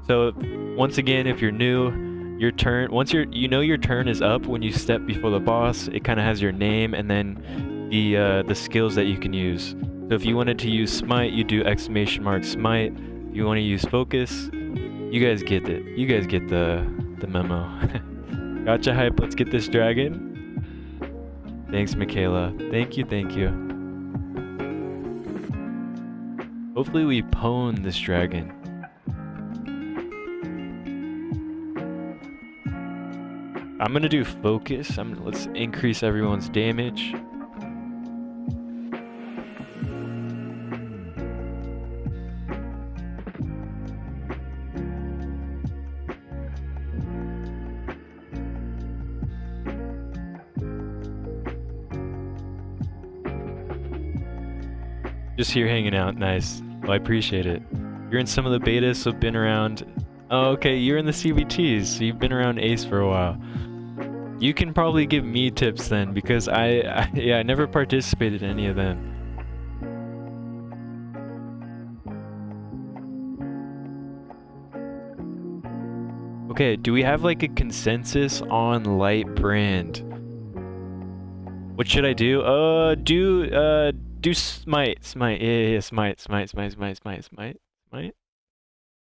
So once again, if you're new, your turn, once your turn is up when you step before the boss, it kind of has your name and then the skills that you can use. So if you wanted to use smite, you do exclamation mark smite. If you want to use focus, you guys get it. You guys get the memo. Gotcha hype, let's get this dragon. Thanks, Michaela. Thank you, thank you. Hopefully we pwn this dragon. I'm gonna do focus. Let's increase everyone's damage. Just here hanging out, nice. Well, I appreciate it. You're in some of the betas, so been around. Oh, okay, you're in the CBTs, so you've been around Ace for a while. You can probably give me tips then, because I never participated in any of them. Okay, do we have like a consensus on light brand? What should I do? Do smite, yeah, smite.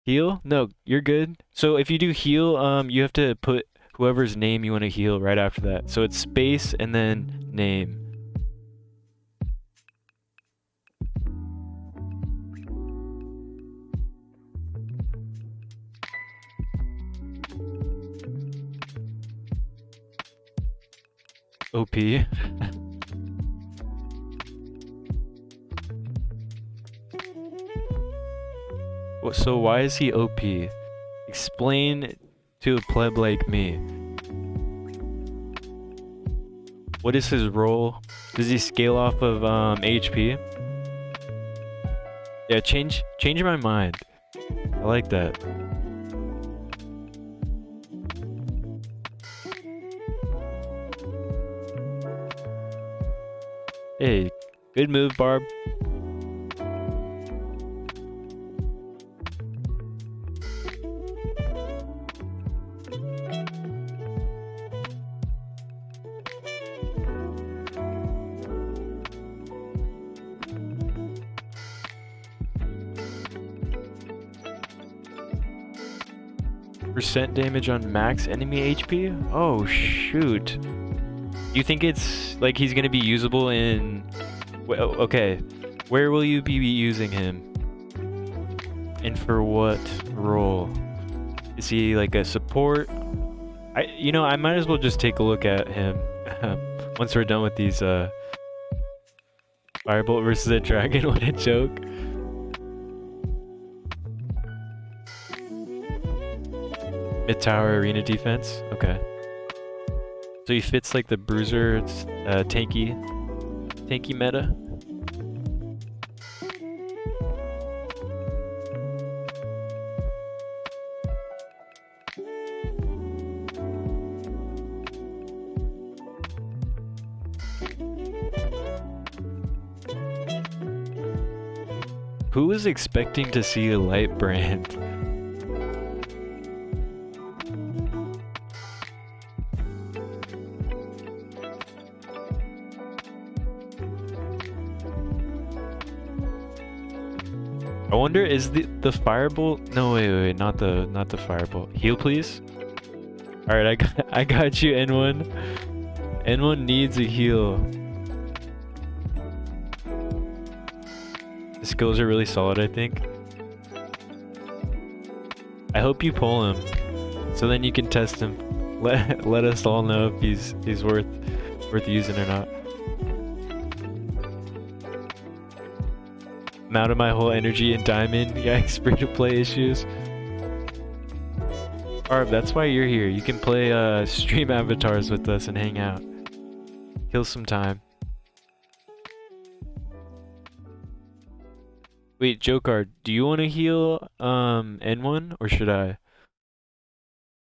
Heal? No, you're good. So if you do heal, you have to put whoever's name you want to heal right after that. So it's space and then name. OP. So why is he OP? Explain to a pleb like me. What is his role? Does he scale off of HP? Yeah, change my mind. I like that. Hey, good move, Barb. Percent damage on max enemy HP? Oh shoot. You think it's like he's gonna be usable in... Okay, where will you be using him? And for what role? Is he like a support? I might as well just take a look at him once we're done with these Firebolt versus a dragon. What a joke. Mid tower arena defense. Okay. So he fits like the bruiser, tanky meta. Who was expecting to see a light brand? I wonder, is the firebolt? No, wait, not the firebolt. Heal, please. All right, I got you, N1. N1 needs a heal. The skills are really solid, I think. I hope you pull him, so then you can test him. Let us all know if he's worth using or not. I'm out of my whole energy in diamond. Yikes, free to play issues. Arb, that's why you're here. You can play stream avatars with us and hang out. Kill some time. Wait, Jokar, do you want to heal N1 or should I?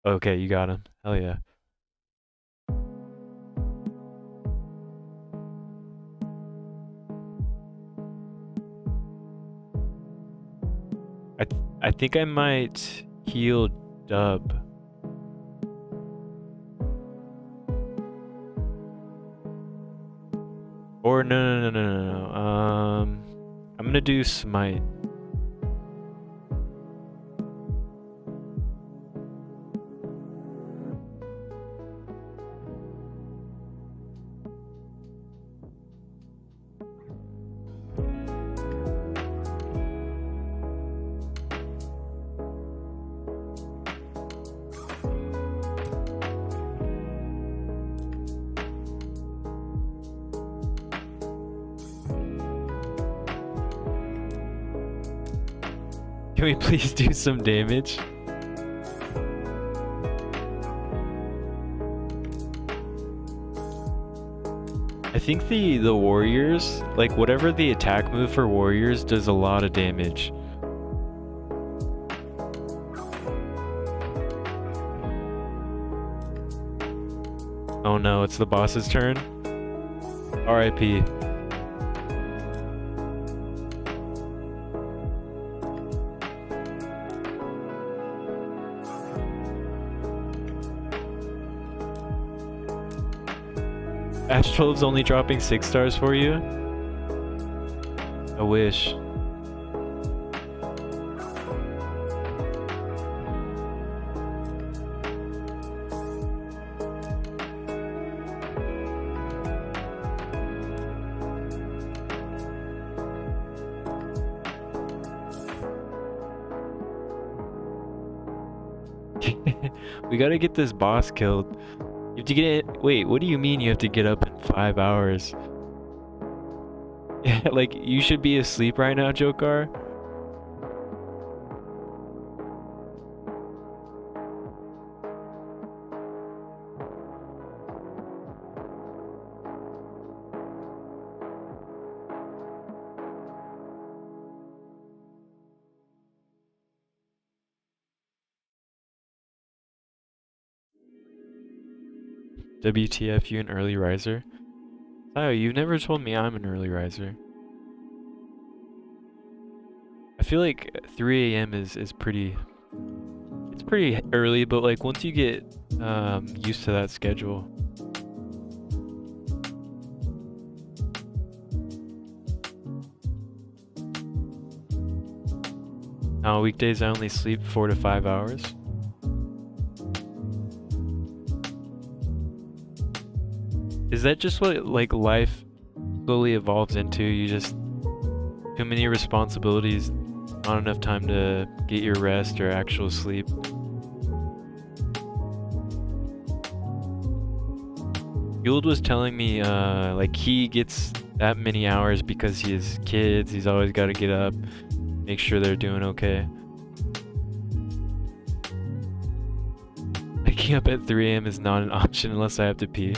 Okay, you got him. Hell yeah. I think I might heal Dub. Or no. I'm gonna do Smite. Can we please do some damage? I think the warriors, like whatever the attack move for warriors does a lot of damage. Oh no, it's the boss's turn. RIP. Ash 12's only dropping 6 stars for you? I wish. We gotta get this boss killed. You have to get it. Wait, what do you mean you have to get up in 5 hours? Yeah, like you should be asleep right now, Jokar. WTF, you an early riser? Oh, you've never told me I'm an early riser. I feel like 3 a.m. is pretty... It's pretty early, but like once you get used to that schedule. Now weekdays I only sleep 4 to 5 hours. Is that just what like life slowly evolves into? You just too many responsibilities Not enough time to get your rest or actual sleep. Fueled was telling me like he gets that many hours because he has kids. He's always got to get up, make sure they're doing okay. Waking up at 3 a.m. is not an option unless I have to pee.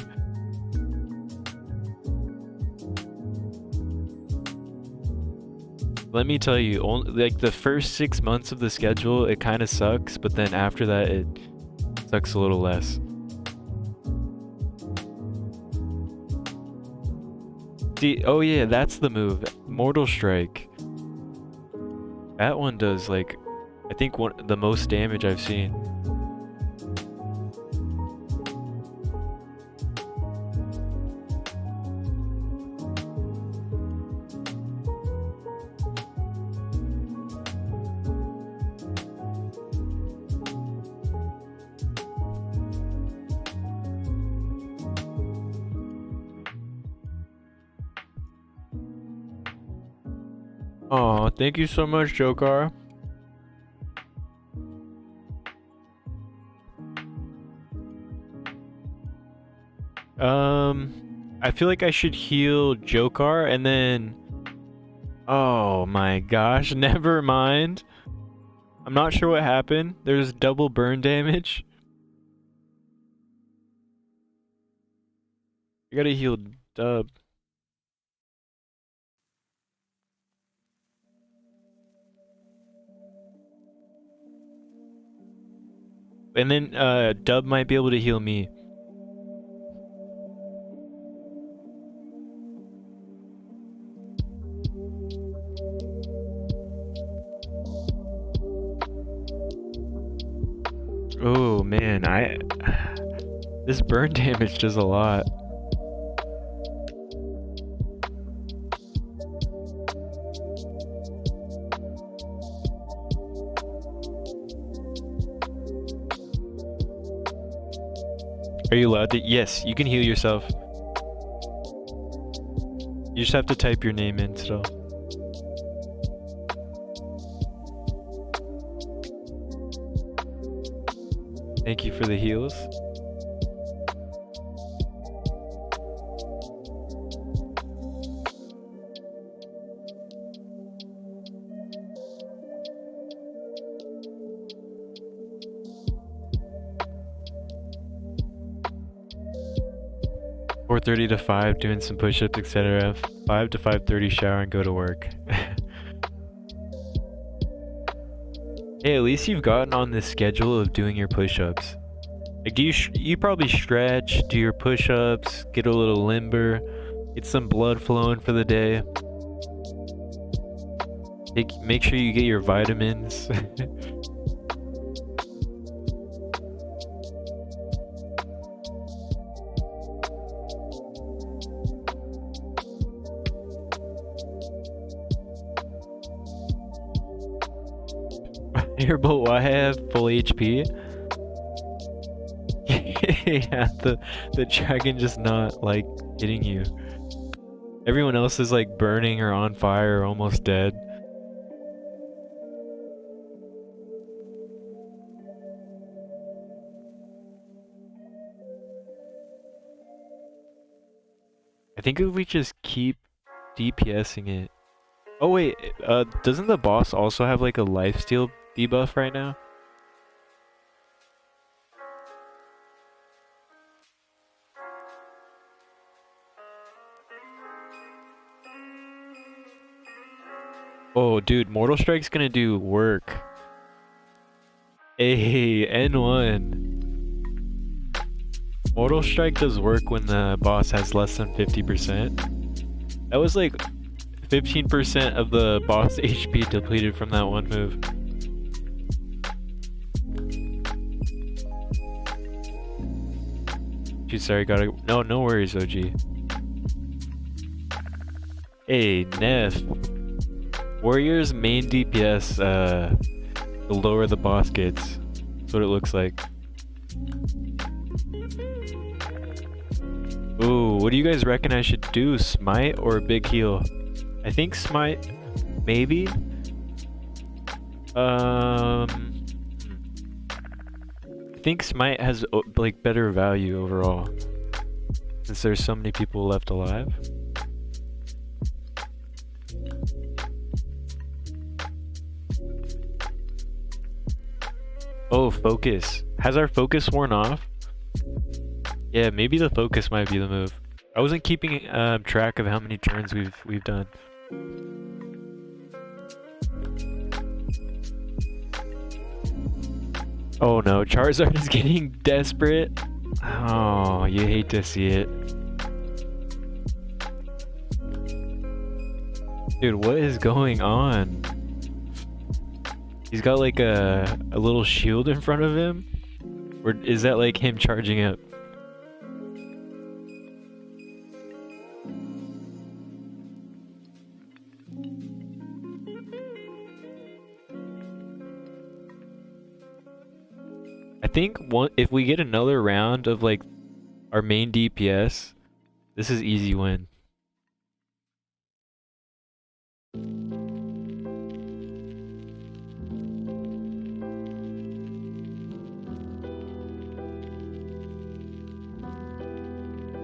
Let me tell you, like the first 6 months of the schedule, it kind of sucks, but then after that, it sucks a little less. See, oh yeah, that's the move. Mortal Strike. That one does like, I think the most damage I've seen. Oh, thank you so much, Jokar. I feel like I should heal Jokar and then... Oh my gosh, never mind. I'm not sure what happened. There's double burn damage. I gotta heal Dub. And then Dub might be able to heal me. Oh man, this burn damage does a lot. Are you allowed to? Yes, you can heal yourself. You just have to type your name in still. Thank you for the heals. .30 to 5, doing some push-ups, etc. 5 to 5:30, shower and go to work. Hey, at least you've gotten on this schedule of doing your push-ups. Like, you probably stretch, do your push-ups, get a little limber, get some blood flowing for the day. Make sure you get your vitamins. But why I have full HP? Yeah, the dragon just not like hitting you. Everyone else is like burning or on fire or almost dead. I think if we just keep DPSing it. Oh wait, doesn't the boss also have like a lifesteal debuff right now? Oh dude, Mortal Strike's gonna do work. Hey, N1. Mortal Strike does work when the boss has less than 50%. That was like 15% of the boss HP depleted from that one move. Gee, sorry, no worries, OG. Hey, Neff. Warrior's main DPS, the lower the boss gets. That's what it looks like. Ooh, what do you guys reckon I should do? Smite or big heal? I think Smite, maybe? I think Smite has like better value overall since there's so many people left alive. Oh, focus. Has our focus worn off? Yeah, maybe the focus might be the move. I wasn't keeping track of how many turns we've done. Oh no, Charizard is getting desperate. Oh, you hate to see it. Dude, what is going on? He's got like a little shield in front of him? Or is that like him charging up? I think if we get another round of like our main DPS, this is easy win.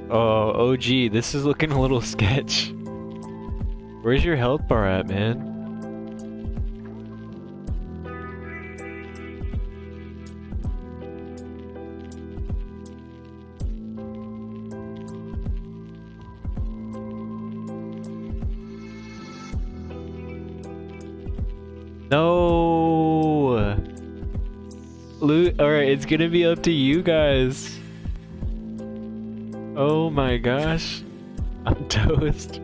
Oh, OG, this is looking a little sketch. Where's your health bar at, man? No! Alright, it's gonna be up to you guys. Oh my gosh. I'm toast.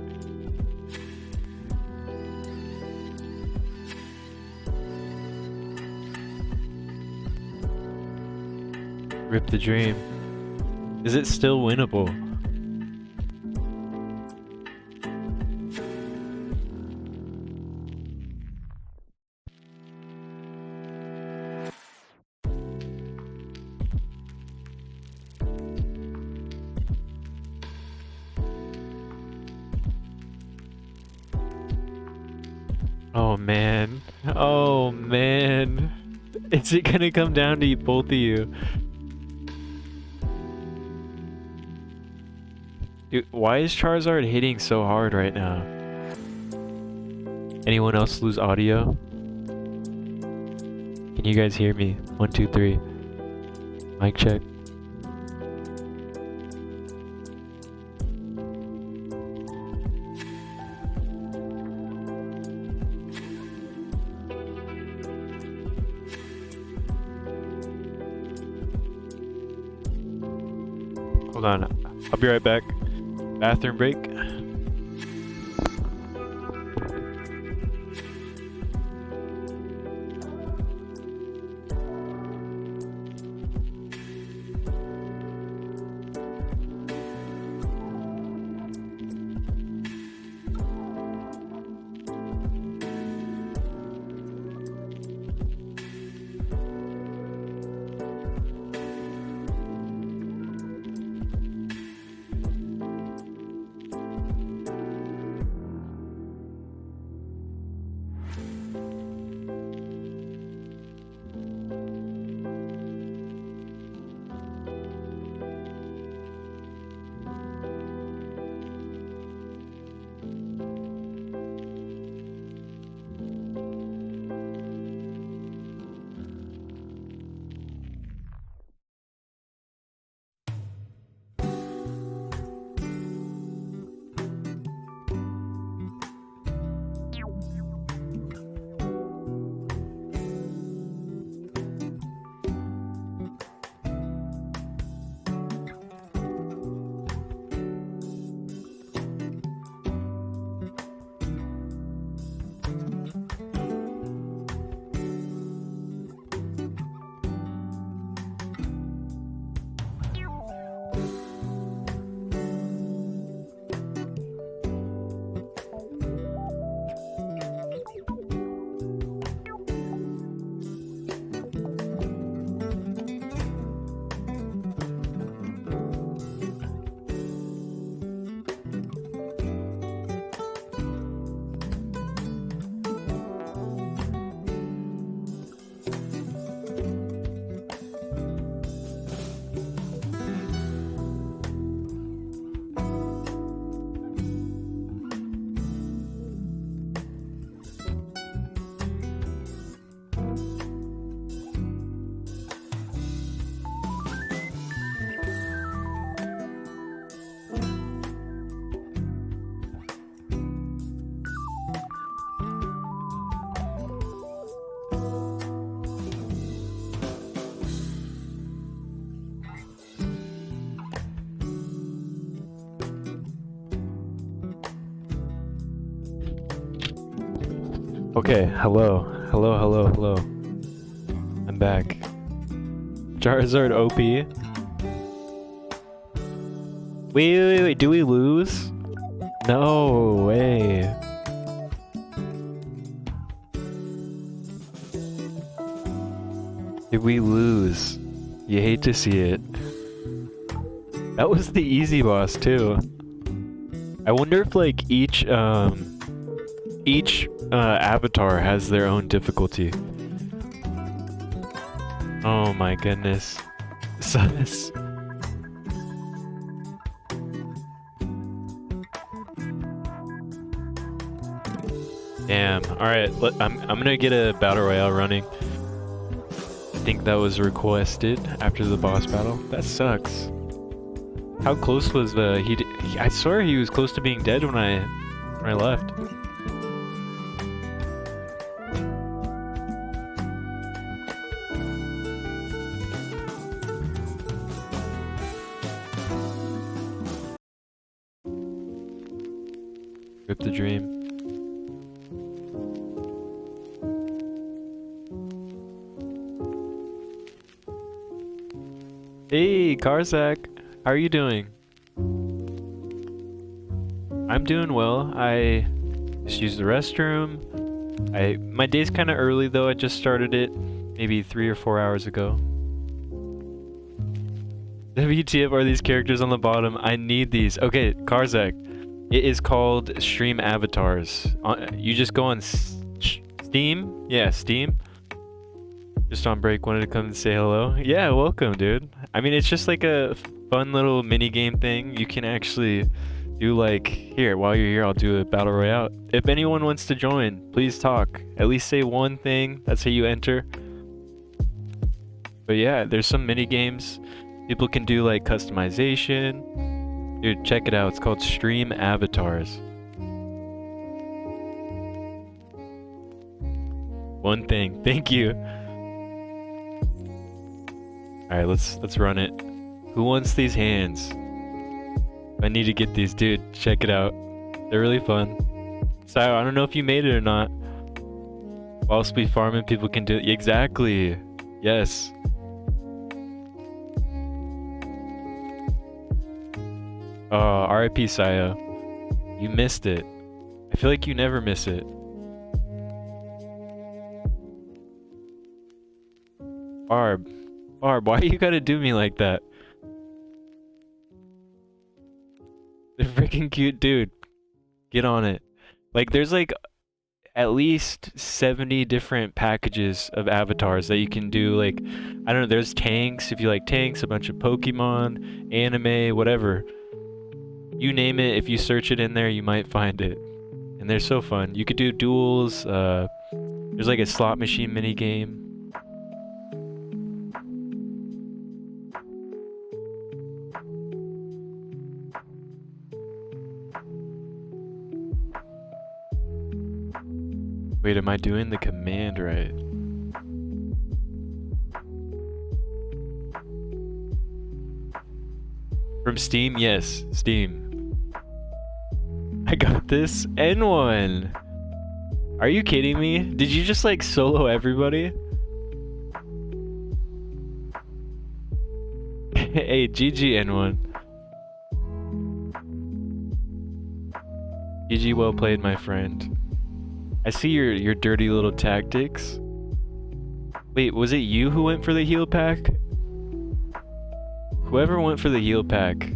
Rip the dream. Is it still winnable? Oh man. Oh man. Is it gonna come down to both of you? Dude, why is Charizard hitting so hard right now? Anyone else lose audio? Can you guys hear me? 1, 2, 3. Mic check. Hold on, I'll be right back. Bathroom break. Okay, hello. Hello, hello, hello. I'm back. Charizard OP. Wait, do we lose? No way. Did we lose? You hate to see it. That was the easy boss too. I wonder if like each avatar has their own difficulty. Oh my goodness. Sus. Damn. Alright, I'm gonna get a battle royale running. I think that was requested after the boss battle. That sucks. How close was I swear he was close to being dead when I left. Rip the dream. Hey, Karzak, how are you doing? I'm doing well. I just used the restroom. My day's kind of early though. I just started it maybe 3 or 4 hours ago. WTF are these characters on the bottom? I need these. Okay, Karzak. It is called Stream Avatars. You just go on Steam. Yeah, Steam. Just on break, wanted to come and say hello. Yeah, welcome, dude. I mean, it's just like a fun little mini game thing. You can actually do like, here, while you're here, I'll do a battle royale. If anyone wants to join, please talk. At least say one thing. That's how you enter. But yeah, there's some mini games. People can do like customization. Dude, check it out. It's called Stream Avatars. One thing. Thank you. Alright, let's run it. Who wants these hands? I need to get these, dude. Check it out. They're really fun. So I don't know if you made it or not. Whilst we farming, people can do it. Exactly. Yes. RIP Saya. You missed it. I feel like you never miss it. Barb, why you gotta do me like that? They're freaking cute, dude. Get on it. Like, there's like at least 70 different packages of avatars that you can do. Like, I don't know, there's tanks, if you like tanks, a bunch of Pokemon, anime, whatever. You name it, if you search it in there, you might find it. And they're so fun. You could do duels, there's like a slot machine mini game. Wait, am I doing the command right? From Steam? Yes, Steam. I got this N1. Are you kidding me? Did you just like solo everybody? Hey, GG N1. GG, well played, my friend. I see your dirty little tactics. Wait, was it you who went for the heal pack? Whoever went for the heal pack.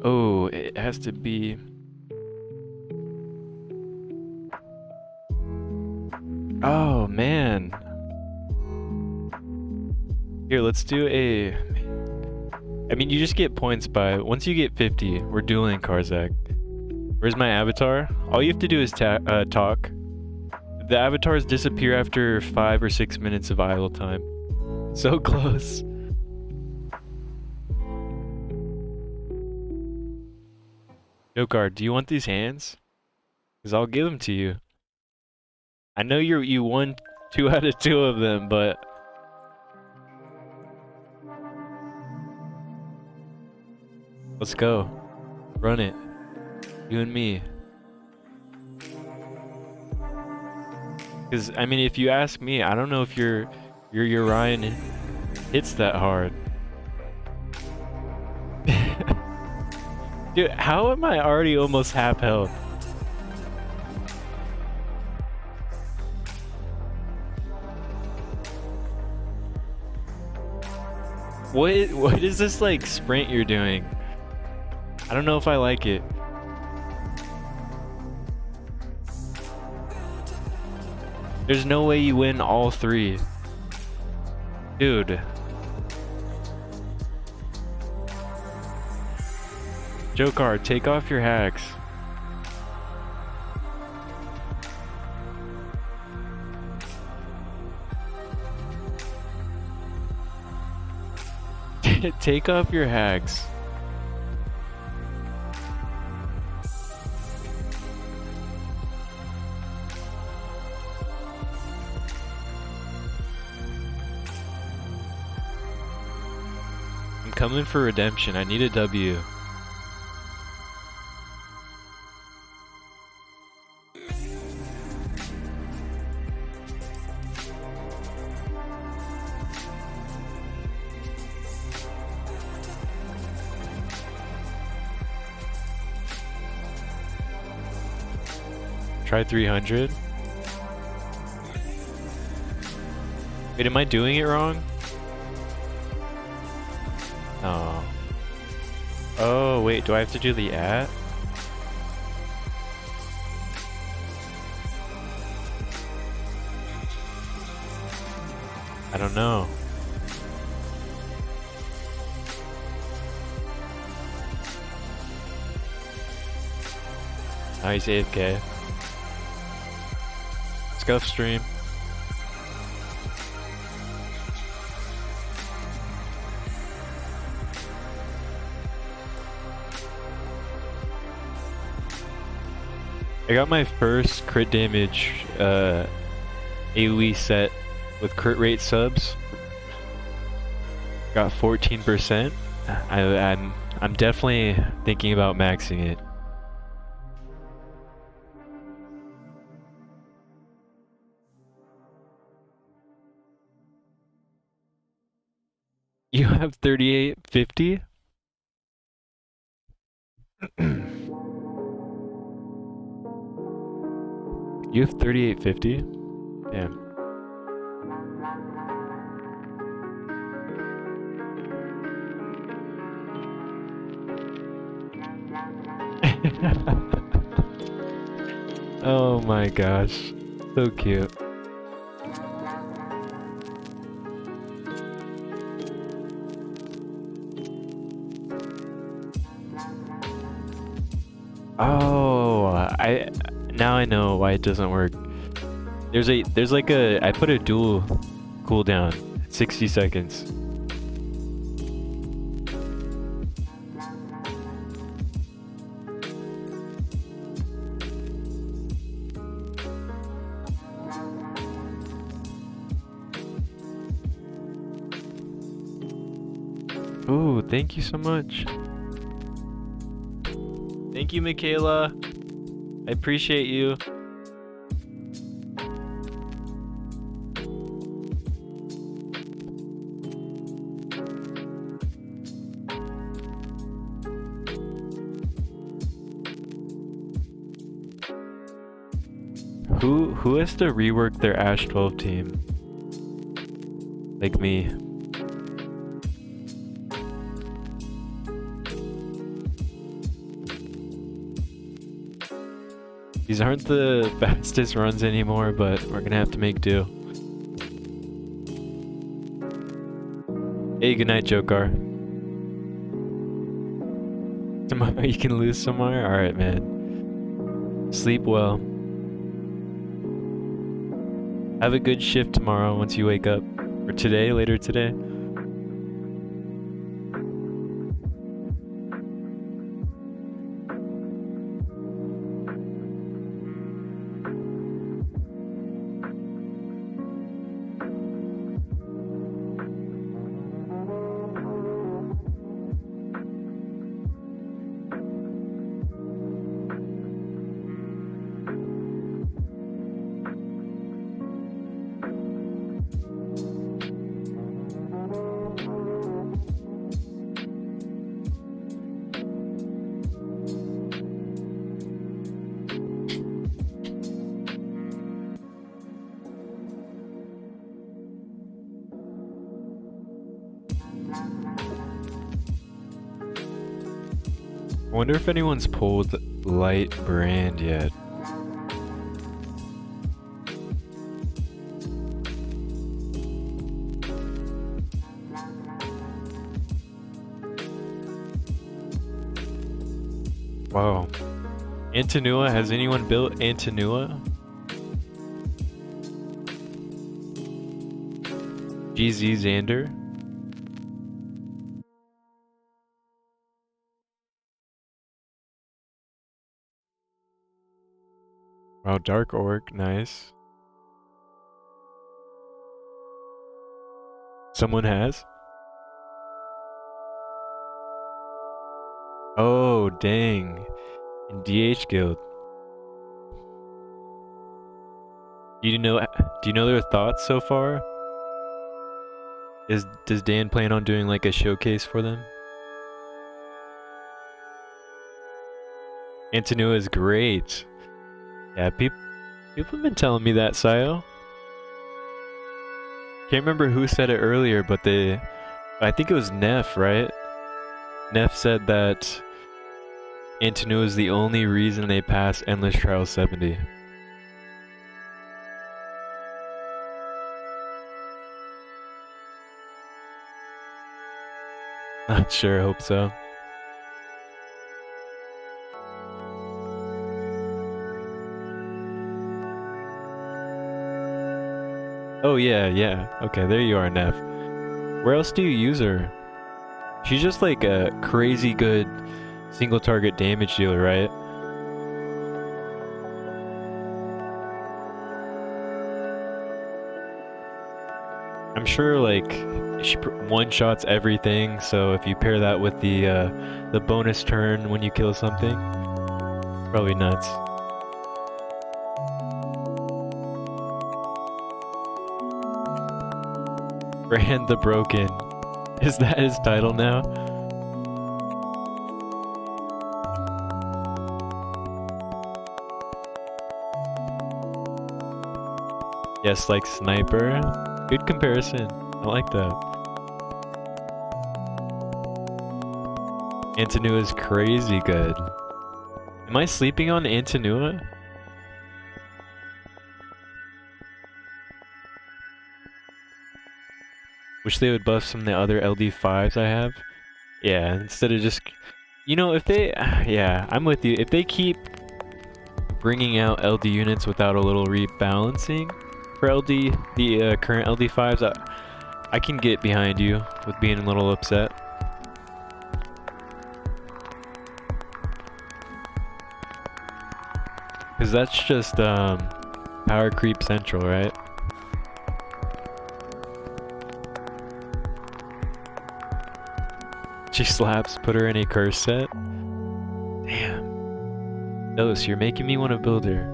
Oh, it has to be... Oh, man. Here, let's do a... I mean, you just get points by... Once you get 50, we're dueling Karzak. Where's my avatar? All you have to do is talk. The avatars disappear after 5 or 6 minutes of idle time. So close. Yokar, do you want these hands? Cause I'll give them to you. I know you won 2 out of 2 of them, but let's go. Run it. You and me. Cause I mean, if you ask me, I don't know if your Orion hits that hard. Dude, how am I already almost half health? What is this like sprint you're doing? I don't know if I like it. There's no way you win all 3. Dude. Jokar, take off your hacks. Take off your hacks. I'm coming for redemption. I need a W. Try 300. Wait, am I doing it wrong? Oh. Oh, wait, do I have to do the @ I don't know. Now he's AFK. Scuff stream. I got my first crit damage AoE set with crit rate subs. Got 14%. I'm definitely thinking about maxing it. You have 3850? You have 3850? Damn. Oh my gosh. So cute. Oh, now I know why it doesn't work. There's like a I put a dual cooldown, 60 seconds. Ooh, thank you so much. Thank you, Michaela. I appreciate you. Who has to rework their Ash 12 team? Like me. These aren't the fastest runs anymore, but we're gonna have to make do. Hey, good night, Jokar. Tomorrow you can lose somewhere? Alright, man. Sleep well. Have a good shift tomorrow once you wake up. Or today, later today. I wonder if anyone's pulled Light Brand yet. Wow. Antanua, has anyone built Antanua? GZ Xander? Wow, Dark Orc, nice. Someone has? Oh, dang. In DH Guild. Do you know their thoughts so far? Does Dan plan on doing like a showcase for them? Antanua is great. Yeah, people have been telling me that, Sayo. Can't remember who said it earlier, but I think it was Neff, right? Neff said that Antanua is the only reason they pass Endless Trial 70. Not sure, hope so. Oh yeah, yeah. Okay, there you are, Neff. Where else do you use her? She's just like a crazy good single target damage dealer, right? I'm sure like she one-shots everything, so if you pair that with the bonus turn when you kill something, probably nuts. Brand the Broken. Is that his title now? Yes, like Sniper. Good comparison. I like that. Antanua is crazy good. Am I sleeping on Antanua? Wish they would buff some of the other LD5s I have. Yeah, instead of just... You know, if they... Yeah, I'm with you. If they keep bringing out LD units without a little rebalancing for LD, the current LD5s, I can get behind you with being a little upset. Because that's just power creep central, right? She slaps, put her in a curse set. Damn. Dose, you're making me want to build her.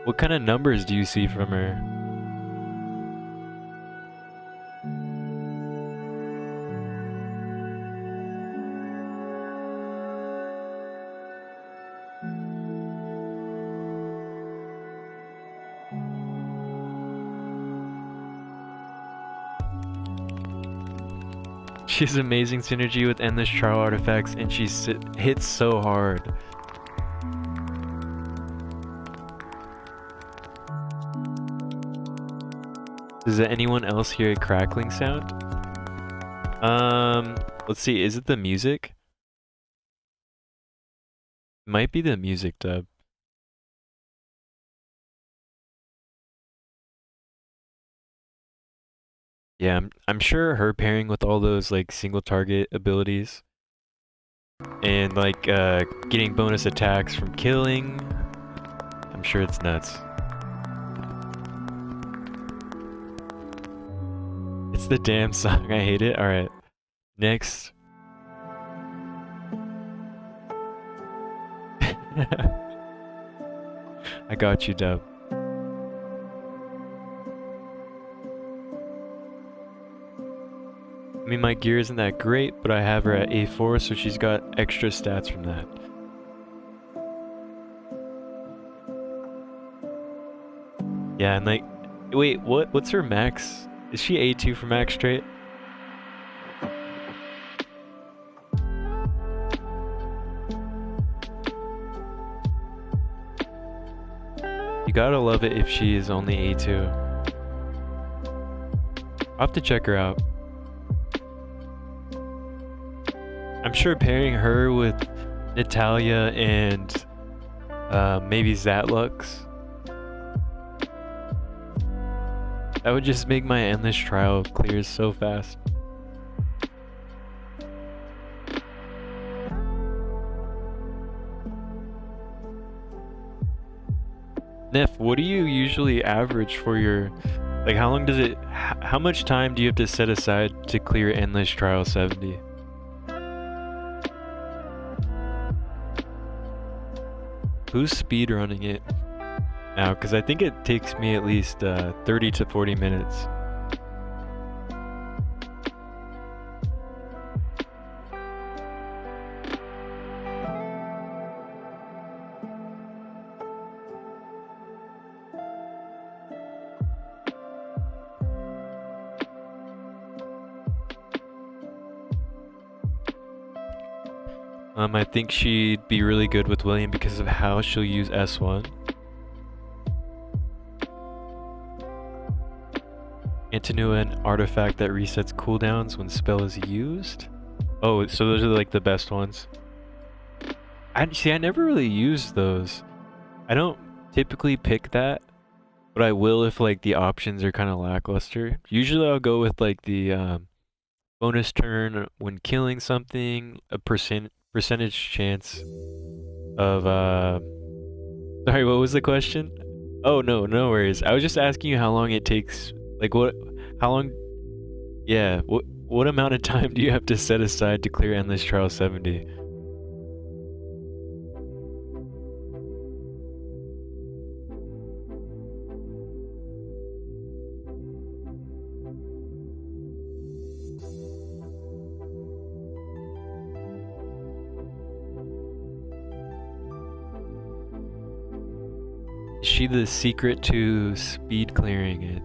What kind of numbers do you see from her? She has amazing synergy with Endless Trial artifacts, and she hits so hard. Does anyone else hear a crackling sound? Let's see, is it the music? Might be the music, Dub. Yeah, I'm sure her pairing with all those like single target abilities and like getting bonus attacks from killing, I'm sure it's nuts. It's the damn song, I hate it. Alright, next. I got you, Dub. I mean, my gear isn't that great, but I have her at A4, so she's got extra stats from that. Yeah, and like, wait, what's her max? Is she A2 for max trait? You gotta love it if she is only A2. I'll have to check her out. I'm sure pairing her with Natalia and maybe Zatlux, that would just make my endless trial clear so fast. Nef, what do you usually average for your, like how long does it, how much time do you have to set aside to clear endless trial 70? Who's speedrunning it now? Because I think it takes me at least 30 to 40 minutes. I think she'd be really good with William because of how she'll use S1. Antinua, an artifact that resets cooldowns when spell is used. Oh, so those are like the best ones. I never really use those. I don't typically pick that, but I will if like the options are kind of lackluster. Usually I'll go with like the bonus turn when killing something, a percentage chance of sorry, what was the question? Oh no, no worries. I was just asking you how long it takes, like how long, yeah, what amount of time do you have to set aside to clear endless trial 70? Is she the secret to speed clearing it?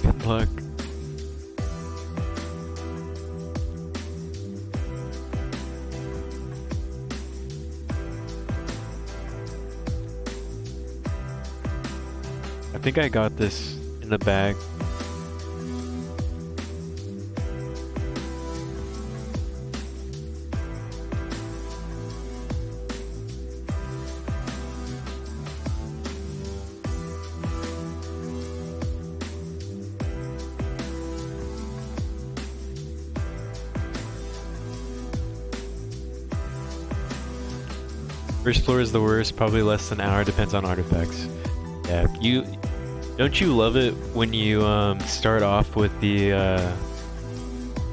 Good luck. I think I got this in the bag. First floor is the worst, probably less than an hour, depends on artifacts. Yeah, don't you love it when you start off with the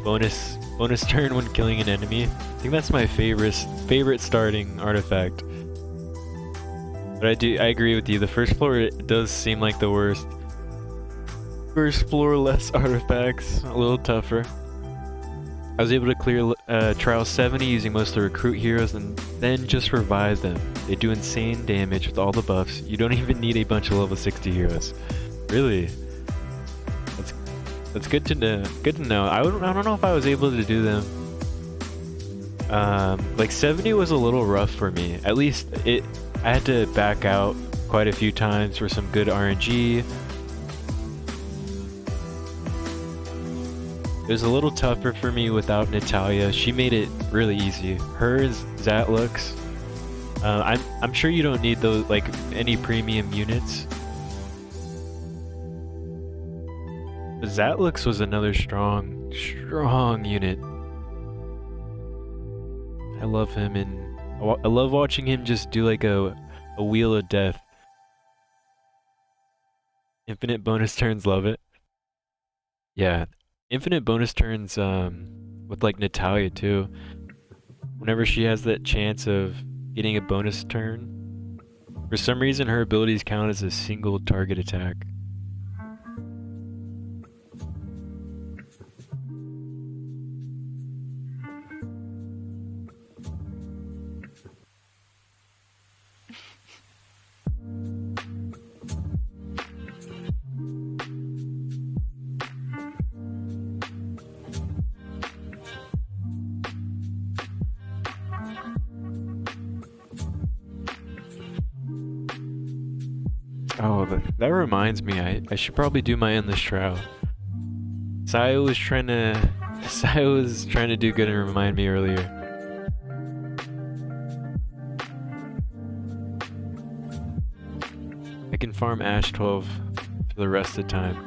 bonus turn when killing an enemy? I think that's my favorite starting artifact. But I agree with you. The first floor, it does seem like the worst. First floor, less artifacts, a little tougher. I was able to clear trial 70 using most of the recruit heroes and then just revive them. They do insane damage with all the buffs. You don't even need a bunch of level 60 heroes. Really? That's good to know. Good to know. I don't know if I was able to do them. Like 70 was a little rough for me. At least I had to back out quite a few times for some good RNG. It was a little tougher for me without Natalia. She made it really easy. Hers, Zatlux. I'm sure you don't need those, like any premium units. But Zatlux was another strong unit. I love him, and I love watching him just do like a wheel of death. Infinite bonus turns, love it. Yeah. Infinite bonus turns with like Natalia too. Whenever she has that chance of getting a bonus turn, for some reason her abilities count as a single target attack. Oh, that reminds me, I should probably do my endless trial. Sayo was trying to Sayo was trying to do good and remind me earlier. I can farm Ash 12 for the rest of the time.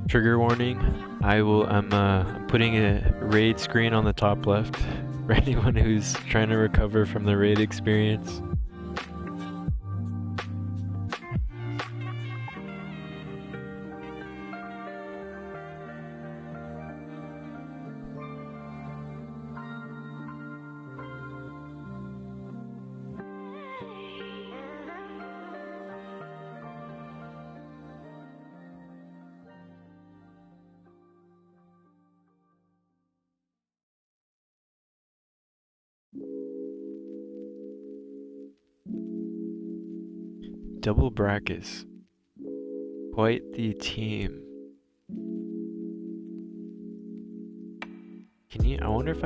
Trigger warning, I'm putting a raid screen on the top left for anyone who's trying to recover from the raid experience. Double Brackus. Quite the team. I wonder if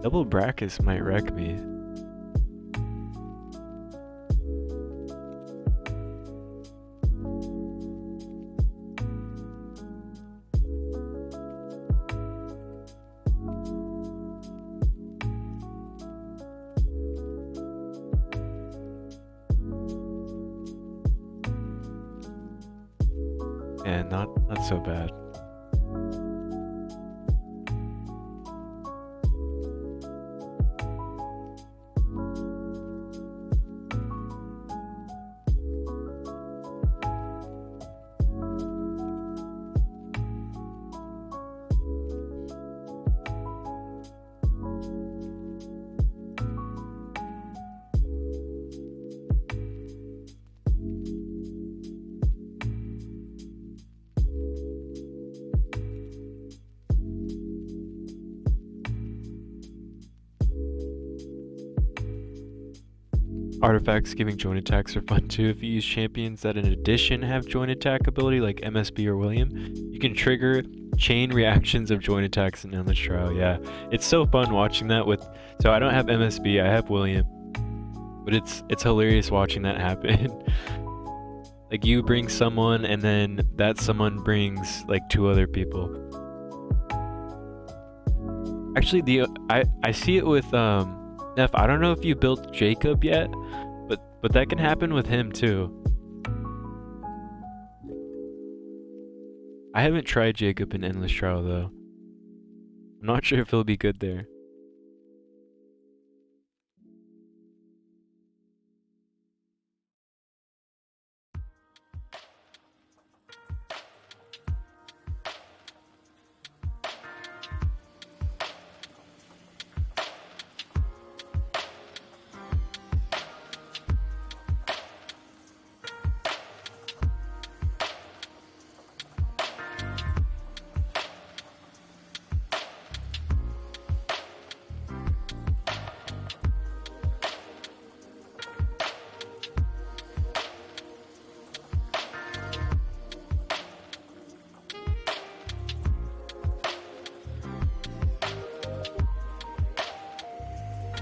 Double Brackus might wreck me. Yeah, not so bad. Artifacts giving joint attacks are fun too. If you use champions that in addition have joint attack ability like MSB or William, you can trigger chain reactions of joint attacks in Endless Trial. Yeah, it's so fun watching that with... So I don't have MSB, I have William. But it's hilarious watching that happen. Like you bring someone and then that someone brings like 2 other people. Actually, I see it with Neff. I don't know if you built Jacob yet, but that can happen with him too. I haven't tried Jacob in Endless Trial though. I'm not sure if he'll be good there.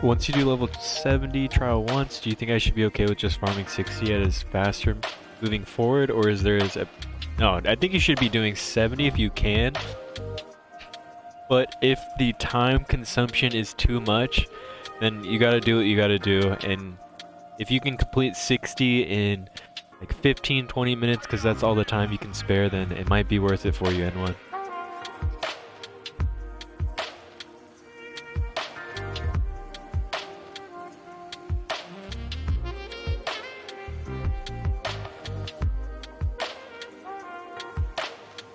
Once you do level 70 trial once, do you think I should be okay with just farming 60 as faster moving forward, or is there a... No, I think you should be doing 70 if you can. But if the time consumption is too much, then you gotta do what you gotta do. And if you can complete 60 in like 15-20 minutes, because that's all the time you can spare, then it might be worth it for you, N1.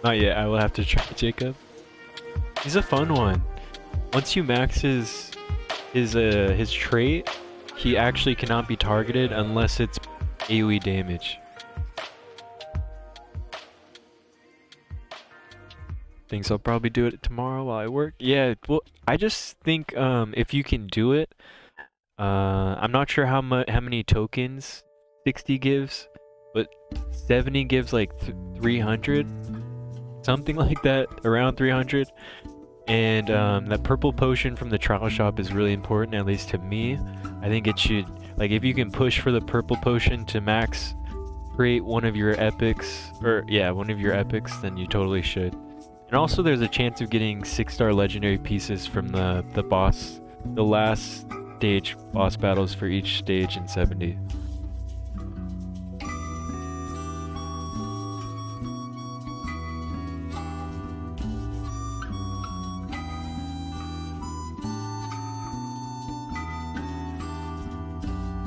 Not yet. I will have to try Jacob. He's a fun one. Once you max his trait, he actually cannot be targeted unless it's AoE damage. Thinks I'll probably do it tomorrow while I work. Yeah, well, I just think if you can do it, I'm not sure how many tokens 60 gives, but 70 gives like 300, something like that, around 300. And that purple potion from the trial shop is really important, at least to me. I think it should, like, if you can push for the purple potion to max create one of your epics, or yeah, one of your epics, then you totally should. And also there's a chance of getting 6-star legendary pieces from the boss, the last stage boss battles for each stage in 70.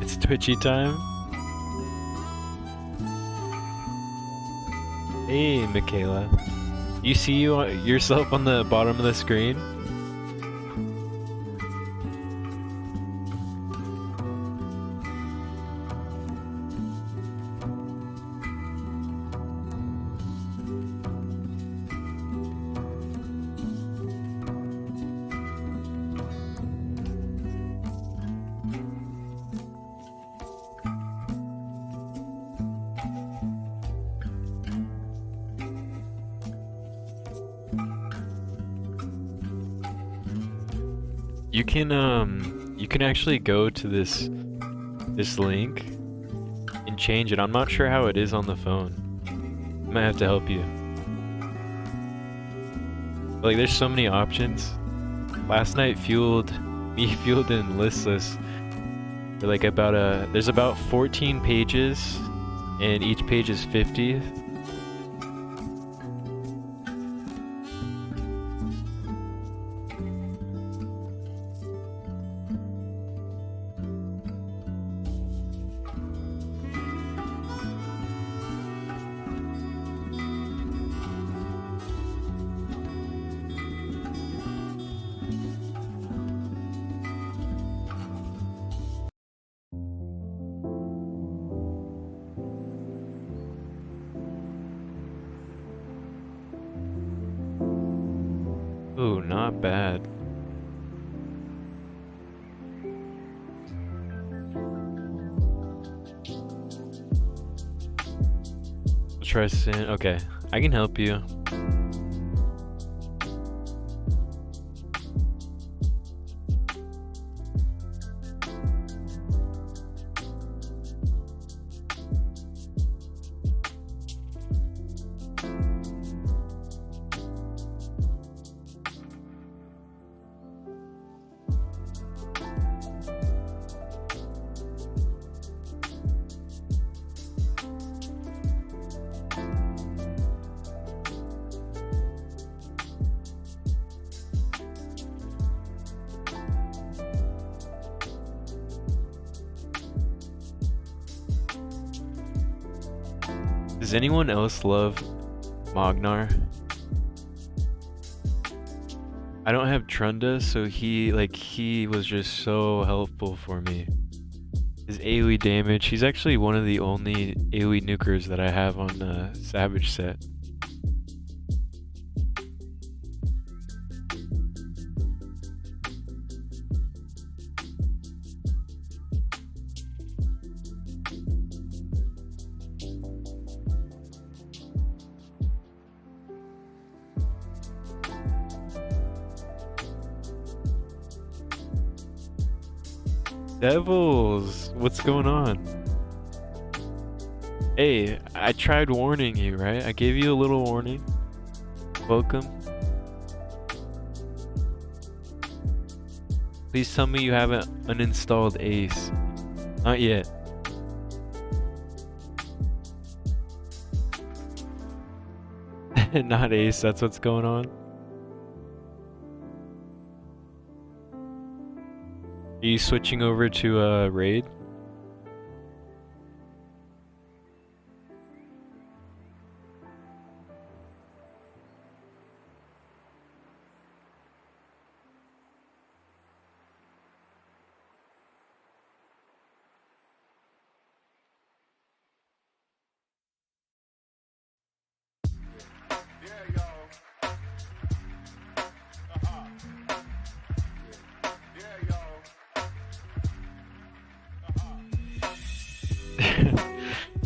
It's Twitchy time. Hey, Michaela. You see yourself on the bottom of the screen? You can actually go to this link and change it. I'm not sure how it is on the phone. I might have to help you. But, like, there's so many options. Last night fueled in listless. Like there's about 14 pages, and each page is 50. Ooh, not bad. Let's try sin. Okay, I can help you. Does anyone else love Magnar? I don't have Trunda, so he was just so helpful for me. His AoE damage, he's actually one of the only AoE nukers that I have on the Savage set. Devils, what's going on? Hey, I tried warning you, right? I gave you a little warning. Welcome. Please tell me you haven't uninstalled Ace. Not yet. Not Ace, that's what's going on. Are you switching over to Raid?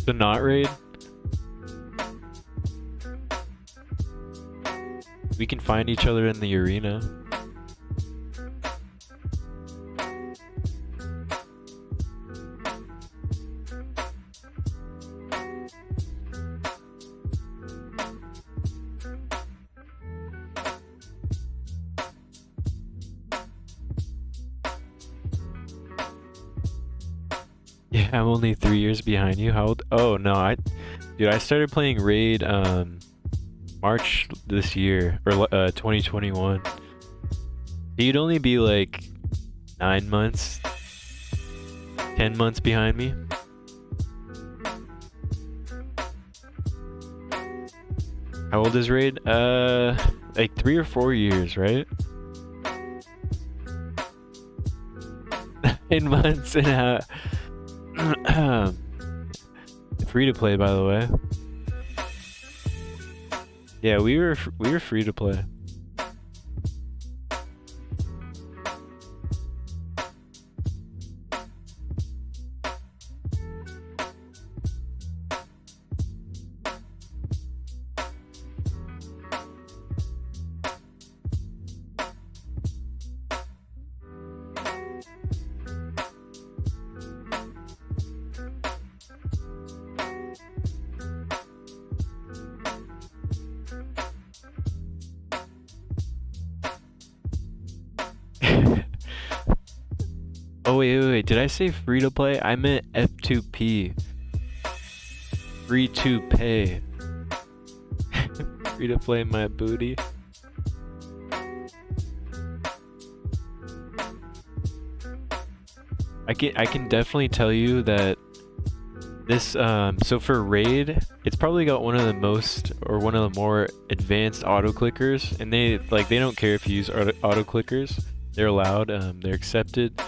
The not raid. We can find each other in the arena. Yeah, I'm only 3 years behind you. How old? Oh no, dude, I started playing Raid March this year or 2021. You'd only be like 9 months, 10 months behind me. How old is Raid? Like 3 or 4 years, right? 9 months and free to play, by the way. Yeah, we were free to play. Oh wait. Did I say free to play? I meant F2P. Free to pay. Free to play my booty. I can definitely tell you that this so for Raid, it's probably got one of the most or one of the more advanced auto clickers, and they don't care if you use auto clickers. They're allowed, they're accepted.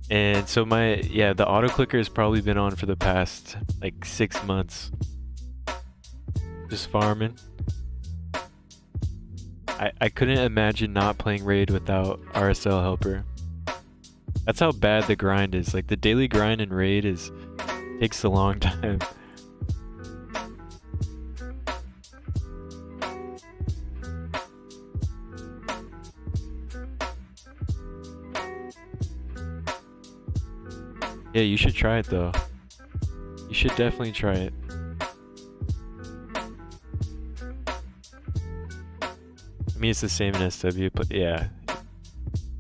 And so the auto clicker has probably been on for the past like 6 months. Just farming. I couldn't imagine not playing Raid without RSL helper. That's how bad the grind is. Like the daily grind in Raid takes a long time. Yeah, you should try it though. You should definitely try it. I mean, it's the same in SW, but yeah.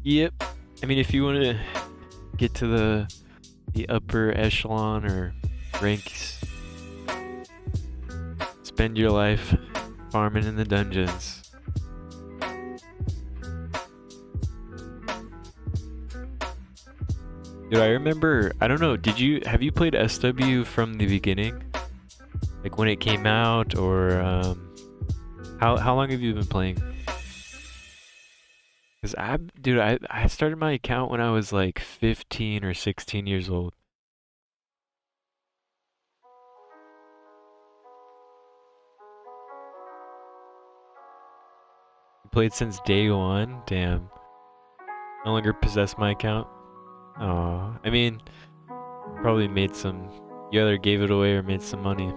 Yep. I mean, if you want to get to the upper echelon or ranks, spend your life farming in the dungeons. Dude, I remember, I don't know, have you played SW from the beginning? Like when it came out, or how long have you been playing? Because I started my account when I was like 15 or 16 years old. You played since day one? Damn. No longer possess my account? Oh, I mean, probably made some, you either gave it away or made some money.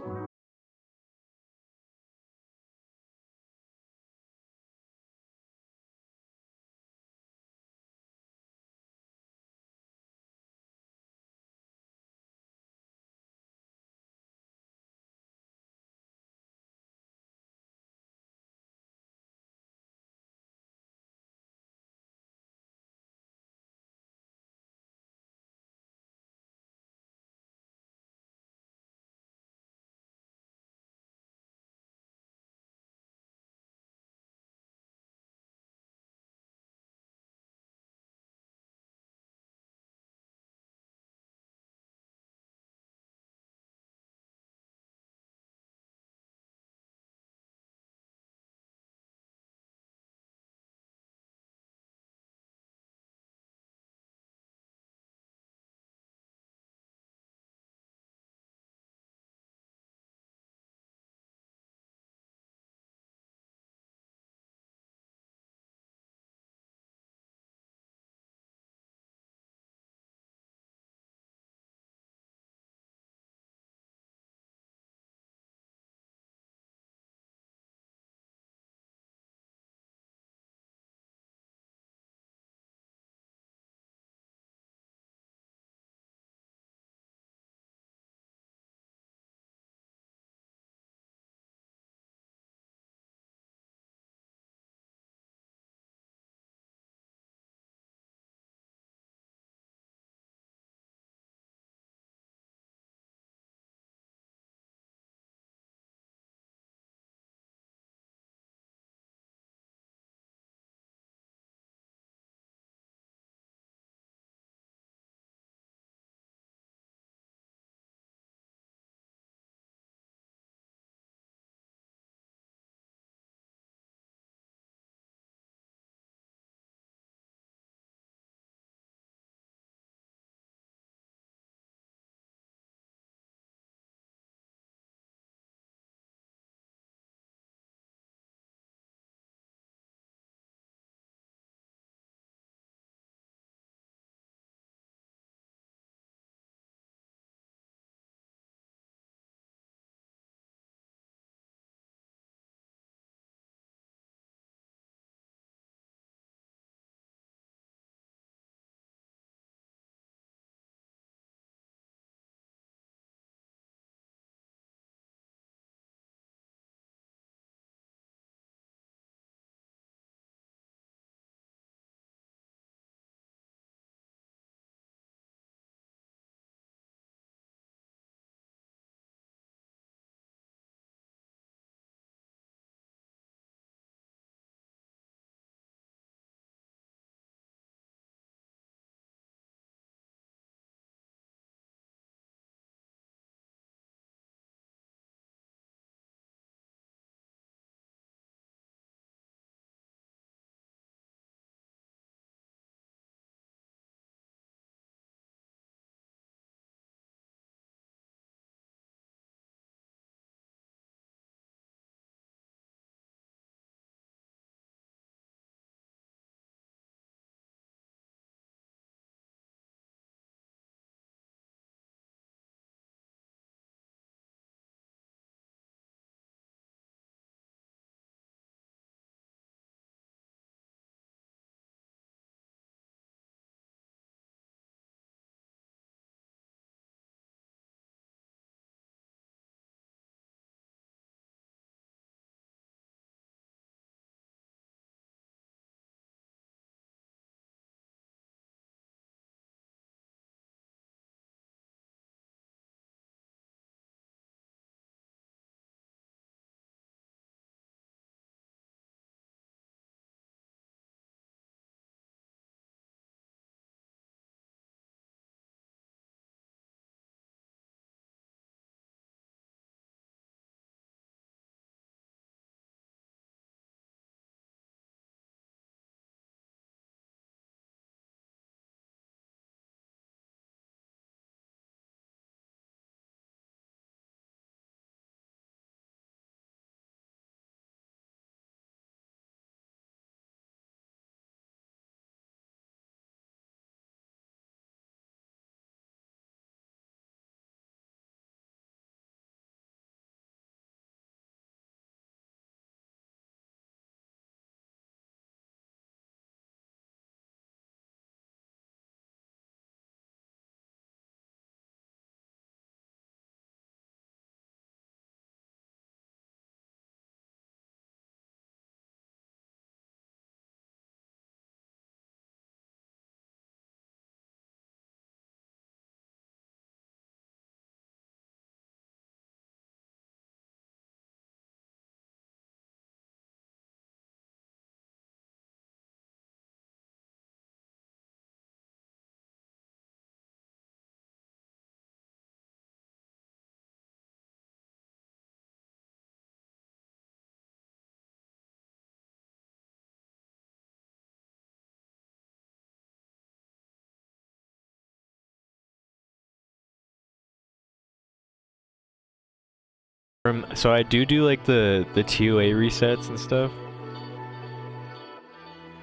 So I do like the TOA resets and stuff.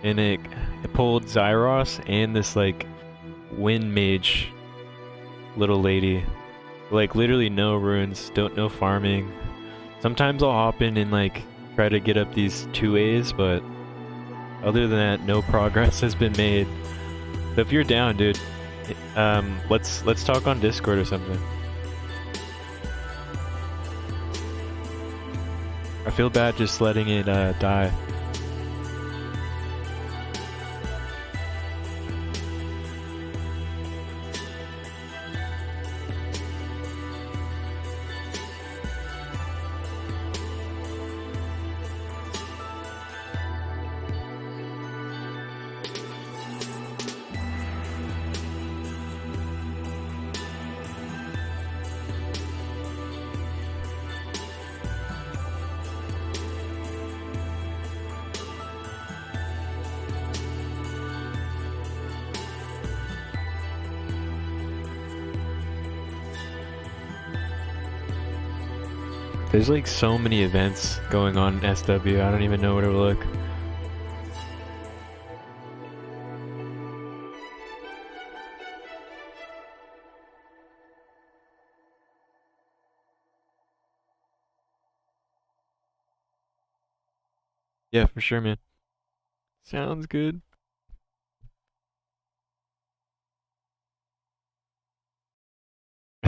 And it pulled Zyros and this like wind mage little lady. Like literally no runes, no farming. Sometimes I'll hop in and like try to get up these 2As, but other than that, no progress has been made. So if you're down, dude, let's talk on Discord or something. I feel bad just letting it die. There's like so many events going on in SW, I don't even know where to look. Yeah, for sure, man. Sounds good.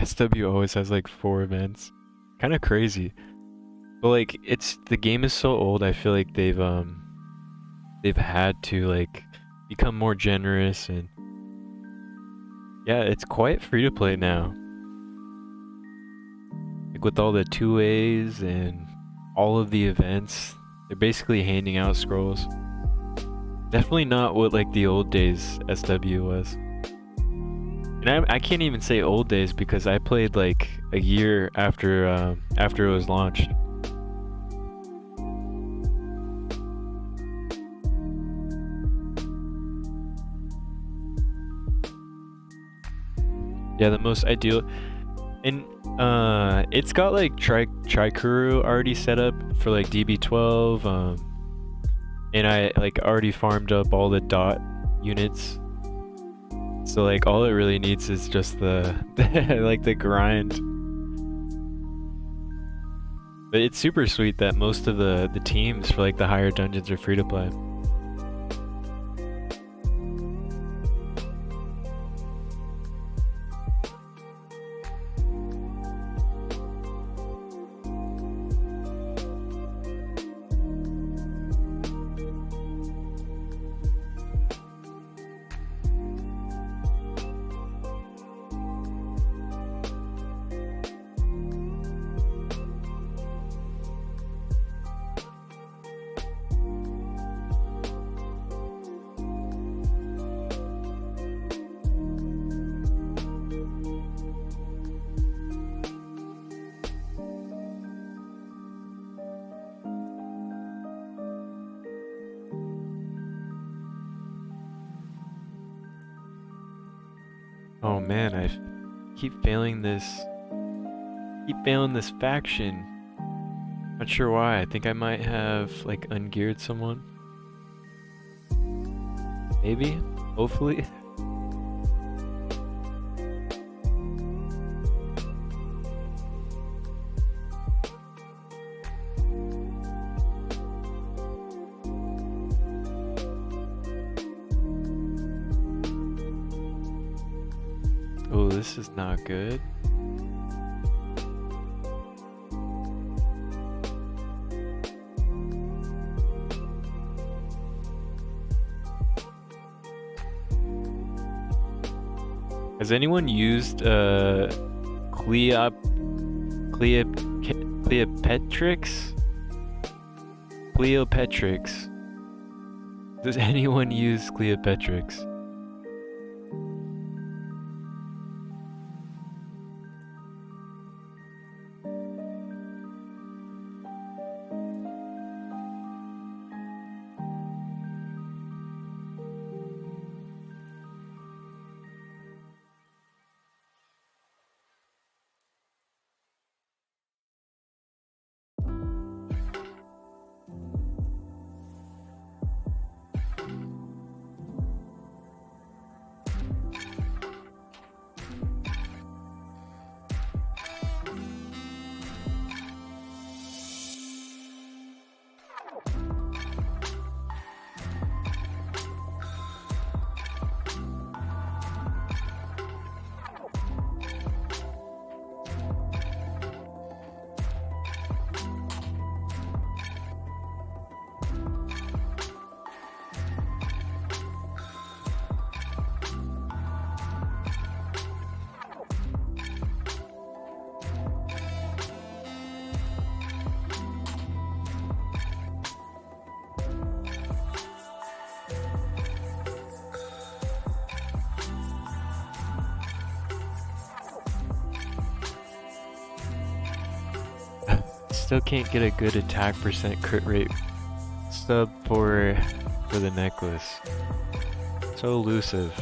SW always has like 4 events. Kind of crazy. But like the game is so old, I feel like they've had to like become more generous, and yeah, it's quite free to play now. Like with all the 2As and all of the events, they're basically handing out scrolls. Definitely not what like the old days SW was. And I can't even say old days because I played like a year after it was launched. Yeah, the most ideal. And it's got like Trikuru already set up for like DB12. And I like already farmed up all the dot units. So like all it really needs is just the like the grind. But it's super sweet that most of the teams for like the higher dungeons are free to play. Oh man, I keep failing this. Keep failing this faction. Not sure why. I think I might have like ungeared someone. Maybe. Hopefully. Oh, this is not good. Has anyone used Cleopetrix? Cleopetrix. Does anyone use Cleopetrix? still can't get a good attack percent crit rate sub for the necklace. So elusive.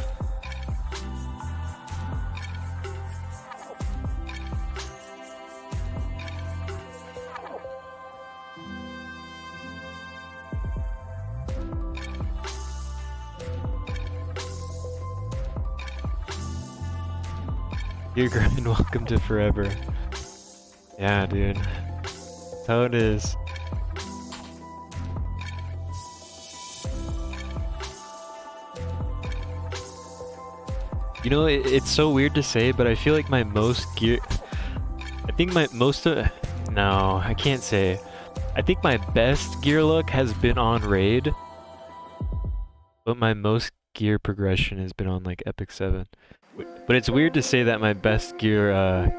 Dear grind, welcome to forever. Yeah, dude. That's how it is. You know, it's so weird to say, but I feel like my most gear... I think my most of... No, I can't say. I think my best gear luck has been on Raid, but my most gear progression has been on like Epic 7. But it's weird to say that my best gear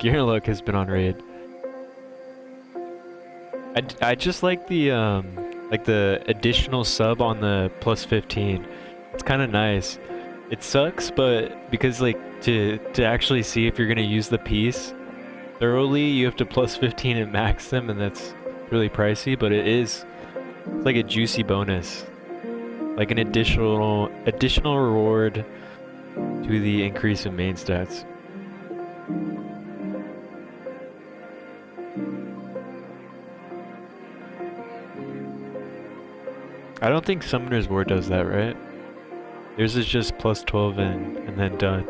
luck has been on Raid. I just like the additional sub on the plus 15. It's kind of nice. It sucks, but because like to actually see if you're gonna use the piece thoroughly, you have to plus 15 and max them, and that's really pricey. But it's like a juicy bonus, like an additional reward to the increase in main stats. I don't think Summoner's War does that, right? Theirs is just plus 12 and then done.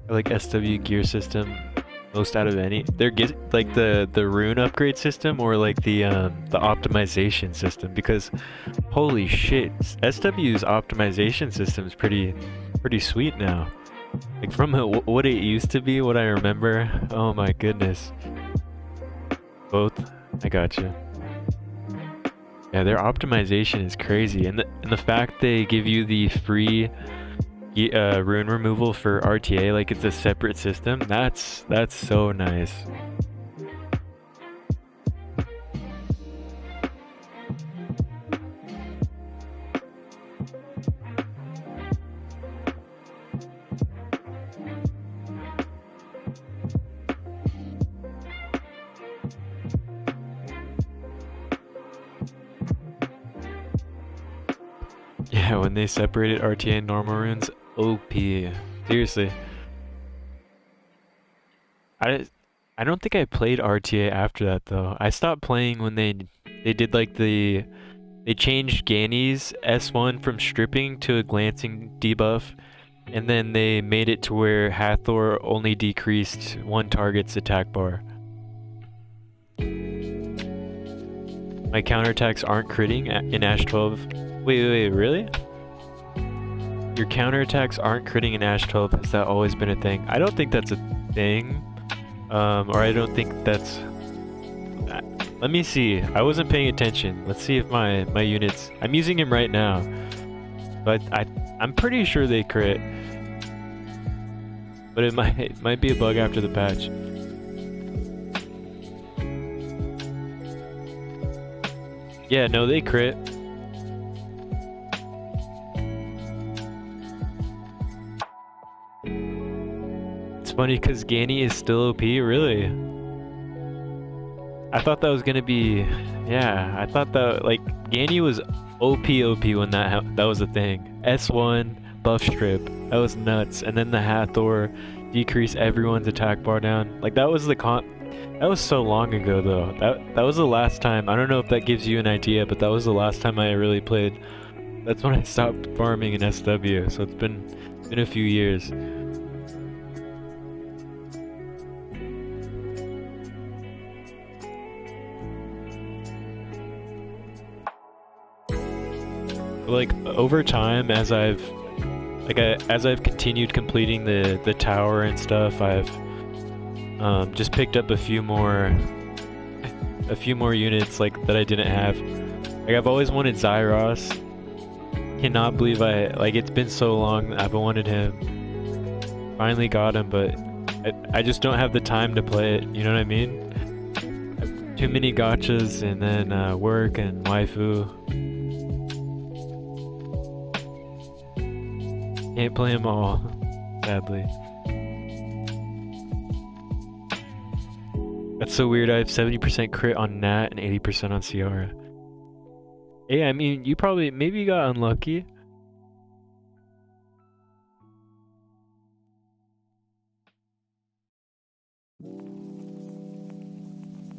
I like SW gear system most out of any. They're like the rune upgrade system or like the optimization system, because holy shit, SW's optimization system is pretty sweet now. Like from what it used to be, what I remember. Oh my goodness. Both. I gotcha. Yeah, their optimization is crazy, and the fact they give you the free rune removal for RTA, like it's a separate system. That's so nice. Yeah, when they separated RTA and normal runes, OP. Seriously. I don't think I played RTA after that though. I stopped playing when they did like they changed Ganny's S1 from stripping to a glancing debuff, and then they made it to where Hathor only decreased one target's attack bar. My counterattacks aren't critting in Ash 12. Wait, really? Your counterattacks aren't critting in Ash 12. Has that always been a thing? I don't think that's a thing. Or I don't think that's... Let me see. I wasn't paying attention. Let's see if my units... I'm using him right now. But I'm pretty sure they crit. But it might be a bug after the patch. Yeah, no, they crit. It's funny because Ganny is still OP, really? I thought that was gonna be... Yeah, I thought that, like, Ganny was OP when that was a thing. S1, buff strip, that was nuts. And then the Hathor, decrease everyone's attack bar down. Like, that was the that was so long ago though. That was the last time. I don't know if that gives you an idea, but that was the last time I really played. That's when I stopped farming in SW, so it's been a few years. Like over time, as I've continued completing the tower and stuff, I've just picked up a few more units like that I didn't have. Like I've always wanted Zyros. Cannot believe it's been so long I've wanted him. Finally got him, but I just don't have the time to play it, you know what I mean? Too many gachas and then work and waifu. Can't play them all, sadly. That's so weird. I have 70% crit on Nat and 80% on Ciara. Hey, I mean, maybe you got unlucky.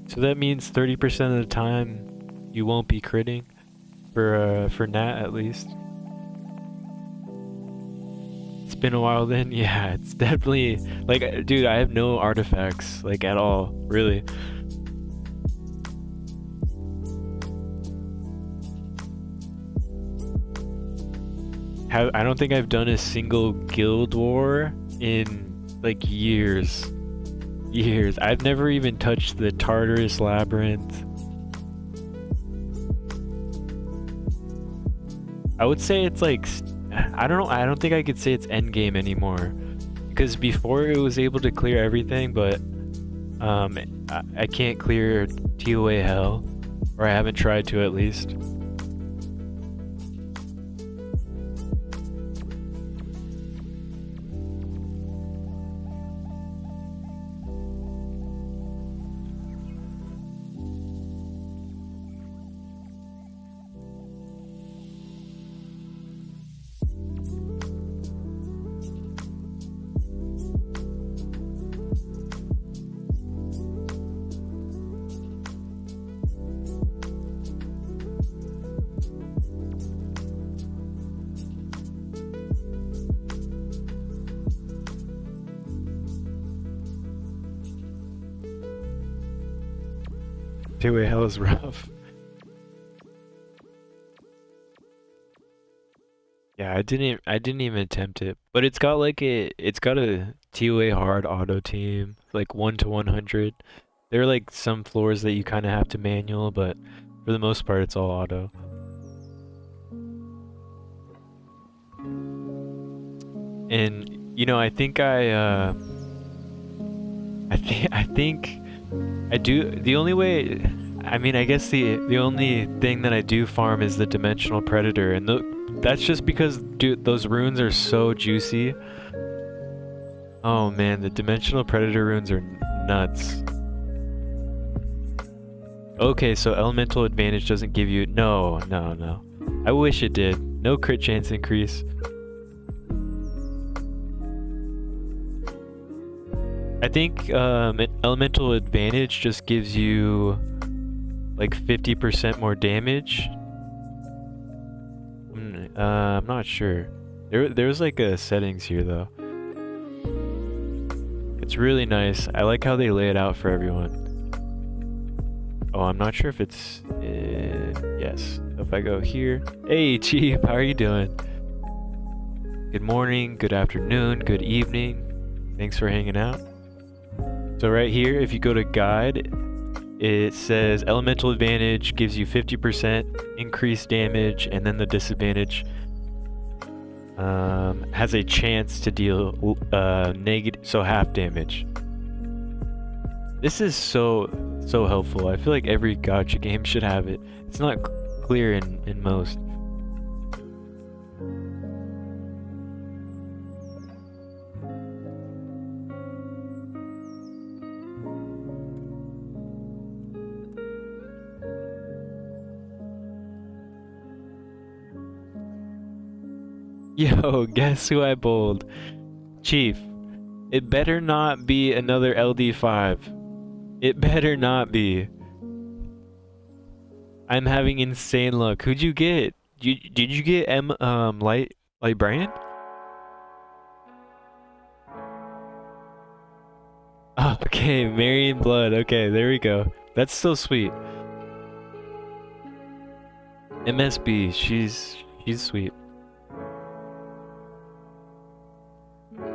So that means 30% of the time you won't be critting for Nat at least. It's been a while then. Yeah, it's definitely like, dude, I have no artifacts like at all, really. I don't think I've done a single guild war in like years. Years. I've never even touched the Tartarus Labyrinth. I would say it's like, I don't know, I don't think I could say it's endgame anymore. Because before it was able to clear everything, but I can't clear TOA Hell. Or I haven't tried to at least. TOA Hell is rough. Yeah, I didn't even attempt it. But it's got a TOA hard auto team, like 1 to 100. There are like some floors that you kind of have to manual, but for the most part it's all auto. And you know, I think I do the only way I mean, I guess the only thing that I do farm is the Dimensional Predator, and that's just because, dude, those runes are so juicy. Oh man, the Dimensional Predator runes are nuts. Okay, so Elemental Advantage doesn't give you... No. I wish it did. No crit chance increase. I think Elemental Advantage just gives you like 50% more damage. I'm not sure. There's like a settings here though. It's really nice. I like how they lay it out for everyone. Oh, I'm not sure if it's... yes. If I go here... Hey, Chief, how are you doing? Good morning, good afternoon, good evening. Thanks for hanging out. So right here, if you go to guide, it says Elemental Advantage gives you 50% increased damage, and then the disadvantage has a chance to deal negative, so half damage. This is so helpful. I feel like every gacha game should have it. It's not clear in most. Yo, guess who I bowled? Chief, it better not be another LD5. It better not be. I'm having insane luck. Who'd you get? Did you get Light Brian? Oh, okay, Marion Blood. Okay, there we go. That's so sweet. MSB, she's sweet.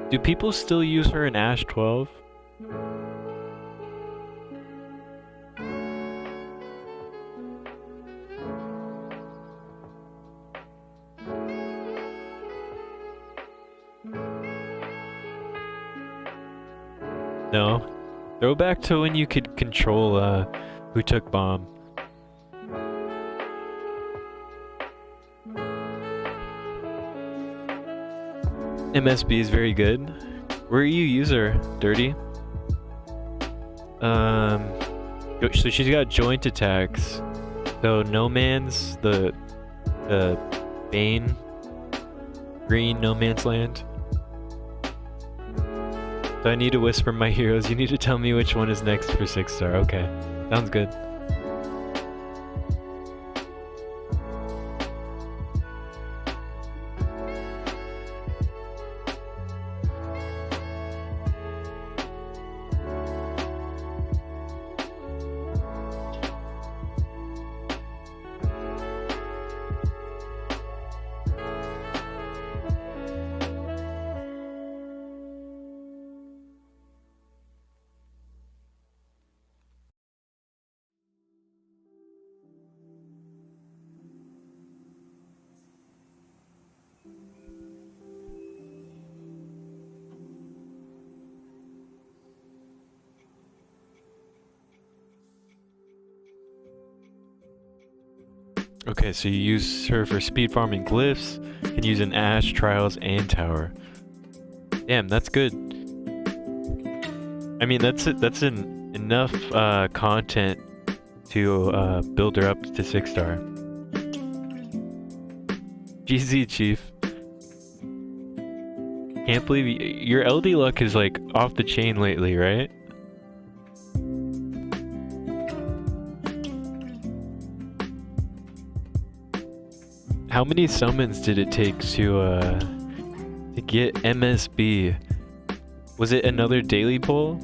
Do people still use her in Ash 12? No. Throw back to when you could control Who took bomb? MSB is very good. Where are you user, Dirty? So she's got joint attacks. So No Man's the Bane, green No Man's Land. So I need to whisper my heroes. You need to tell me which one is next for 6-star. Okay, sounds good. Okay, so you use her for speed farming glyphs, can use an Ash, Trials, and Tower. Damn, that's good. I mean, that's enough content to build her up to 6-star. GZ, Chief. Can't believe your LD luck is like off the chain lately, right? How many summons did it take to get MSB? Was it another daily poll?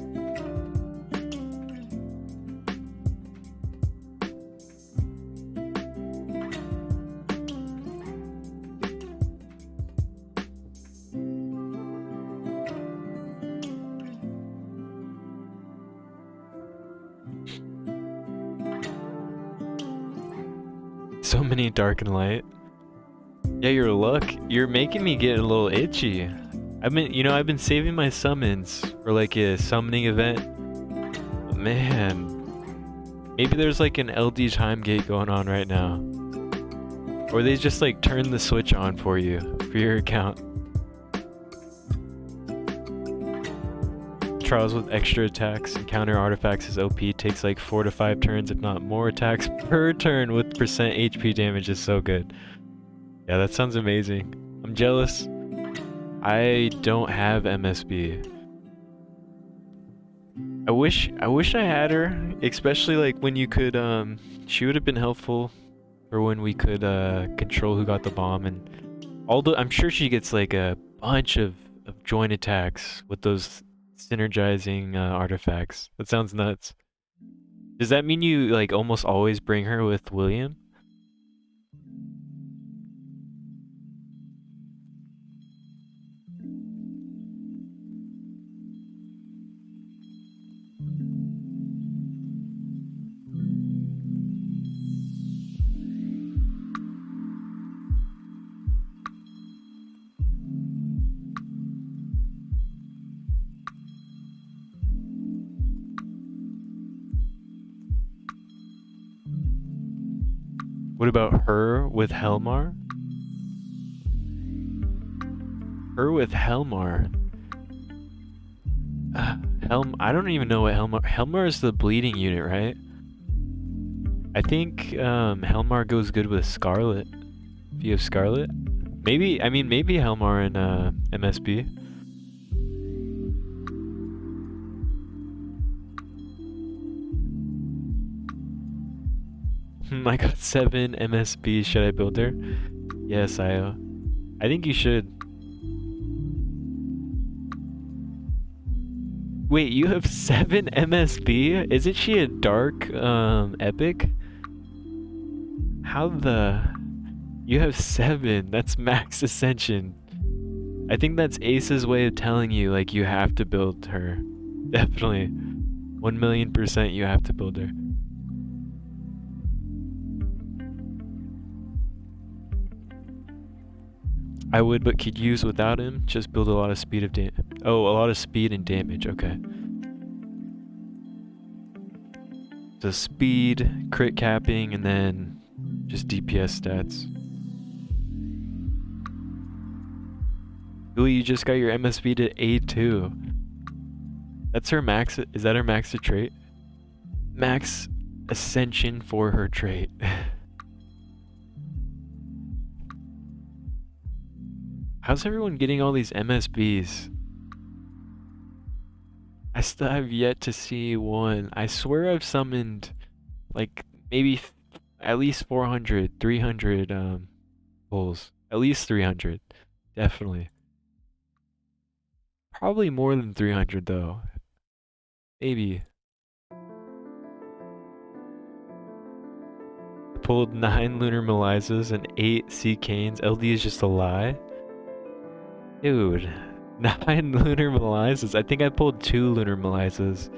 So many dark and light. Yeah, your luck. You're making me get a little itchy. I've been saving my summons for like a summoning event. But man, maybe there's like an LD time gate going on right now. Or they just like turn the switch on for you, for your account. Trials with extra attacks and counter artifacts is OP. Takes like 4 to 5 turns, if not more attacks per turn with percent HP damage is so good. Yeah, that sounds amazing. I'm jealous. I don't have MSB. I wish I had her, especially like when you could she would have been helpful for when we could control who got the bomb, and although I'm sure she gets like a bunch of joint attacks with those synergizing artifacts. That sounds nuts. Does that mean you like almost always bring her with William? What about her with Helmar? Her with Helmar. I don't even know what Helmar is the bleeding unit, right? I think Helmar goes good with Scarlet. If you have Scarlet, maybe Helmar in MSB. I got 7 MSB. Should I build her? Yes, I think you should. Wait, you have 7 MSB? Isn't she a dark epic? How the... You have 7. That's max ascension. I think that's Ace's way of telling you like you have to build her. Definitely. 1,000,000% you have to build her. I would, but could use without him. Just build a lot of speed of a lot of speed and damage. Okay. the speed, crit capping, and then just DPS stats. Ooh, you just got your MSB to A2. That's her max. Is that her max trait? Max ascension for her trait. How's everyone getting all these MSBs? I still have yet to see one. I swear I've summoned like maybe at least 400, 300 pulls. At least 300. Definitely. Probably more than 300 though. Maybe. I pulled 9 Lunar Melizas and 8 Sea Canes. LD is just a lie. Dude, 9 Lunar Melizas. I think I pulled 2 Lunar Melizas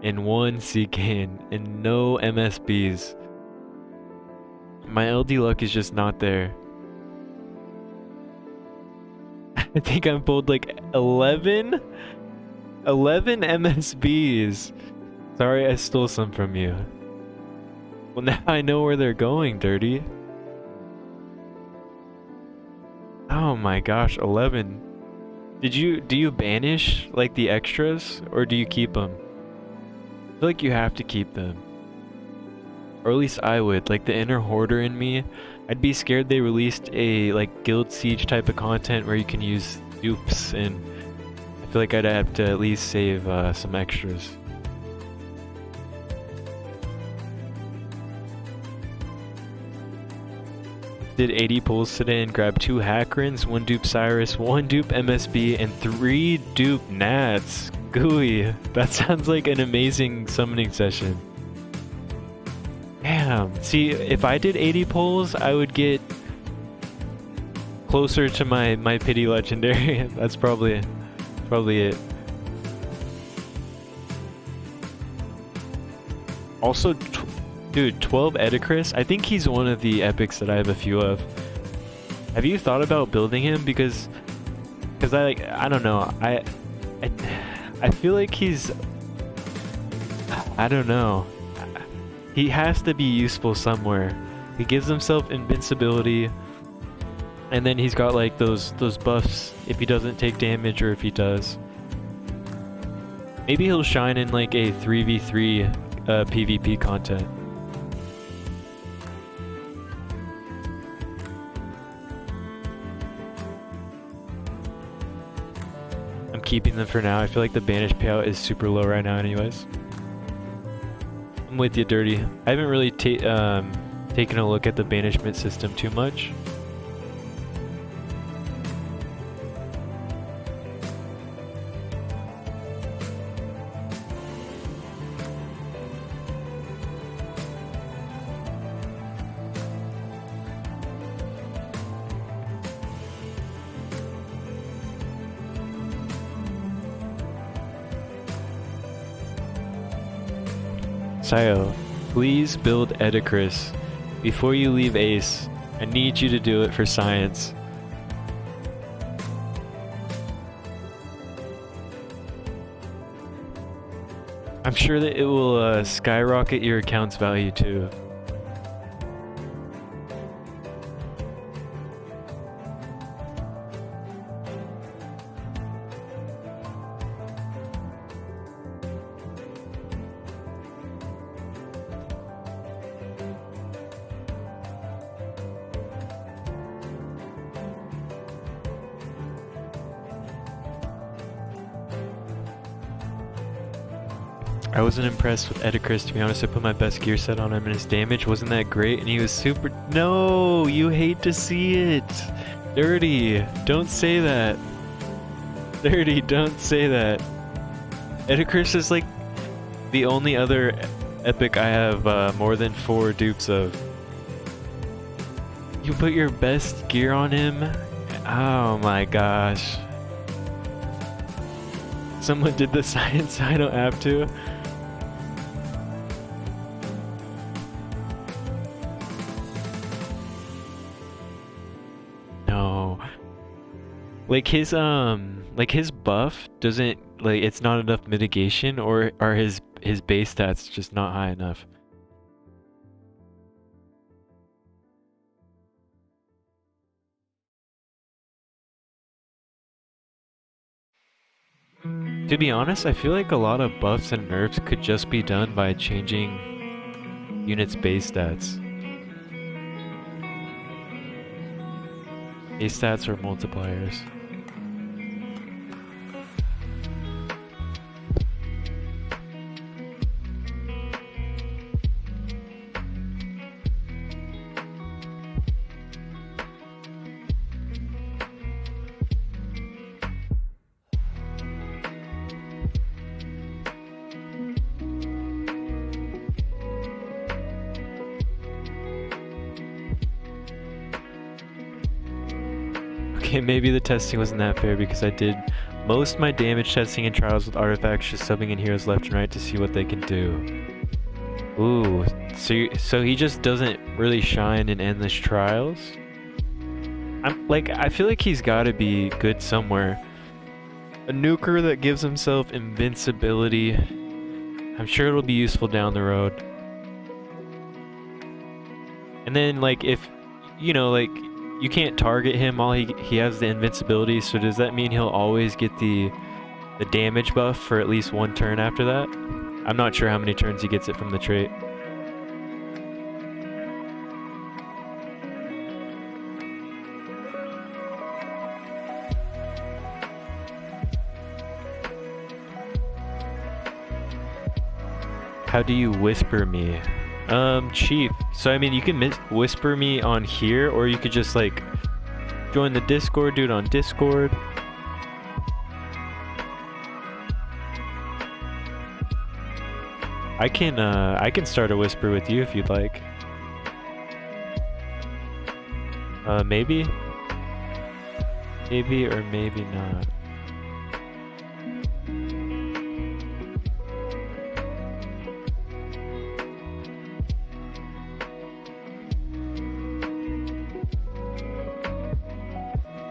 and 1 Sea Cane and no MSBs. My LD luck is just not there. I think I pulled like 11 MSBs. Sorry I stole some from you. Well, now I know where they're going, Dirty. Oh my gosh, 11. Do you banish like the extras or do you keep them? I feel like you have to keep them. Or at least I would. Like the inner hoarder in me, I'd be scared they released a like guild siege type of content where you can use dupes, and I feel like I'd have to at least save some extras. Did 80 pulls today and grabbed 2 Hackrins, 1 dupe Cyrus, 1 dupe MSB, and 3 dupe Nats. Gooey. That sounds like an amazing summoning session. Damn. See, if I did 80 pulls, I would get closer to my pity legendary. That's probably it. Also, dude, 12 Edicris, I think he's one of the epics that I have a few of. Have you thought about building him? Because I don't know. I feel like he's, I don't know. He has to be useful somewhere. He gives himself invincibility, and then he's got like those buffs if he doesn't take damage or if he does. Maybe he'll shine in like a 3v3 PvP content. I'm keeping them for now. I feel like the banish payout is super low right now anyways. I'm with you, Dirty. I haven't really taken a look at the banishment system too much. Sayo, please build Edicris. Before you leave Ace, I need you to do it for science. I'm sure that it will skyrocket your account's value too. I wasn't impressed with Edicris, to be honest. I put my best gear set on him and his damage wasn't that great, and he was super— No! You hate to see it! Dirty! Don't say that! Dirty, don't say that! Edicris is like the only other epic I have more than 4 dupes of. You put your best gear on him? Oh my gosh. Someone did the science so I don't have to. No. Like his buff doesn't, like, it's not enough mitigation, or are his base stats just not high enough? To be honest, I feel like a lot of buffs and nerfs could just be done by changing units' base stats. Base stats or multipliers. Okay, maybe the testing wasn't that fair because I did most of my damage testing in trials with artifacts, just subbing in heroes left and right to see what they can do. Ooh, so he just doesn't really shine in endless trials? I feel like he's gotta be good somewhere. A nuker that gives himself invincibility. I'm sure it'll be useful down the road. And then like if, you know, like you can't target him while he has the invincibility, so does that mean he'll always get the damage buff for at least one turn after that? I'm not sure how many turns he gets it from the trait. How do you whisper me? Chief. So I mean, you can whisper me on here, or you could just like join the Discord, do it on Discord. I can start a whisper with you if you'd like. Maybe or maybe not.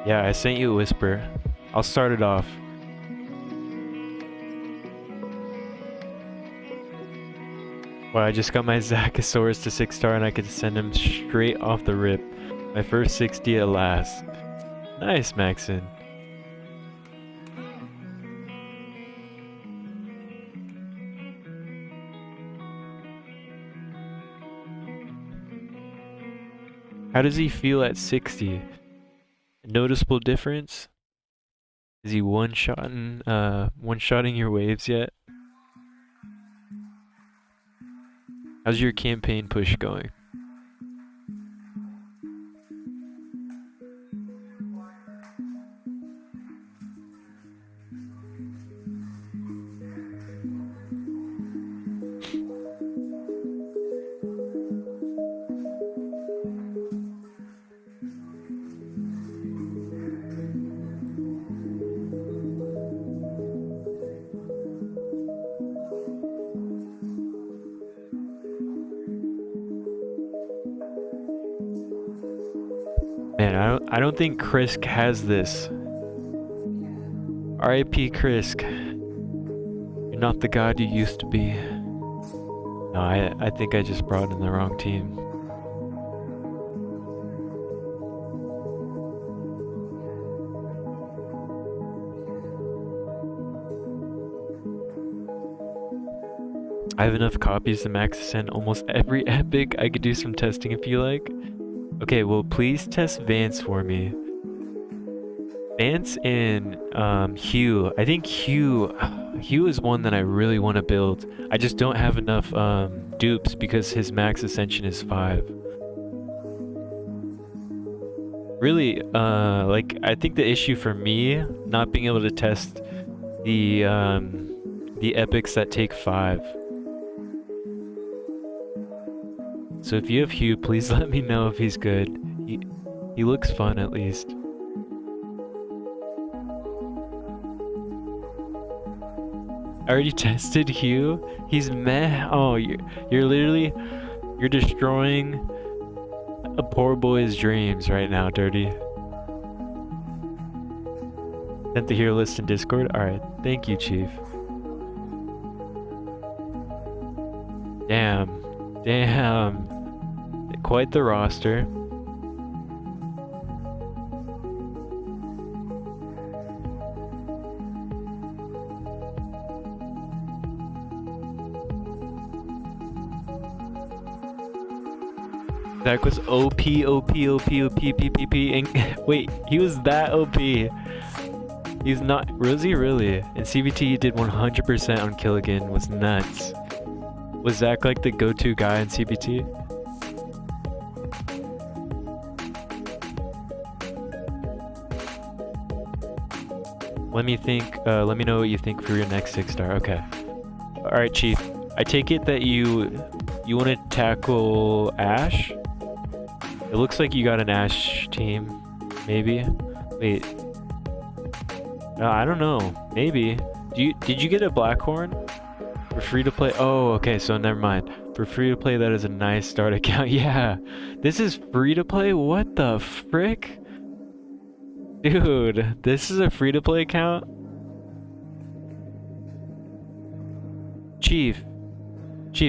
Yeah, I sent you a whisper. I'll start it off. Well, I just got my Zachosaurus to 6-star and I could send him straight off the rip. My first 60 at last. Nice, Maxon. How does he feel at 60? A noticeable difference? Is he one-shotting your waves yet? How's your campaign push going? Man, I don't think Krisk has this. R.I.P. Krisk. You're not the god you used to be. No, I think I just brought in the wrong team. I have enough copies to max send almost every epic. I could do some testing if you like. Okay, well please test Vance for me. Vance and Hugh. I think Hugh is one that I really want to build. I just don't have enough dupes because his max ascension is 5. Really, like I think the issue for me not being able to test the epics that take 5. So if you have Hugh, please let me know if he's good. He looks fun at least. I already tested Hugh. He's meh. Oh, you're destroying a poor boy's dreams right now, Dirty. Sent the hero list in Discord. All right, thank you, Chief. Damn. Quite the roster. Zach was OP, OP, OP, OP, PPP, and wait, he was that OP. He's not, Rosie really. In CBT he did 100% on Killigan, was nuts. Was Zach like the go-to guy in CBT? Let me think, let me know what you think for your next 6-star, okay. Alright, Chief, I take it that you want to tackle Ash? It looks like you got an Ash team, maybe. Wait. I don't know. Maybe. Did you get a Blackhorn? For free to play? Oh, okay, so never mind. For free to play, that is a nice start account. Yeah. This is free to play? What the frick? Dude, this is a free to play account? Chief,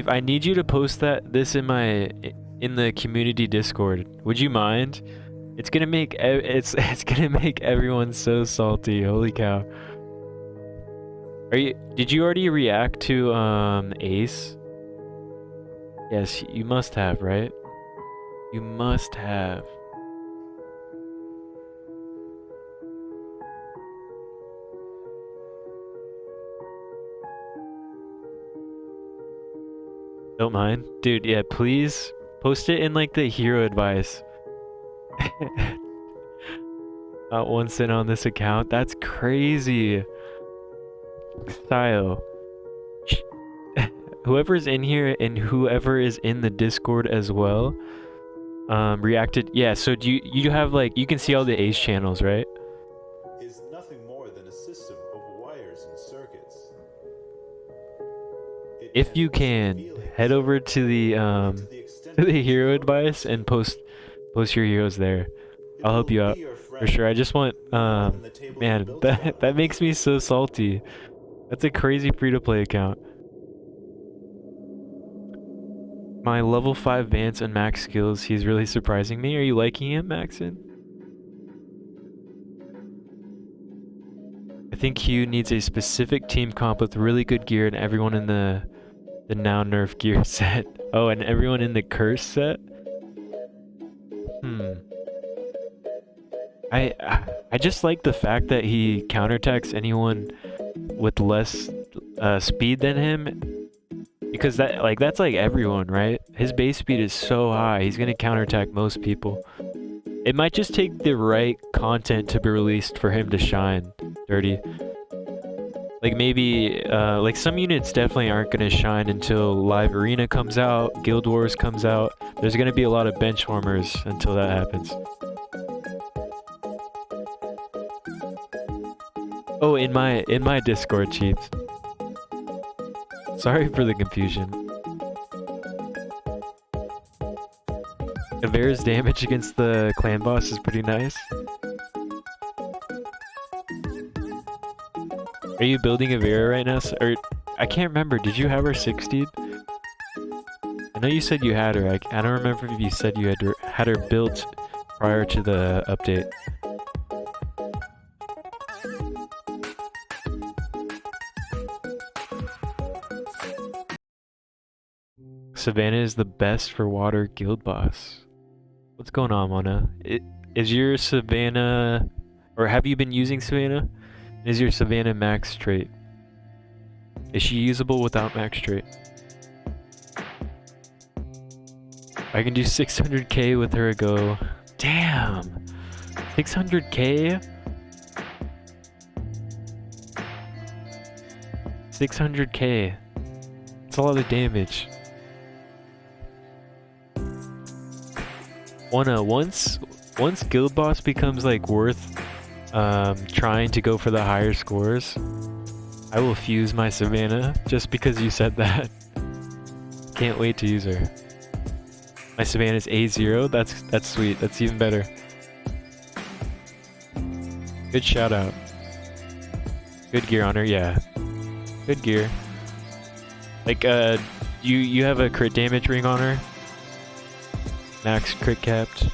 I need you to post this in the community Discord. Would you mind? It's gonna make it's gonna make everyone so salty. Holy cow! Did you already react to Ace? Yes, you must have, right? You must have. Don't mind. Dude, yeah, please post it in like the hero advice. Not one cent on this account. That's crazy. Sayo. Whoever's in here and whoever is in the Discord as well, reacted. Yeah, so do you have like, you can see all the Ace channels, right? Is nothing more than a system of wires and circuits. If you can, head over to the hero advice and post your heroes there. I'll help you out for sure. I just want man, that makes me so salty. That's a crazy free-to-play account. My level 5 Vance and max skills, he's really surprising me. Are you liking him, Maxon? I think Q needs a specific team comp with really good gear and everyone in the now nerf gear set. Oh, and everyone in the curse set? I just like the fact that he counterattacks anyone with less speed than him, because that's like everyone, right? His base speed is so high, he's gonna counterattack most people. It might just take the right content to be released for him to shine, Dirty. Like maybe, like some units definitely aren't gonna shine until Live Arena comes out, Guild Wars comes out. There's gonna be a lot of bench warmers until that happens. Oh, in my Discord, Chiefs. Sorry for the confusion. Avera's damage against the clan boss is pretty nice. Are you building Avera right now? Or I can't remember. Did you have her 60'd? I know you said you had her. I don't remember if you said you had her built prior to the update. Savannah is the best for water guild boss. What's going on, Mona? Is your Savannah, or have you been using Savannah? Is your Savannah max trait? Is she usable without max trait? I can do 600k with her a go. Damn! 600k? 600k. That's a lot of damage. Once guild boss becomes like worth trying to go for the higher scores, I will fuse my Savannah just because you said that. Can't wait to use her. My Savannah's A0. That's sweet. That's even better. Good shout out. Good gear on her, yeah. Good gear. Like you have a crit damage ring on her? Max crit capped.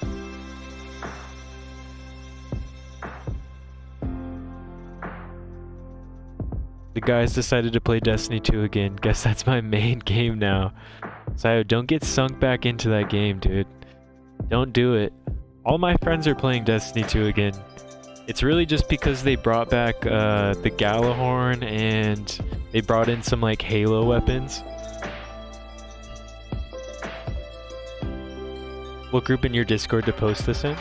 The guys decided to play Destiny 2 again. Guess that's my main game now. Sayo, don't get sunk back into that game, dude. Don't do it. All my friends are playing Destiny 2 again. It's really just because they brought back the Galahorn and they brought in some like Halo weapons. What group in your Discord to post this in?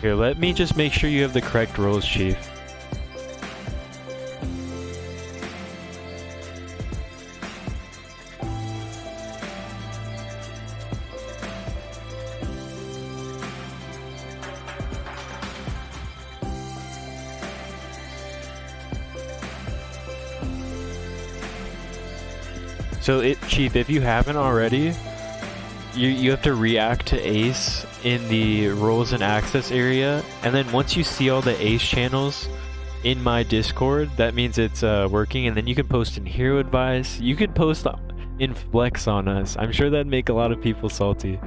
Here, let me just make sure you have the correct roles, Chief. So Chief, if you haven't already, you have to react to Ace in the roles and access area, and then once you see all the Ace channels in my Discord, that means it's working, and then you can post in hero advice. You can post in flex on us. I'm sure that'd make a lot of people salty.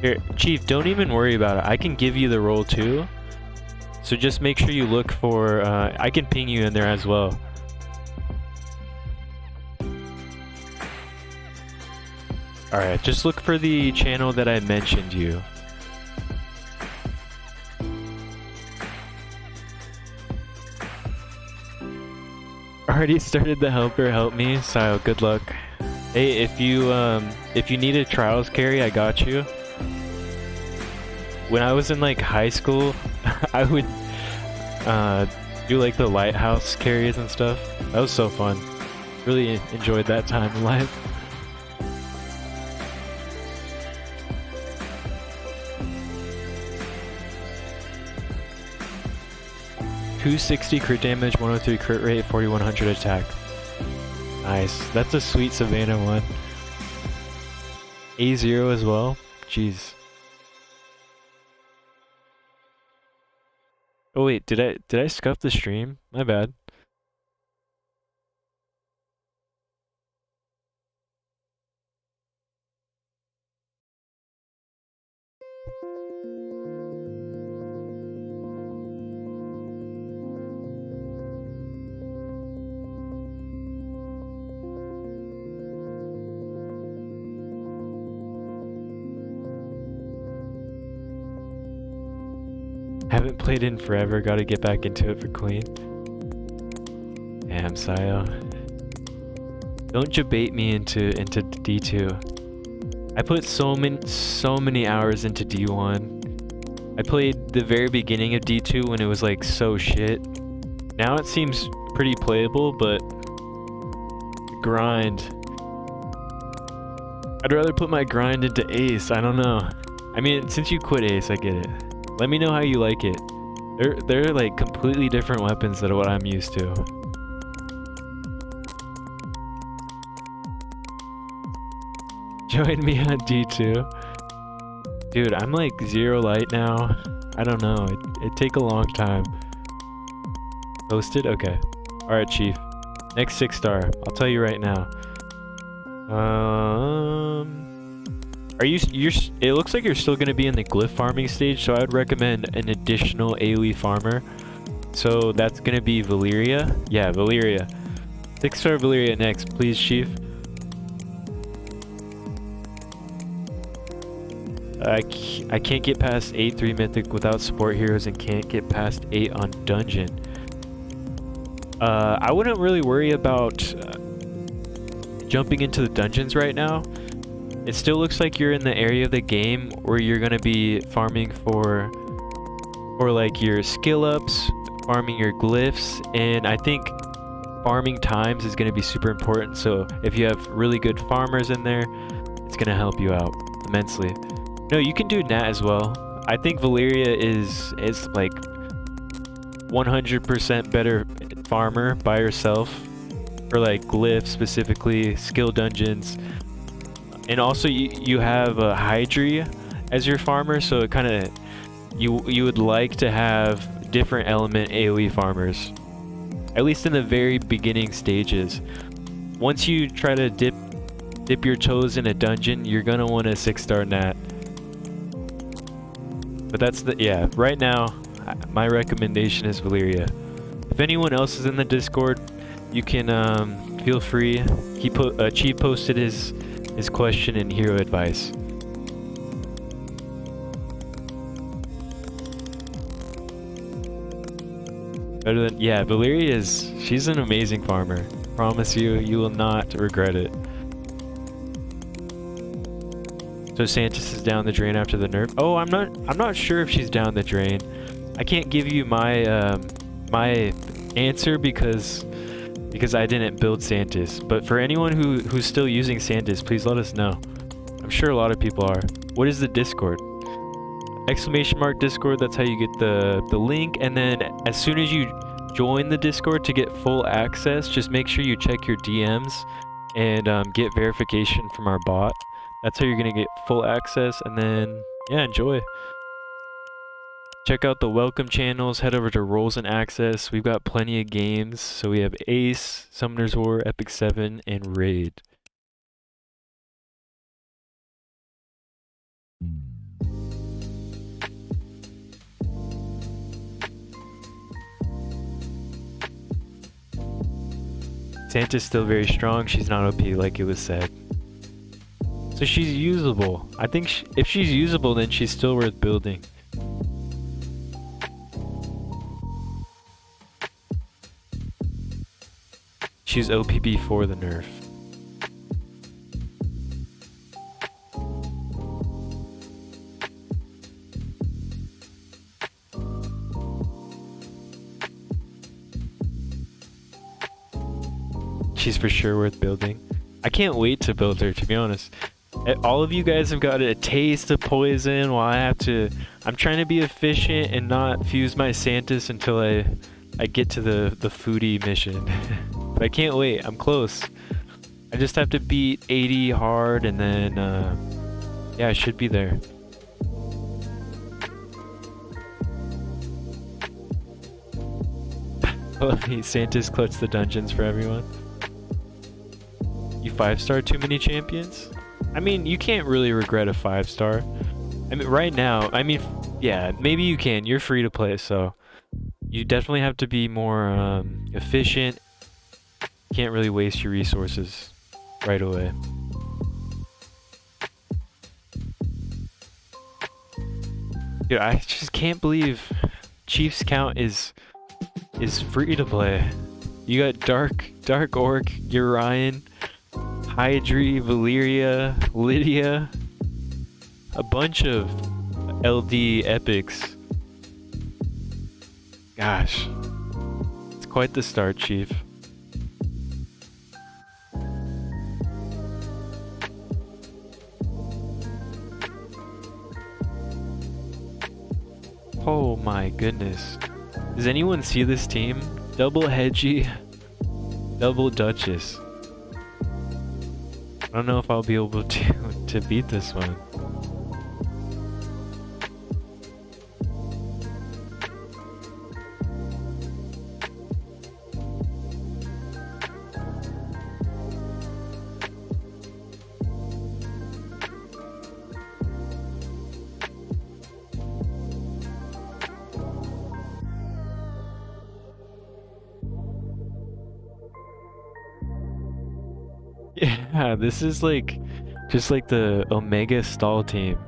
Here, Chief, don't even worry about it. I can give you the role too. So just make sure you look for, I can ping you in there as well. Alright, just look for the channel that I mentioned you. Already started the helper, help me, so good luck. Hey, if you need a trials carry, I got you. When I was in like high school, I would do like the lighthouse carries and stuff. That was so fun. Really enjoyed that time in life. $260 crit damage, 103 crit rate, 4100 attack. Nice. That's a sweet Savannah one. A0 as well. Jeez. Oh wait, did I scuff the stream? My bad. Haven't played in forever, gotta get back into it for Queen. Damn, Sayo. Don't debate me into D2. I put so many hours into D1. I played the very beginning of D2 when it was like so shit. Now it seems pretty playable, but the grind. I'd rather put my grind into Ace, I don't know. I mean, since you quit Ace, I get it. Let me know how you like it. They're like completely different weapons than what I'm used to. Join me on D2. Dude, I'm like 0 light now. I don't know. It'd take a long time. Posted? Okay. Alright, Chief. Next 6-star. I'll tell you right now. It looks like you're still going to be in the glyph farming stage, so I would recommend an additional AoE farmer. So that's going to be Valeria. Yeah, Valeria. 6-star Valeria next, please, Chief. I can't get past 8-3 mythic without support heroes and can't get past 8 on dungeon. I wouldn't really worry about jumping into the dungeons right now. It still looks like you're in the area of the game where you're going to be farming for like your skill ups, farming your glyphs, and I think farming times is going to be super important. So if you have really good farmers in there, it's going to help you out immensely. No, you can do Nat as well. I think Valeria is like 100% better farmer by herself for like glyphs specifically, skill dungeons. And also you have a Hydri as your farmer, so it kind of you would like to have different element AoE farmers, at least in the very beginning stages. Once you try to dip your toes in a dungeon, you're gonna want a 6-star Nat. But that's right now My recommendation is Valyria. If anyone else is in the Discord, you can feel free. Chief posted his question and hero advice. Better than, yeah, Valyria she's an amazing farmer. Promise you, you will not regret it. So Santis is down the drain after the nerf. Oh, I'm not sure if she's down the drain. I can't give you my my answer because I didn't build Santis. But for anyone who's still using Santis, please let us know. I'm sure a lot of people are. What is the Discord? Exclamation mark Discord, that's how you get the link. And then as soon as you join the Discord to get full access, just make sure you check your DMs and get verification from our bot. That's how you're gonna get full access, and then yeah, enjoy. Check out the welcome channels, head over to roles and access. We've got plenty of games. So we have Ace, Summoner's War, Epic 7, and Raid. Santa's still very strong. She's not OP like it was said. So she's usable. I think if she's usable, then she's still worth building. She's OP before the nerf. She's for sure worth building. I can't wait to build her, to be honest. All of you guys have got a taste of poison while I'm trying to be efficient and not fuse my Santis until I get to the foodie mission. But I can't wait, I'm close. I just have to beat 80 hard and then yeah, I should be there. Santis clutch the dungeons for everyone. You 5-star too many champions? I mean, you can't really regret a 5-star. I mean, right now, I mean, yeah, maybe you can. You're free to play, so you definitely have to be more efficient. Can't really waste your resources right away. Dude, I just can't believe Chief's count is free to play. You got Dark Orc, Urian, Hydri, Valyria, Lydia, a bunch of LD epics. Gosh, it's quite the start, Chief. Oh my goodness. Does anyone see this team? Double Hedgie, double Duchess. I don't know if I'll be able to beat this one. Yeah, this is like just like the Omega stall team.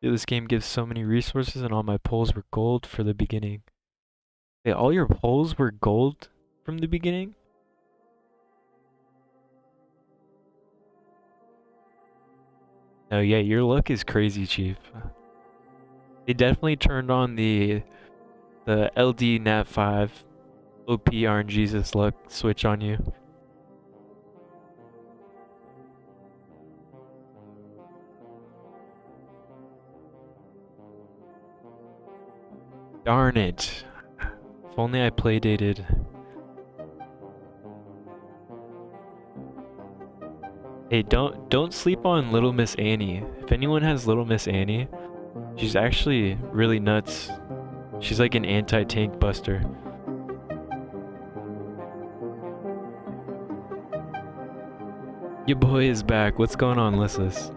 Dude, this game gives so many resources and all my pulls were gold for the beginning. Wait, all your pulls were gold from the beginning? Oh yeah, your luck is crazy, Chief. They definitely turned on the LD Nat 5 OP RNGesus luck switch on you. Darn it. If only I playdated. Hey, don't sleep on Little Miss Annie. If anyone has Little Miss Annie, she's actually really nuts. She's like an anti-tank buster. Your boy is back. What's going on, Listless?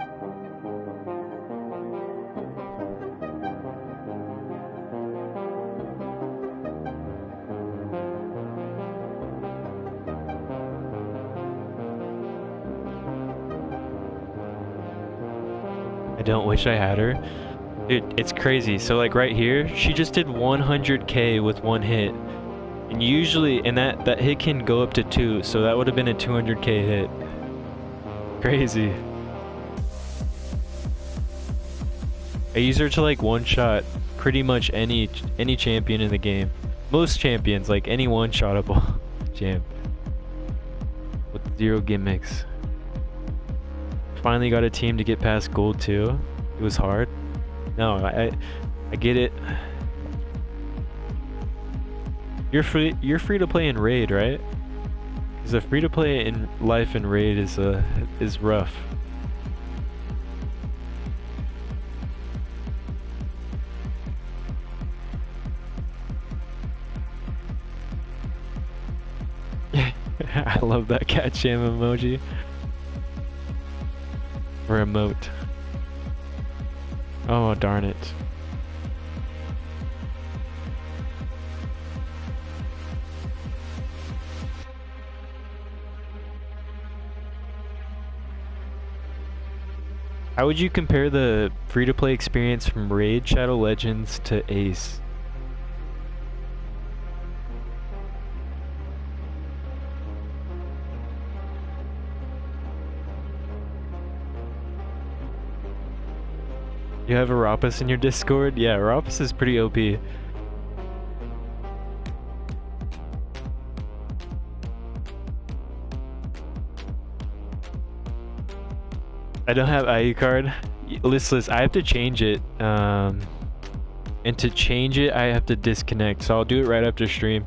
I don't wish I had her. Dude, it's crazy. So like right here, she just did 100k with one hit. And usually, and that hit can go up to 2, so that would have been a 200k hit. Crazy. I use her to like one-shot pretty much any champion in the game. Most champions, like any one-shottable champ. With 0 gimmicks. Finally got a team to get past gold 2. It was hard. No, I get it. You're free to play in raid, right? Because the free to play in life in raid is rough. I love that cat jam emoji. Or emote. Oh darn it. How would you compare the free-to-play experience from Raid Shadow Legends to Ace? You have Arapis in your Discord? Yeah, Arapis is pretty OP. I don't have IE card. Listless, I have to change it. And to change it, I have to disconnect. So I'll do it right after stream.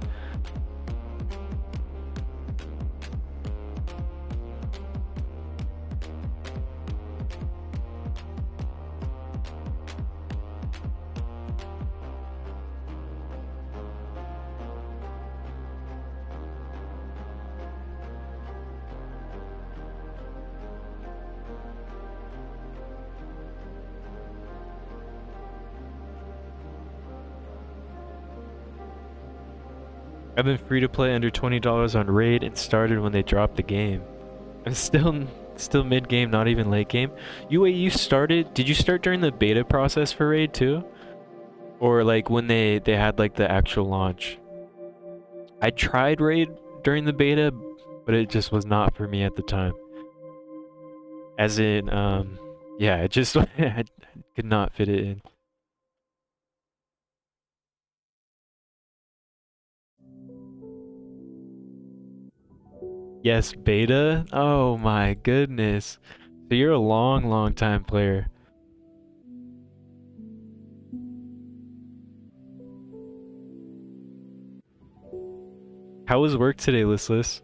I've been free to play under $20 on Raid and started when they dropped the game. I'm still mid game, not even late game. You started, did you start during the beta process for Raid too? Or like when they had like the actual launch? I tried Raid during the beta, but it just was not for me at the time. As in, yeah, it just, I could not fit it in. Yes, beta? Oh my goodness. So you're a long time player. How was work today, Listless?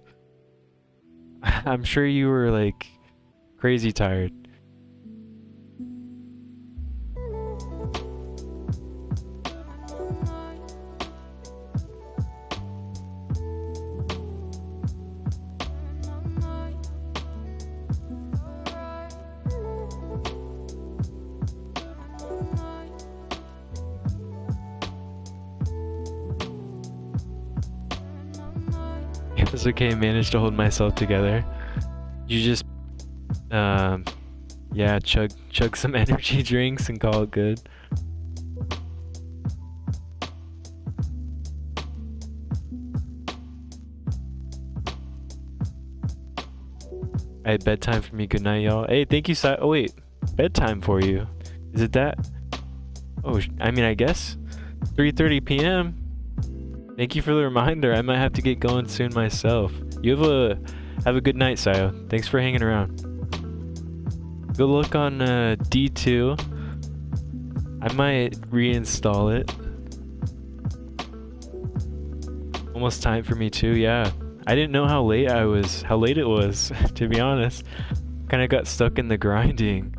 I'm sure you were like crazy tired. It was okay, managed to hold myself together. You just, yeah, chug some energy drinks and call it good. I had bedtime for me. Good night, y'all. Hey, thank you, oh wait, bedtime for you. Is it that? Oh, I mean, I guess 3:30 p.m. Thank you for the reminder. I might have to get going soon myself. You have a good night, Sayo. Thanks for hanging around. Good luck on D2. I might reinstall it. Almost time for me too. Yeah, I didn't know how late it was. To be honest, kind of got stuck in the grinding.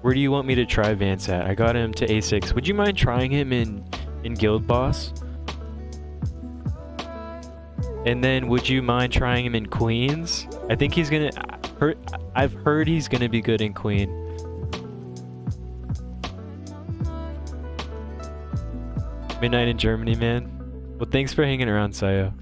Where do you want me to try Vance at? I got him to A6. Would you mind trying him in Guild Boss? And then would you mind trying him in Queens? I think he's gonna... I've heard he's gonna be good in Queen. Midnight in Germany, man. Well, thanks for hanging around, Sayo.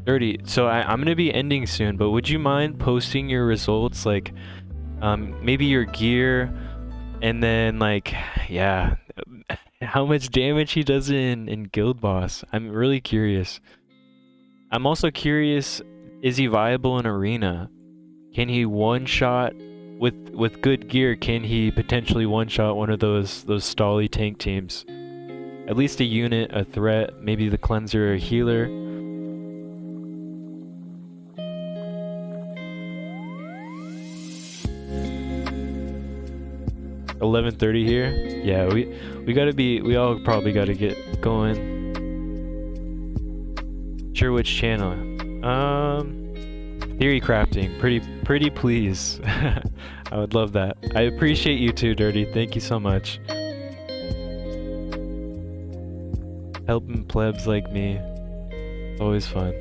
Dirty. So I'm gonna be ending soon, but would you mind posting your results, like maybe your gear, and then like, yeah, how much damage he does in Guild Boss? I'm really curious. I'm also curious, is he viable in Arena? Can he one-shot with good gear? Can he potentially one-shot one of those stally tank teams? At least a unit, a threat, maybe the cleanser or healer. 11:30 here. Yeah, we all probably gotta get going. Sure, which channel? Theory crafting. Pretty please. I would love that. I appreciate you too, Dirty. Thank you so much. Helping plebs like me. Always fun.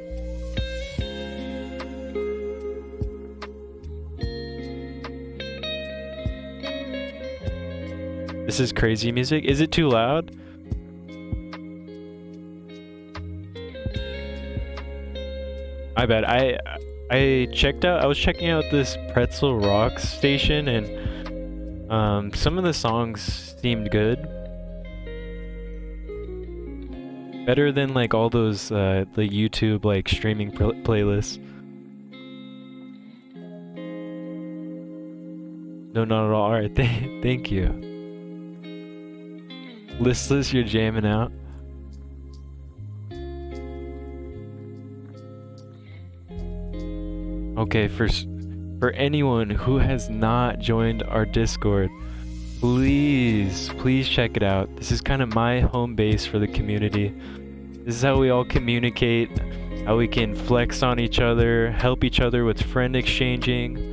This is crazy music. Is it too loud? My bad. I was checking out this Pretzel Rock station, and some of the songs seemed good. Better than like all those the YouTube like streaming playlists. No, not at all. All right, thank you. Listless, you're jamming out. Okay, for anyone who has not joined our Discord, please check it out. This is kind of my home base for the community. This is how we all communicate, how we can flex on each other, help each other with friend exchanging,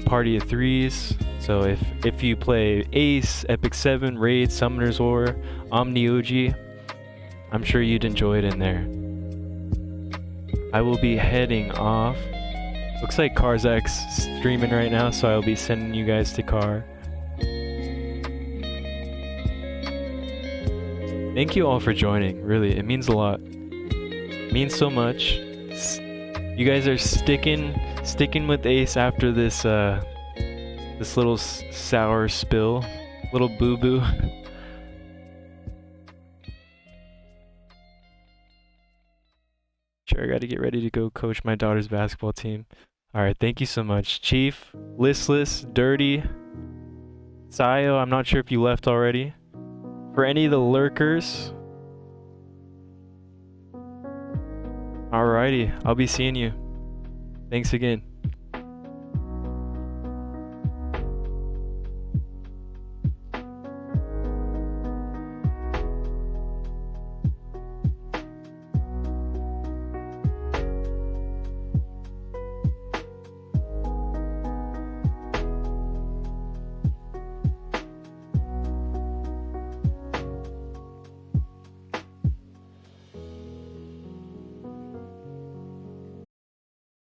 party of threes. So if you play Ace, Epic 7, Raid, Summoner's War, Omni OG, I'm sure you'd enjoy it in there. I will be heading off. Looks like Karzak's streaming right now, so I'll be sending you guys to Kar. Thank you all for joining, really, it means a lot. It means so much. You guys are sticking with Ace after this this little sour spill, little boo-boo. Sure, I gotta get ready to go coach my daughter's basketball team. Alright, thank you so much. Chief, Listless, Dirty, Sayo, I'm not sure if you left already. For any of the lurkers. Alrighty, I'll be seeing you. Thanks again.